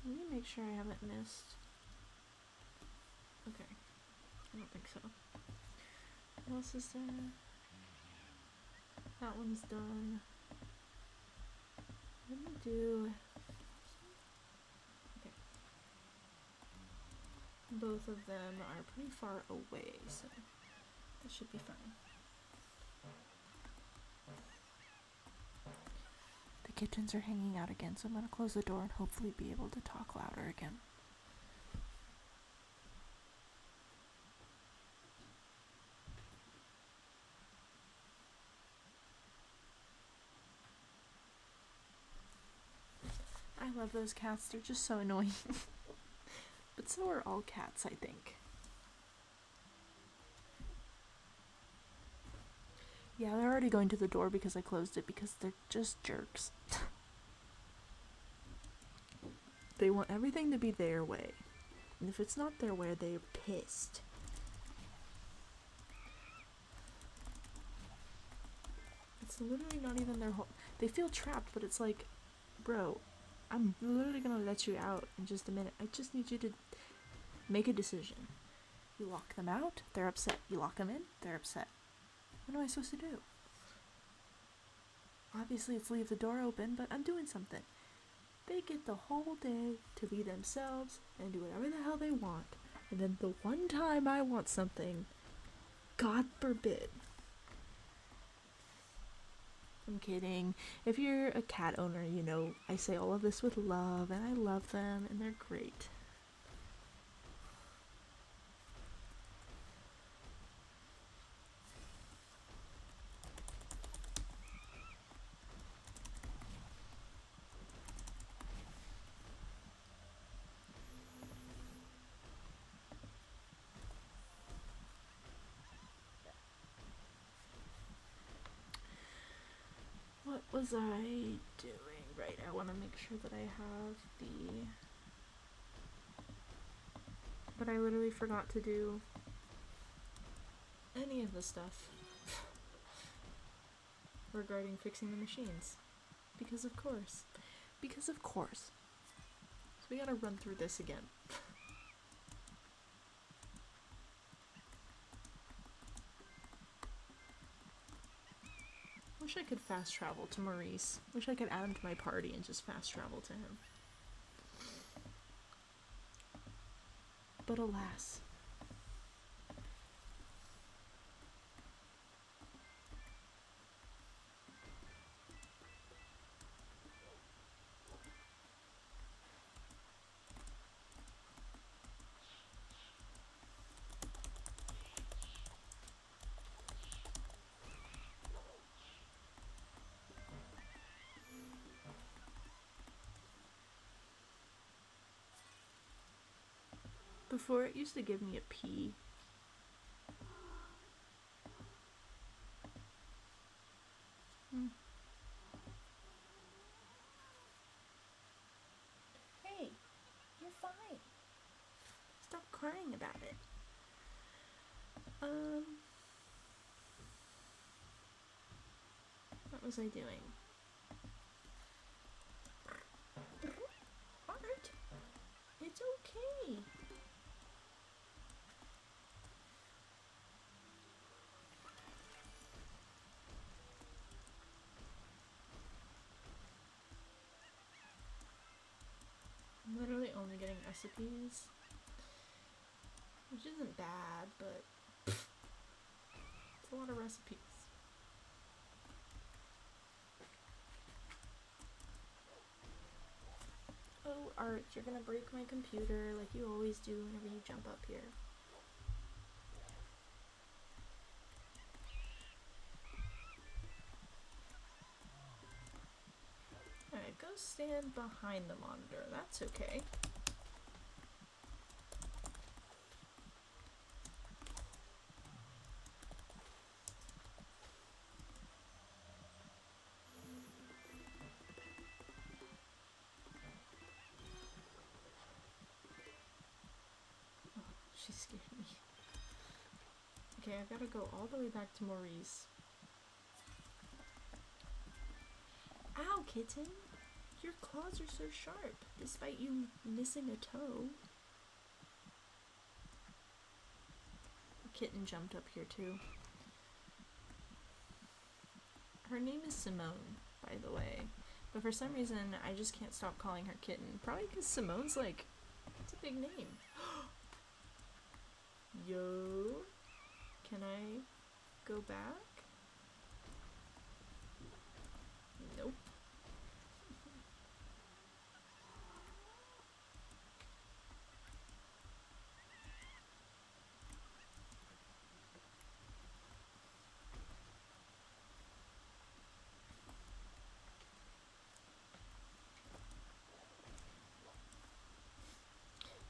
Let me make sure I haven't missed. Okay. I don't think so. What else is there? That one's done. Let me do... Okay. Both of them are pretty far away, so that should be fine. The kittens are hanging out again, so I'm gonna close the door and hopefully be able to talk louder again. I love those cats, they're just so annoying. But so are all cats, I think. Yeah, they're already going to the door because I closed it because they're just jerks. They want everything to be their way. And if it's not their way, they're pissed. It's literally not even their whole... They feel trapped, but it's like, bro, I'm literally gonna let you out in just a minute. I just need you to make a decision. You lock them out, they're upset. You lock them in, they're upset. What am I supposed to do? Obviously it's leave the door open, but I'm doing something. They get the whole day to be themselves and do whatever the hell they want. And then the one time I want something, God forbid. I'm kidding. If you're a cat owner, you know I say all of this with love, and I love them, and they're great. What was I doing? Right, I want to make sure that I have the... But I literally forgot to do any of the stuff regarding fixing the machines. Because of course. Because of course. So we gotta run through this again. Wish I could fast travel to Maurice. Wish I could add him to my party and just fast travel to him. But alas. Before it used to give me a P. Hey, you're fine. Stop crying about it. What was I doing? Art? It's okay. I'm literally only getting recipes, which isn't bad, but it's a lot of recipes. Oh, Art, you're gonna break my computer like you always do whenever you jump up here. Alright, go stand behind the monitor. That's okay. Oh, she scared me. Okay, I've got to go all the way back to Maurice. Ow, kitten! Your claws are so sharp, despite you missing a toe. The kitten jumped up here too. Her name is Simone, by the way. But for some reason, I just can't stop calling her kitten. Probably because Simone's like, it's a big name. Yo, can I go back? Nope.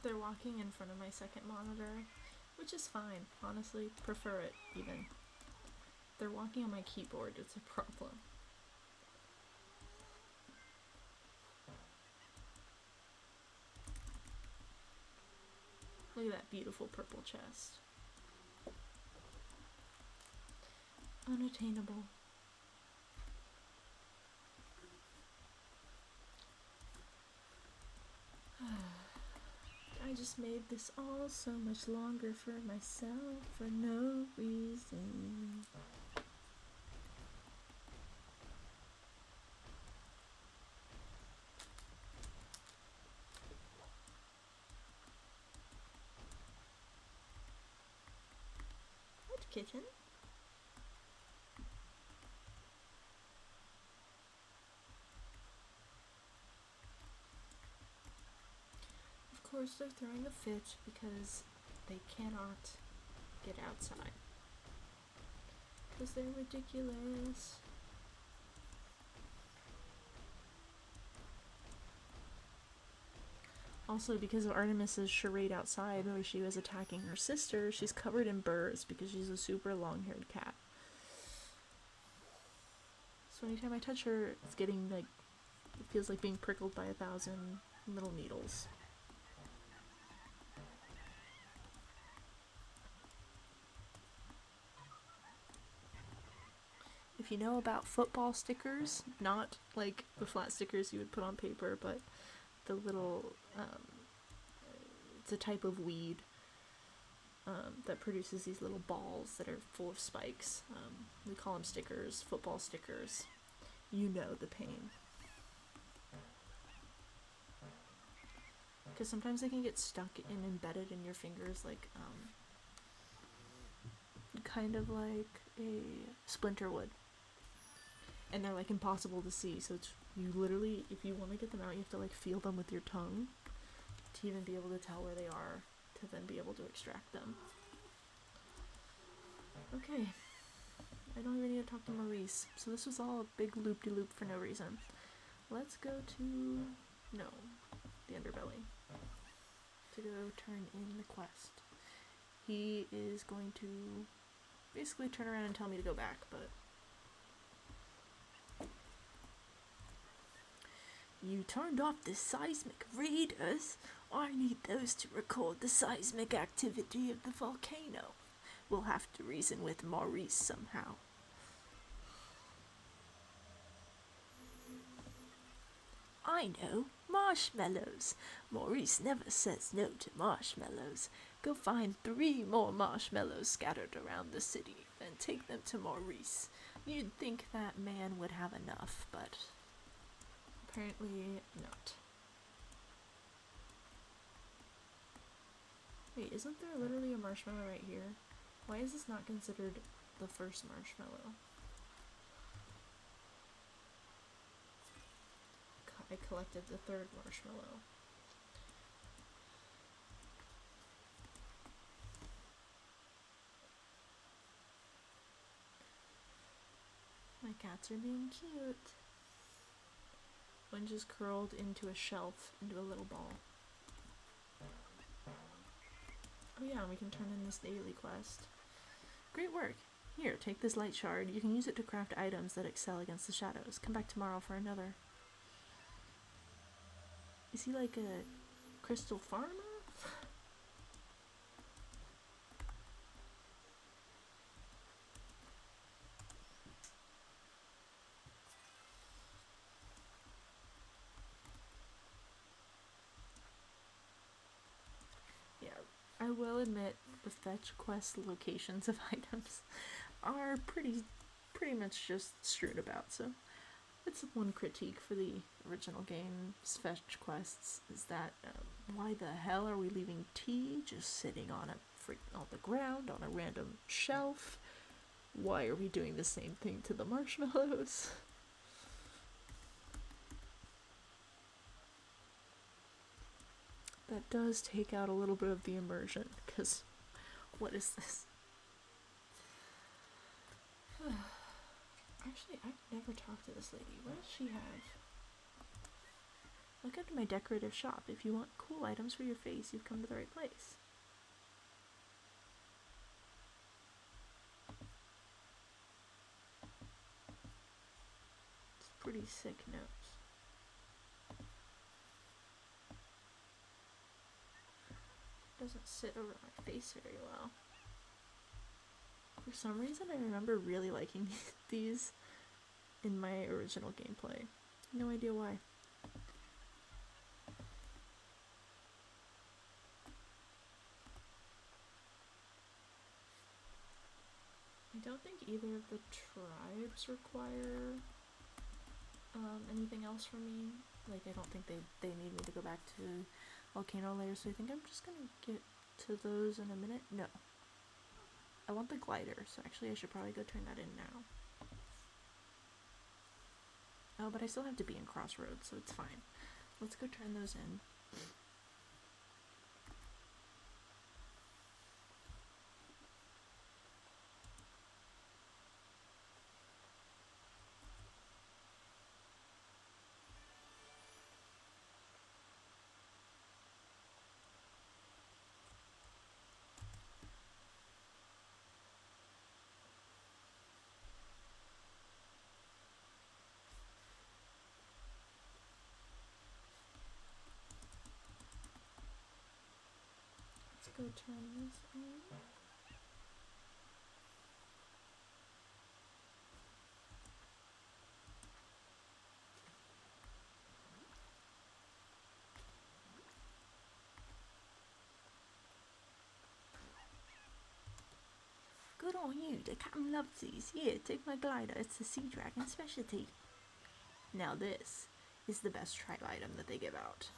They're walking in front of my second monitor, which is fine, honestly, prefer it even. They're walking on my keyboard, it's a problem. Look at that beautiful purple chest. Unattainable. I just made this all so much longer for myself for no reason. What, kitten? Of course they're throwing a fit because they cannot get outside. Because they're ridiculous. Also, because of Artemis's charade outside where she was attacking her sister, she's covered in burrs because she's a super long-haired cat. So anytime I touch her, it's getting like, it feels like being prickled by 1,000 little needles. If you know about football stickers, not like the flat stickers you would put on paper, but the little, it's a type of weed that produces these little balls that are full of spikes. We call them stickers, football stickers. You know the pain. Because sometimes they can get stuck and embedded in your fingers like, kind of like a splinter would. And they're like impossible to see, so it's, you literally, if you want to get them out, you have to like feel them with your tongue to even be able to tell where they are, to then be able to extract them. Okay, I don't even need to talk to Maurice, so this was all a big loop-de-loop for no reason. Let's go to, no, the underbelly, to go turn in the quest. He is going to basically turn around and tell me to go back, but... You turned off the seismic readers? I need those to record the seismic activity of the volcano. We'll have to reason with Maurice somehow. I know, marshmallows. Maurice never says no to marshmallows. Go find 3 more marshmallows scattered around the city, then take them to Maurice. You'd think that man would have enough, but apparently not. Wait, isn't there literally a marshmallow right here? Why is this not considered the first marshmallow? I collected the 3rd marshmallow. My cats are being cute. One just curled into a shelf, into a little ball. Oh yeah, and we can turn in this daily quest. Great work! Here, take this light shard. You can use it to craft items that excel against the shadows. Come back tomorrow for another. Is he like a crystal farmer? Yeah, I will admit the fetch quest locations of items are pretty much just strewn about, so it's one critique for the original game's fetch quests is that why the hell are we leaving tea just sitting on the ground on a random shelf? Why are we doing the same thing to the marshmallows? That does take out a little bit of the immersion, because what is this? Actually, I've never talked to this lady. What does she have? Look into my decorative shop. If you want cool items for your face, you've come to the right place. It's pretty sick notes. Doesn't sit over my face very well. For some reason, I remember really liking these in my original gameplay. No idea why. I don't think either of the tribes require anything else from me. Like, I don't think they need me to go back to Volcano Lair, so I think I'm just gonna get to those in a minute. No. I want the glider, so actually I should probably go turn that in now. Oh, but I still have to be in Crossroads, so it's fine. Let's go turn those in. Let's go turn this in. Good on you, the captain loves these. Here, take my glider, it's the sea dragon specialty. Now this is the best tribe item that they give out.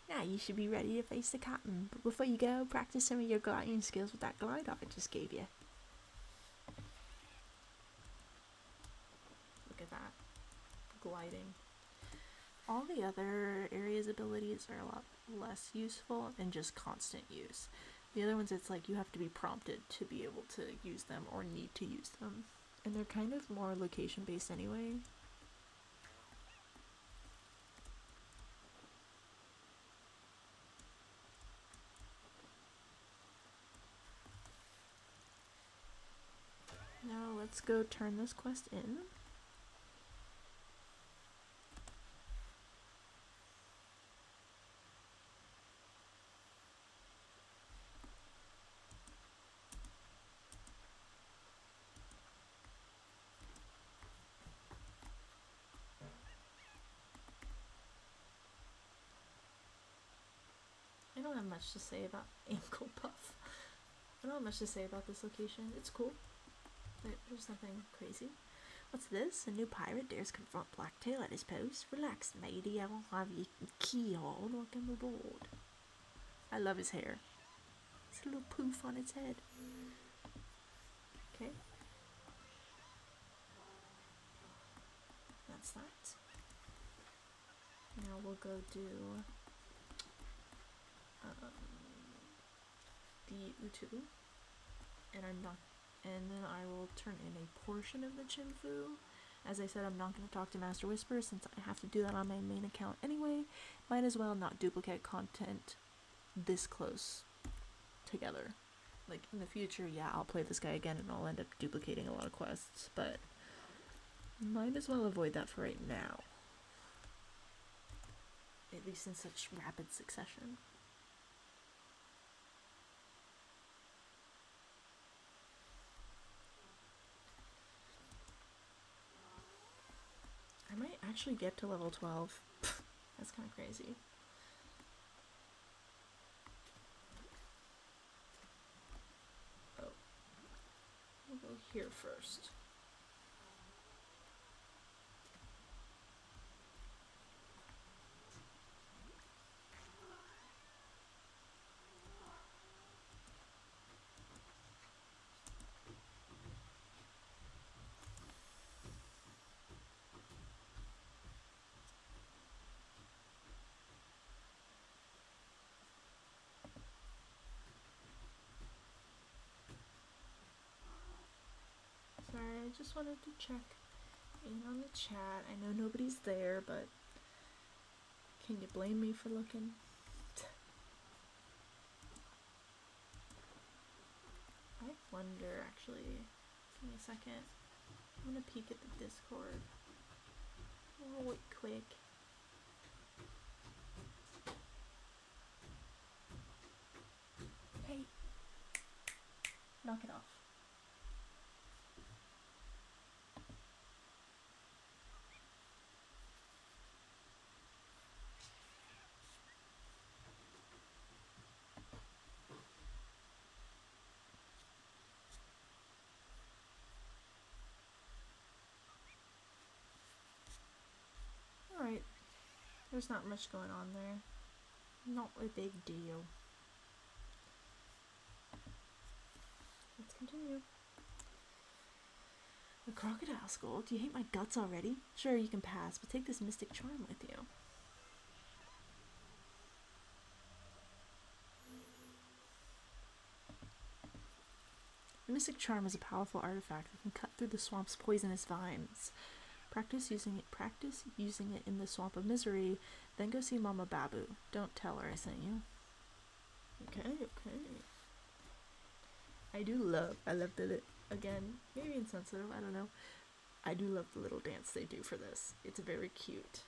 Now you should be ready to face the captain, but before you go, practice some of your gliding skills with that glider I just gave you. Look at that. Gliding. All the other areas' abilities are a lot less useful and just constant use. The other ones, it's like you have to be prompted to be able to use them or need to use them. And they're kind of more location based anyway. let's go turn this quest in. I don't have much to say about Ankle Puff. I don't have much to say about this location. It's cool. There's nothing crazy. What's this? A new pirate dares confront Blacktail at his post? Relax, matey. I won't have your key on. Welcome aboard. I love his hair. It's a little poof on its head. Okay. That's that. Now we'll go do the Utu, and then I will turn in a portion of the Chinfu. As I said, I'm not going to talk to Master Whisper since I have to do that on my main account anyway. Might as well not duplicate content this close together. Like, in the future, yeah, I'll play this guy again and I'll end up duplicating a lot of quests, but might as well avoid that for right now. At least in such rapid succession. I might actually get to level 12. That's kind of crazy. Oh. We'll go here first. Sorry, I just wanted to check in on the chat. I know nobody's there, but can you blame me for looking? I wonder, actually. Give me a second. I'm gonna peek at the Discord. Oh, wait, quick. Hey! Knock it off. Alright. There's not much going on there. Not a big deal. Let's continue. A crocodile skull? Do you hate my guts already? Sure, you can pass, but take this mystic charm with you. The mystic charm is a powerful artifact that can cut through the swamp's poisonous vines. Practice using it in the Swamp of Misery, then go see Mama Babu. Don't tell her I sent you. Okay. I love the, again, maybe insensitive, I don't know. I do love the little dance they do for this. It's very cute.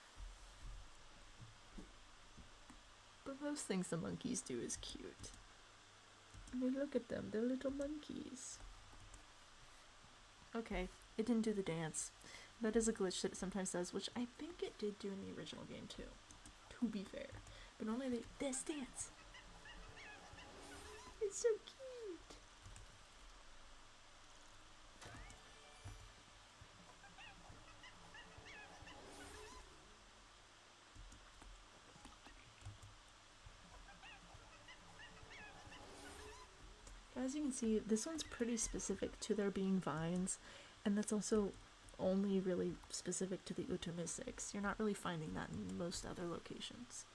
But most things the monkeys do is cute. I mean, look at them, they're little monkeys. Okay, it didn't do the dance. That is a glitch that it sometimes does, which I think it did do in the original game too, to be fair. But normally this dance. It's so cute. As you can see, this one's pretty specific to there being vines, and that's also only really specific to the Utu Mystics. You're not really finding that in most other locations.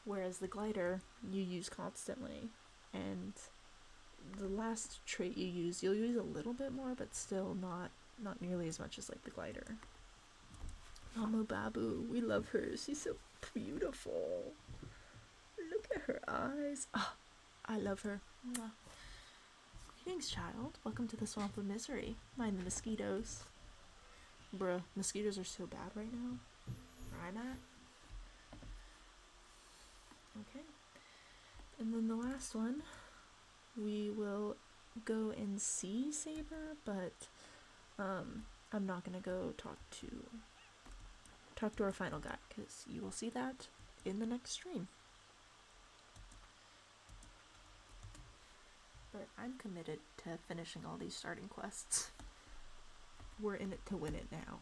Whereas the glider, you use constantly, and the last trait you use, you'll use a little bit more, but still not nearly as much as like the glider. Mama Babu, we love her. She's so beautiful. Look at her eyes. Oh, I love her. Mwah. Greetings, child. Welcome to the Swamp of Misery. Mind the mosquitoes. Bruh, mosquitoes are so bad right now. Where I'm at. Okay. And then the last one, we will go and see Saber, but I'm not gonna go talk to our final guy, because you will see that in the next stream. But I'm committed to finishing all these starting quests. We're in it to win it now.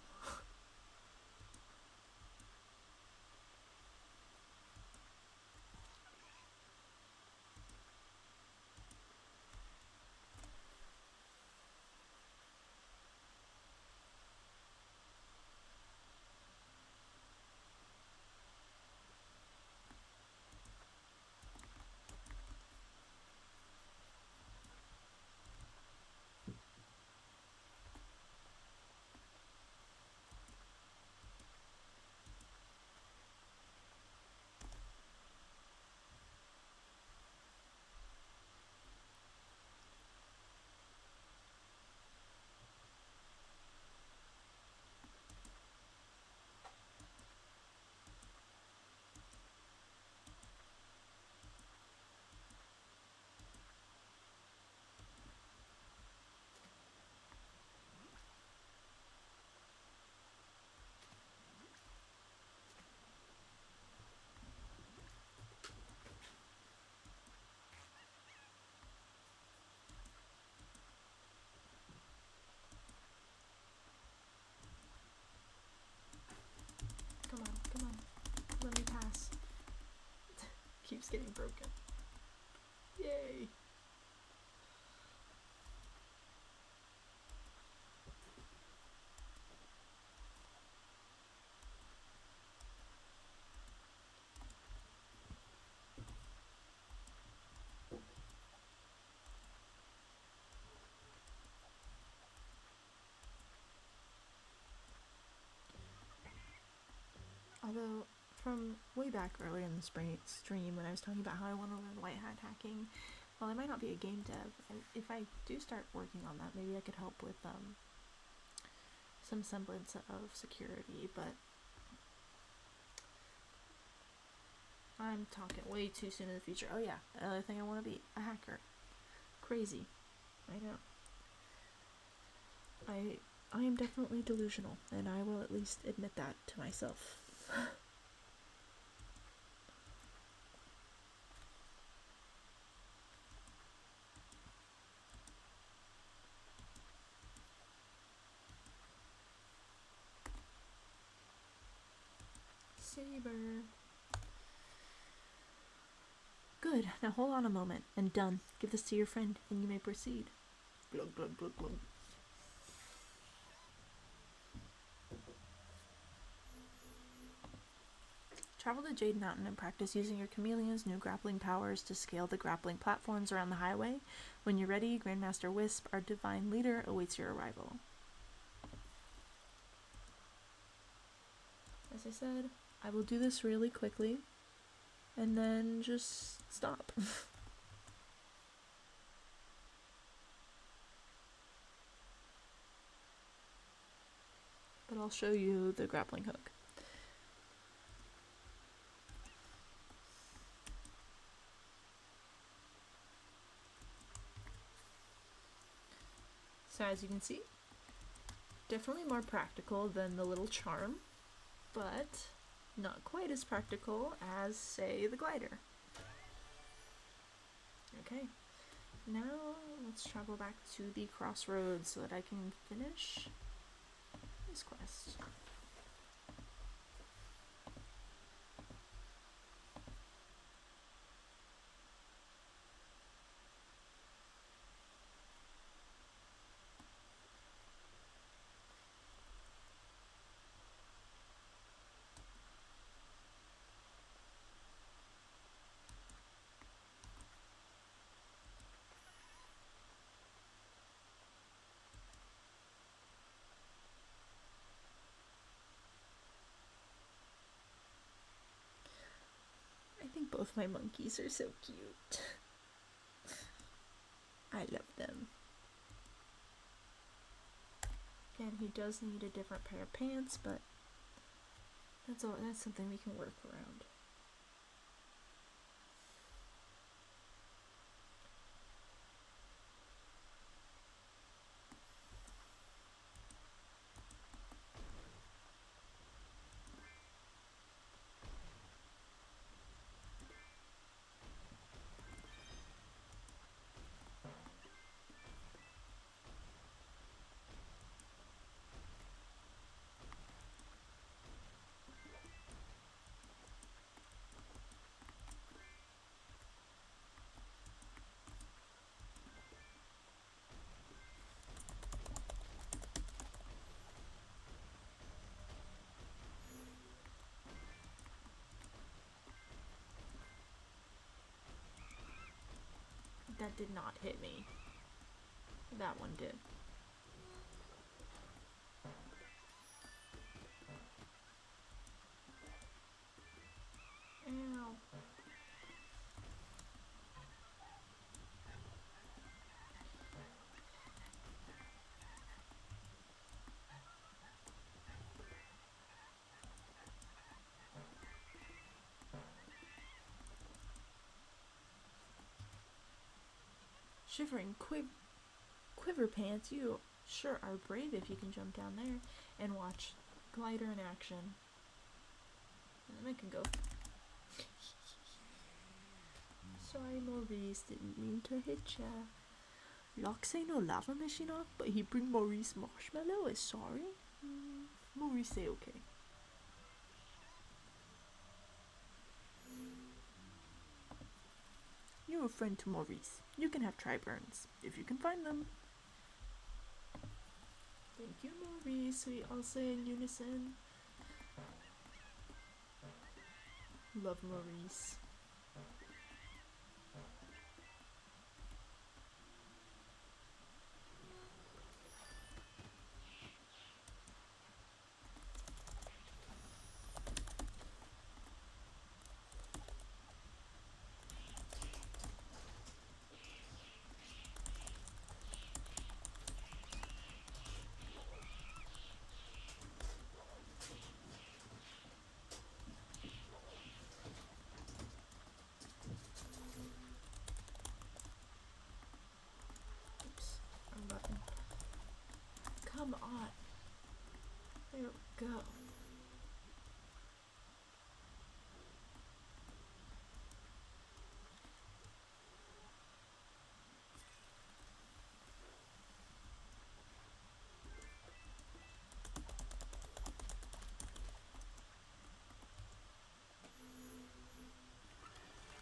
Come on. Let me pass. Keeps getting broken. Yay! Although, from way back earlier in the stream when I was talking about how I want to learn white hat hacking, while I might not be a game dev, if I do start working on that, maybe I could help with some semblance of security, but I'm talking way too soon in the future. Oh yeah, another thing I want to be, a hacker. Crazy. I know. I am definitely delusional, and I will at least admit that to myself. Saber. Good. Now hold on a moment, and done. Give this to your friend, and you may proceed. Glug, glug, glug, glug. Travel to Jade Mountain and practice using your chameleon's new grappling powers to scale the grappling platforms around the highway. When you're ready, Grandmaster Wisp, our divine leader, awaits your arrival. As I said, I will do this really quickly, and then just stop. But I'll show you the grappling hook. So as you can see, definitely more practical than the little charm, but not quite as practical as, say, the glider. Okay, now let's travel back to the crossroads so that I can finish this quest. I think both my monkeys are so cute. I love them. Again, he does need a different pair of pants, but that's something we can work around. That did not hit me. That one did. Ow. Shivering quiver pants, you sure are brave if you can jump down there and watch glider in action. And then I can go. Sorry, Maurice, didn't mean to hit ya. Locke say no lava machine off, but he bring Maurice marshmallow is sorry? Maurice say okay. You're a friend to Maurice. You can have tri-burns, if you can find them. Thank you, Maurice. We all say in unison. Love Maurice. Button. Come on. There we go.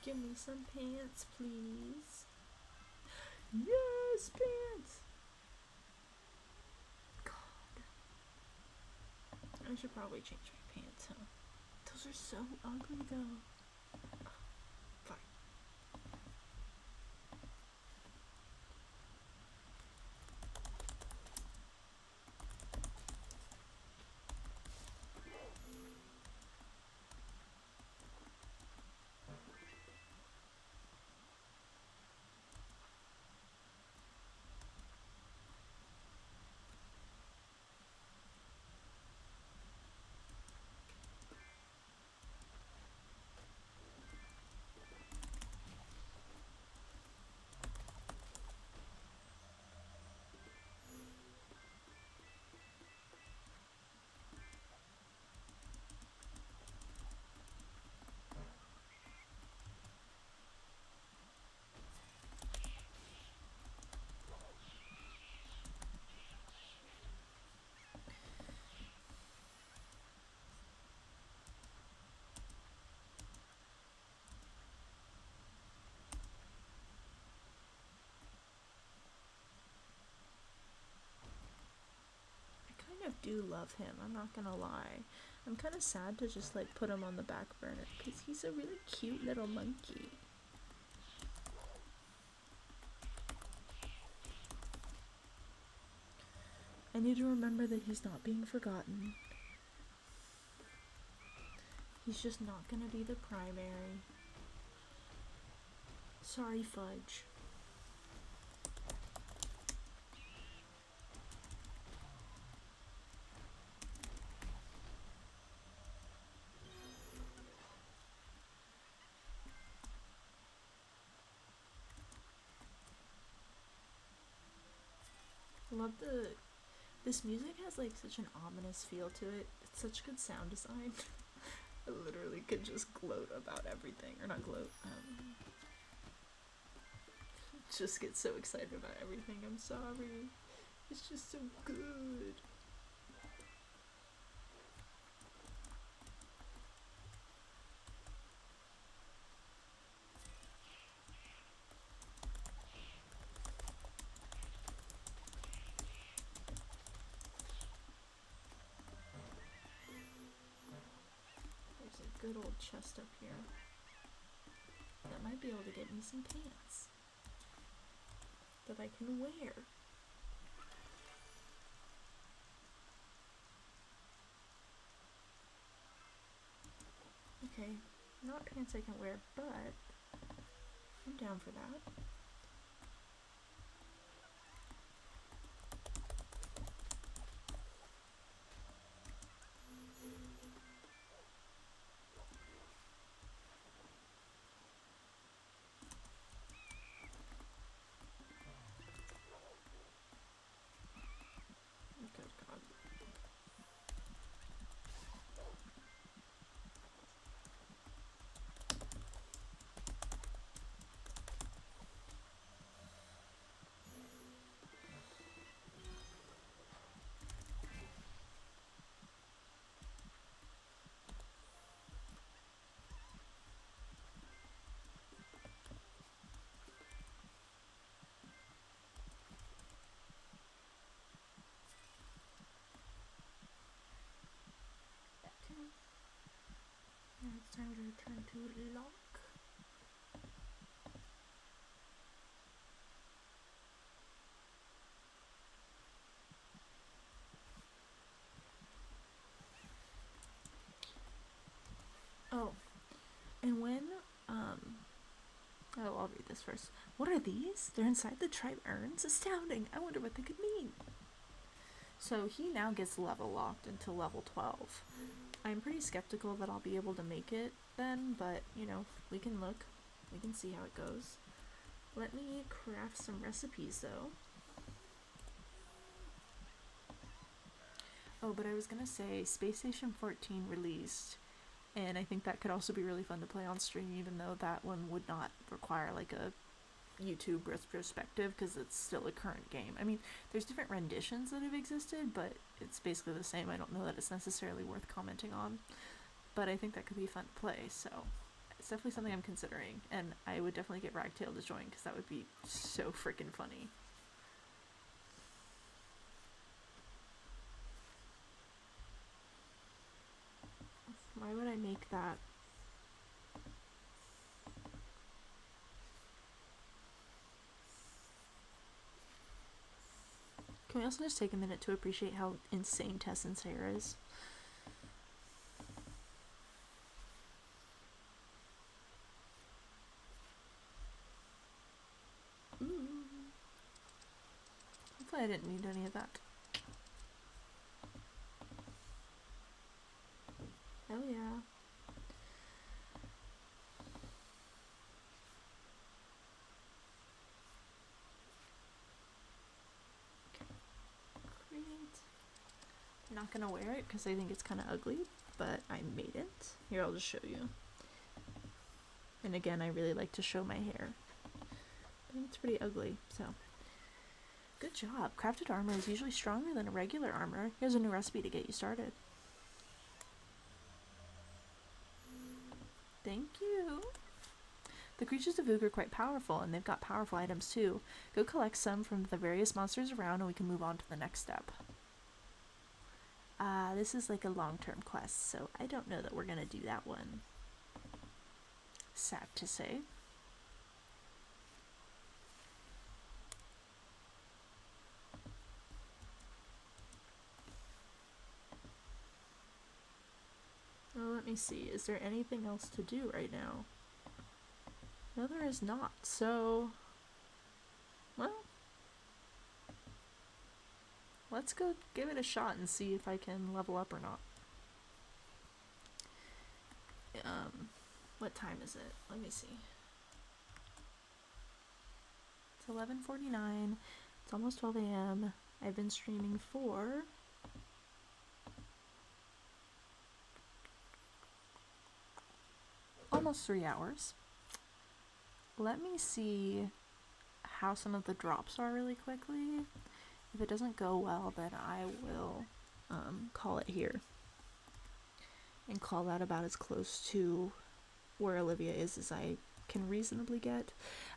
Give me some pants, please. Yes, pants! God. I should probably change my pants, huh? Those are so ugly, though. Fine. Do love him, I'm not gonna lie. I'm kind of sad to just like put him on the back burner because he's a really cute little monkey. I need to remember that he's not being forgotten. He's just not gonna be the primary. Sorry, Fudge. love this music has like such an ominous feel to it. It's such good sound design. I literally could just gloat about everything, or not gloat. Just get so excited about everything. I'm sorry. It's just so good. There's a good old chest up here. That might be able to get me some pants that I can wear. Okay, not pants I can wear, but I'm down for that. Good God. Okay. Now it's time to return to lock. Oh, and when, oh, I'll read this first. What are these? They're inside the tribe urns? Astounding. I wonder what they could mean. So he now gets level locked into level 12. I'm pretty skeptical that I'll be able to make it then, but, you know, we can look. We can see how it goes. Let me craft some recipes, though. Oh, but I was gonna say, Space Station 14 released, and I think that could also be really fun to play on stream, even though that one would not require, like, a YouTube retrospective, because it's still a current game. I mean, there's different renditions that have existed, but it's basically the same. I don't know that it's necessarily worth commenting on, but I think that could be fun to play, so it's definitely something I'm considering, and I would definitely get Ragtail to join, because that would be so freaking funny. Why would I make that? Can we also just take a minute to appreciate how insane Tesson's hair is? Ooh. Hopefully I didn't need any of that. Hell yeah. Great. I'm not gonna wear it because I think it's kind of ugly, but I made it. Here, I'll just show you. And again, I really like to show my hair. But it's pretty ugly, so. Good job. Crafted armor is usually stronger than a regular armor. Here's a new recipe to get you started. Thank you. The creatures of Ook are quite powerful, and they've got powerful items too. Go collect some from the various monsters around, and we can move on to the next step. This is like a long-term quest, so I don't know that we're gonna do that one. Sad to say. Well, let me see. Is there anything else to do right now? No, there is not. So, well, let's go give it a shot and see if I can level up or not. What time is it? Let me see. It's 11:49. It's almost 12 a.m. I've been streaming for almost 3 hours. Let me see how some of the drops are really quickly. If it doesn't go well, then I will call it here and call that about as close to where Olivia is as I can reasonably get.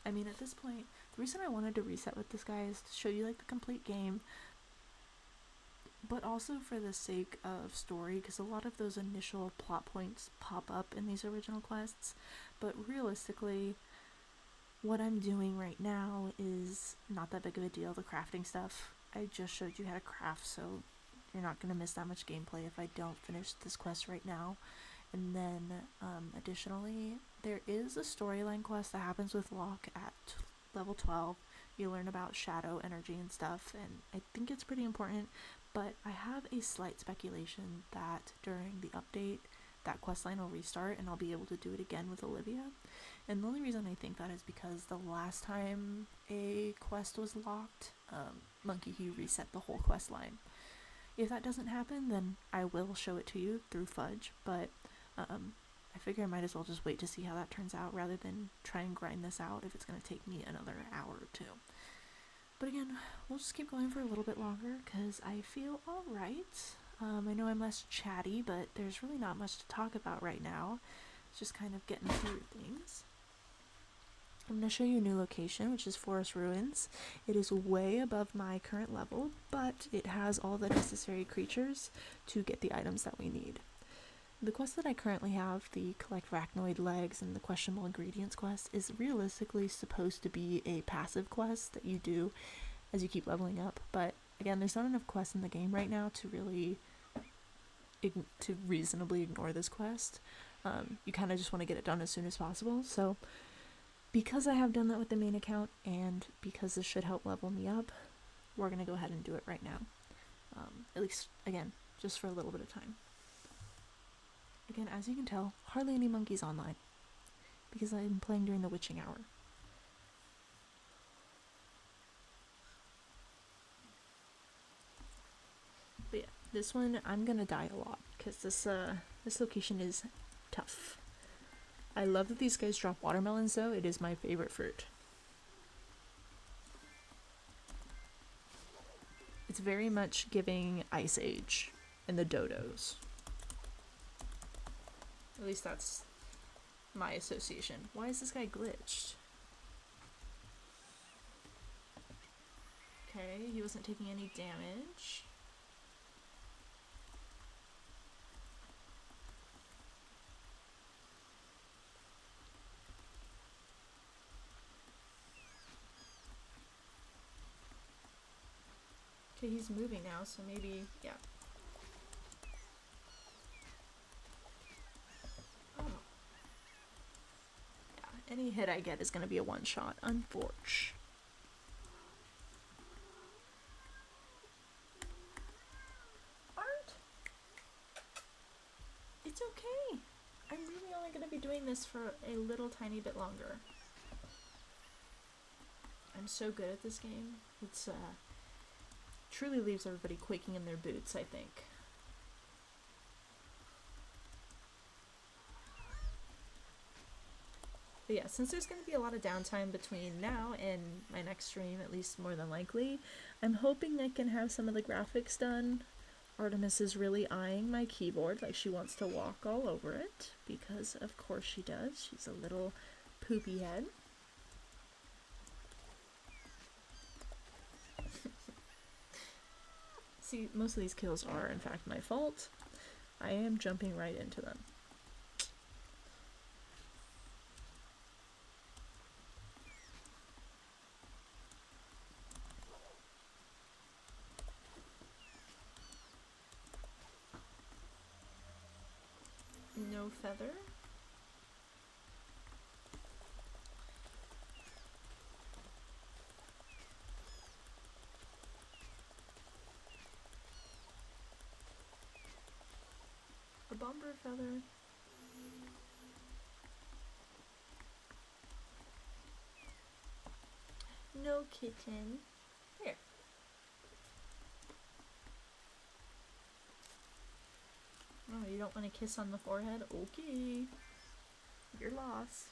I mean, at this point, the reason I wanted to reset with this guy is to show you like the complete game, but also for the sake of story, because a lot of those initial plot points pop up in these original quests, but realistically, what I'm doing right now is not that big of a deal. The crafting stuff, I just showed you how to craft, so you're not going to miss that much gameplay if I don't finish this quest right now. And then, additionally, there is a storyline quest that happens with Locke at level 12. You learn about shadow energy and stuff, and I think it's pretty important, but I have a slight speculation that during the update, that questline will restart and I'll be able to do it again with Olivia. And the only reason I think that is because the last time a quest was locked, Monkey Hue reset the whole quest line. If that doesn't happen, then I will show it to you through Fudge, but I figure I might as well just wait to see how that turns out rather than try and grind this out if it's going to take me another hour or two. But again, we'll just keep going for a little bit longer because I feel alright. I know I'm less chatty, but there's really not much to talk about right now. It's just kind of getting through things. I'm going to show you a new location, which is Forest Ruins. It is way above my current level, but it has all the necessary creatures to get the items that we need. The quest that I currently have, the collect arachnoid legs and the questionable ingredients quest, is realistically supposed to be a passive quest that you do as you keep leveling up, but again, there's not enough quests in the game right now to really to reasonably ignore this quest. You kind of just want to get it done as soon as possible, so because I have done that with the main account and because this should help level me up, we're going to go ahead and do it right now. At least, again, just for a little bit of time. Again, as you can tell, hardly any monkeys online, because I'm playing during the witching hour. But yeah, this one, I'm gonna die a lot, because this location is tough. I love that these guys drop watermelons though, it is my favorite fruit. It's very much giving Ice Age and the dodos. At least that's my association. Why is this guy glitched? Okay, he wasn't taking any damage. Okay, he's moving now, so maybe, yeah. Any hit I get is going to be a one-shot, unfortunately. Art? It's okay. I'm really only going to be doing this for a little tiny bit longer. I'm so good at this game. It's, truly leaves everybody quaking in their boots, I think. But yeah, since there's going to be a lot of downtime between now and my next stream, at least more than likely, I'm hoping I can have some of the graphics done. Artemis is really eyeing my keyboard like she wants to walk all over it, because of course she does. She's a little poopy head. See, most of these kills are in fact my fault. I am jumping right into them. No feather. A bomber feather. No kitten. Here. don't want to kiss on the forehead? Okay. Your loss.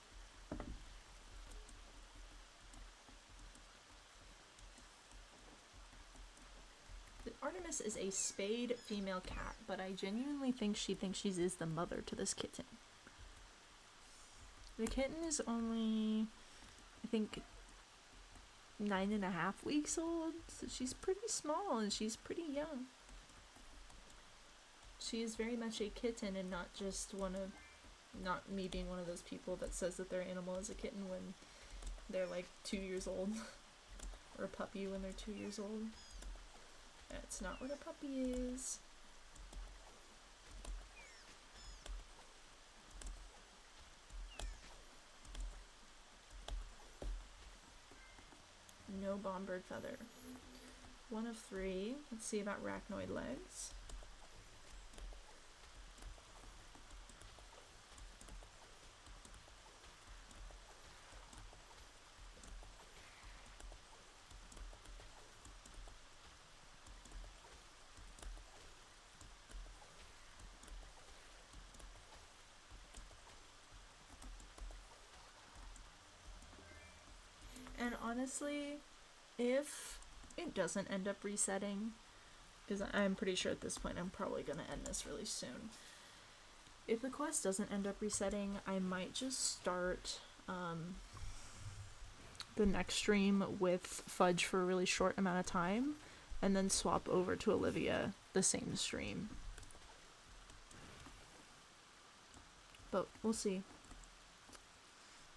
Artemis is a spayed female cat, but I genuinely think she thinks she is the mother to this kitten. The kitten is only, I think, 9.5 weeks old, so she's pretty small and she's pretty young. She is very much a kitten and not just not me being one of those people that says that their animal is a kitten when they're like 2 years old, or a puppy when they're 2 years old. That's not what a puppy is. No bombird feather. 1 of 3. Let's see about arachnoid legs. And honestly, if it doesn't end up resetting, because I'm pretty sure at this point I'm probably going to end this really soon. If the quest doesn't end up resetting, I might just start the next stream with Fudge for a really short amount of time, and then swap over to Olivia the same stream. But we'll see.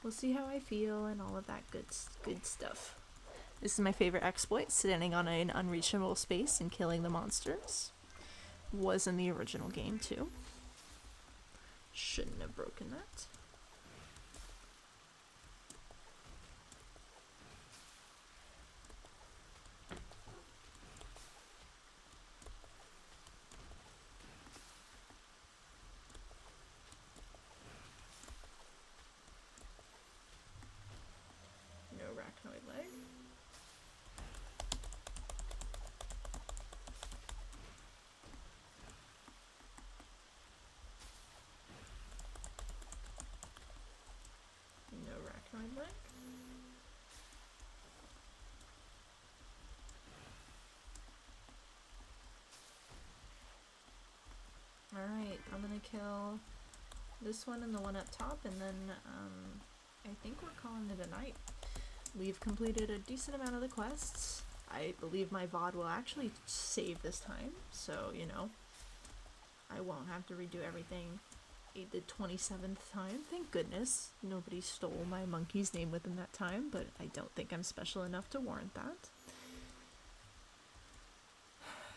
We'll see how I feel and all of that good stuff. This is my favorite exploit, standing on an unreachable space and killing the monsters. Was in the original game too. Shouldn't have broken that. No arachnoid leg. No arachnoid leg. Alright, I'm gonna kill this one and the one up top, and then I think we're calling it a night. We've completed a decent amount of the quests. I believe my VOD will actually save this time, so, you know, I won't have to redo everything the 27th time. Thank goodness nobody stole my monkey's name within that time, but I don't think I'm special enough to warrant that.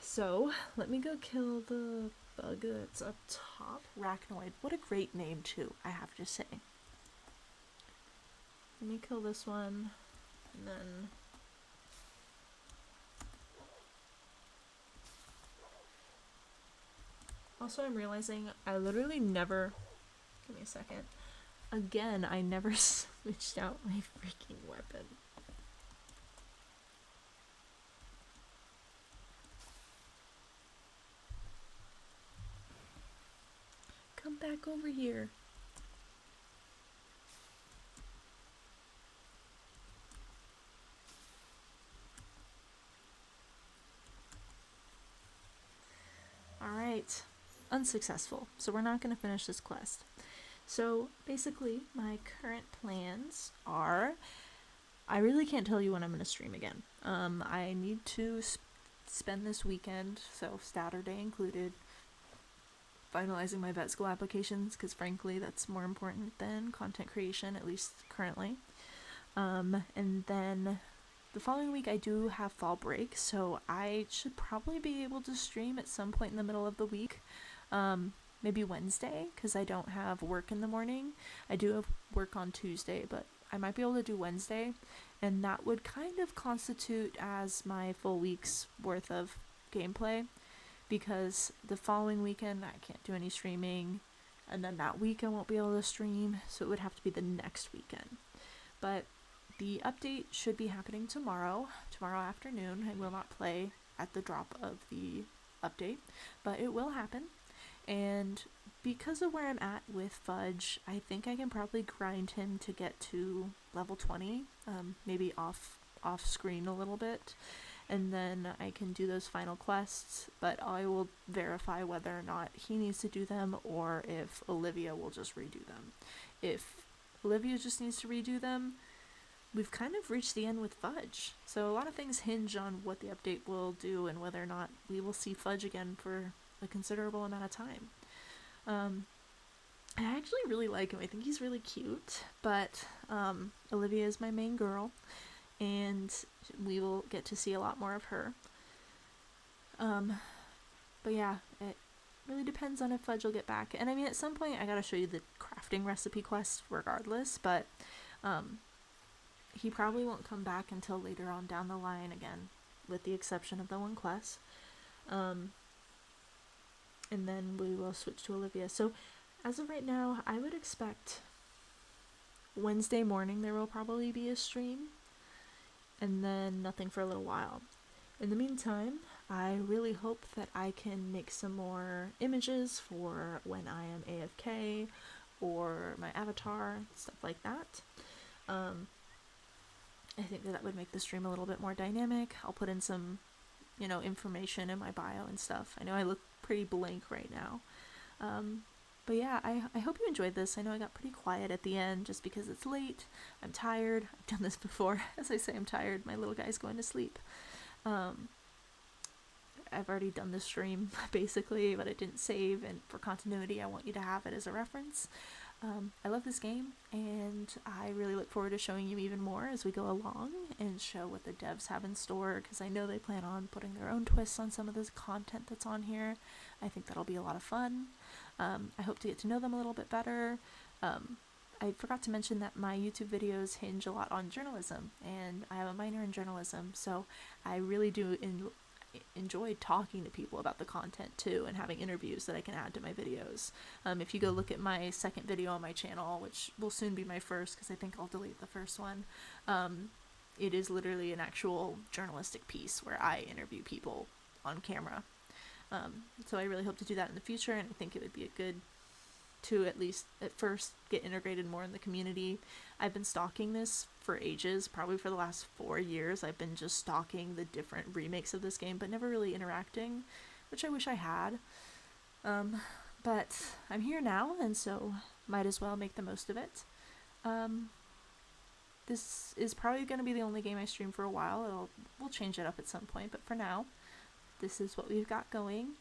So, let me go kill the bug that's up top. Arachnoid. What a great name, too, I have to say. Let me kill this one, and then... Also, I'm realizing I literally never... Give me a second. Again, I never switched out my freaking weapon. Come back over here. Alright. Unsuccessful. So we're not going to finish this quest. So basically, my current plans are... I really can't tell you when I'm going to stream again. I need to spend this weekend, so Saturday included, finalizing my vet school applications, because frankly that's more important than content creation, at least currently. And then the following week I do have fall break, so I should probably be able to stream at some point in the middle of the week. Maybe Wednesday, because I don't have work in the morning. I do have work on Tuesday, but I might be able to do Wednesday, and that would kind of constitute as my full week's worth of gameplay, because the following weekend I can't do any streaming, and then that week I won't be able to stream, so it would have to be the next weekend. But the update should be happening tomorrow afternoon. I will not play at the drop of the update, but it will happen. And because of where I'm at with Fudge, I think I can probably grind him to get to level 20, maybe off screen a little bit, and then I can do those final quests, but I will verify whether or not he needs to do them or if Olivia will just redo them. If Olivia just needs to redo them, we've kind of reached the end with Fudge. So a lot of things hinge on what the update will do and whether or not we will see Fudge again for a considerable amount of time. I actually really like him. I think he's really cute, but Olivia is my main girl, and we will get to see a lot more of her. But yeah, it really depends on if Fudge will get back. And I mean, at some point I gotta show you the crafting recipe quest regardless, but he probably won't come back until later on down the line again, with the exception of the one quest. And then we will switch to Olivia. So as of right now, I would expect Wednesday morning there will probably be a stream, and then nothing for a little while. In the meantime, I really hope that I can make some more images for when I am AFK, or my avatar, stuff like that. I think that would make the stream a little bit more dynamic. I'll put in some, information in my bio and stuff. I know I look pretty blank right now. But yeah, I hope you enjoyed this. I know I got pretty quiet at the end just because it's late. I'm tired. I've done this before. As I say, I'm tired. My little guy's going to sleep. I've already done this stream, basically, but it didn't save, and for continuity, I want you to have it as a reference. I love this game, and I really look forward to showing you even more as we go along and show what the devs have in store, because I know they plan on putting their own twists on some of this content that's on here. I think that'll be a lot of fun. I hope to get to know them a little bit better. I forgot to mention that my YouTube videos hinge a lot on journalism, and I have a minor in journalism, so I really do enjoy talking to people about the content too, and having interviews that I can add to my videos. If you go look at my second video on my channel, which will soon be my first because I think I'll delete the first one, it is literally an actual journalistic piece where I interview people on camera. So I really hope to do that in the future, and I think it would be a good to at least at first get integrated more in the community. I've been stalking this for ages, probably for the last 4 years. I've been just stalking the different remakes of this game, but never really interacting, which I wish I had. But I'm here now, and so might as well make the most of it. This is probably going to be the only game I stream for a while. We'll change it up at some point, but for now, this is what we've got going.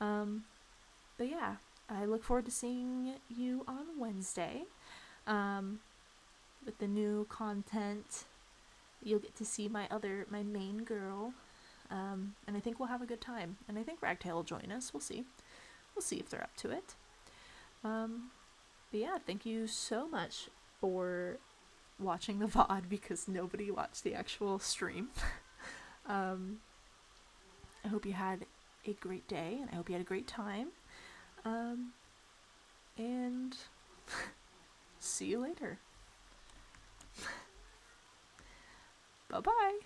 But yeah, I look forward to seeing you on Wednesday. With the new content, you'll get to see my main girl. And I think we'll have a good time. And I think Ragtail will join us. We'll see. We'll see if they're up to it. But yeah, thank you so much for watching the VOD, because nobody watched the actual stream. I hope you had a great day, and I hope you had a great time. And see you later. Bye-bye.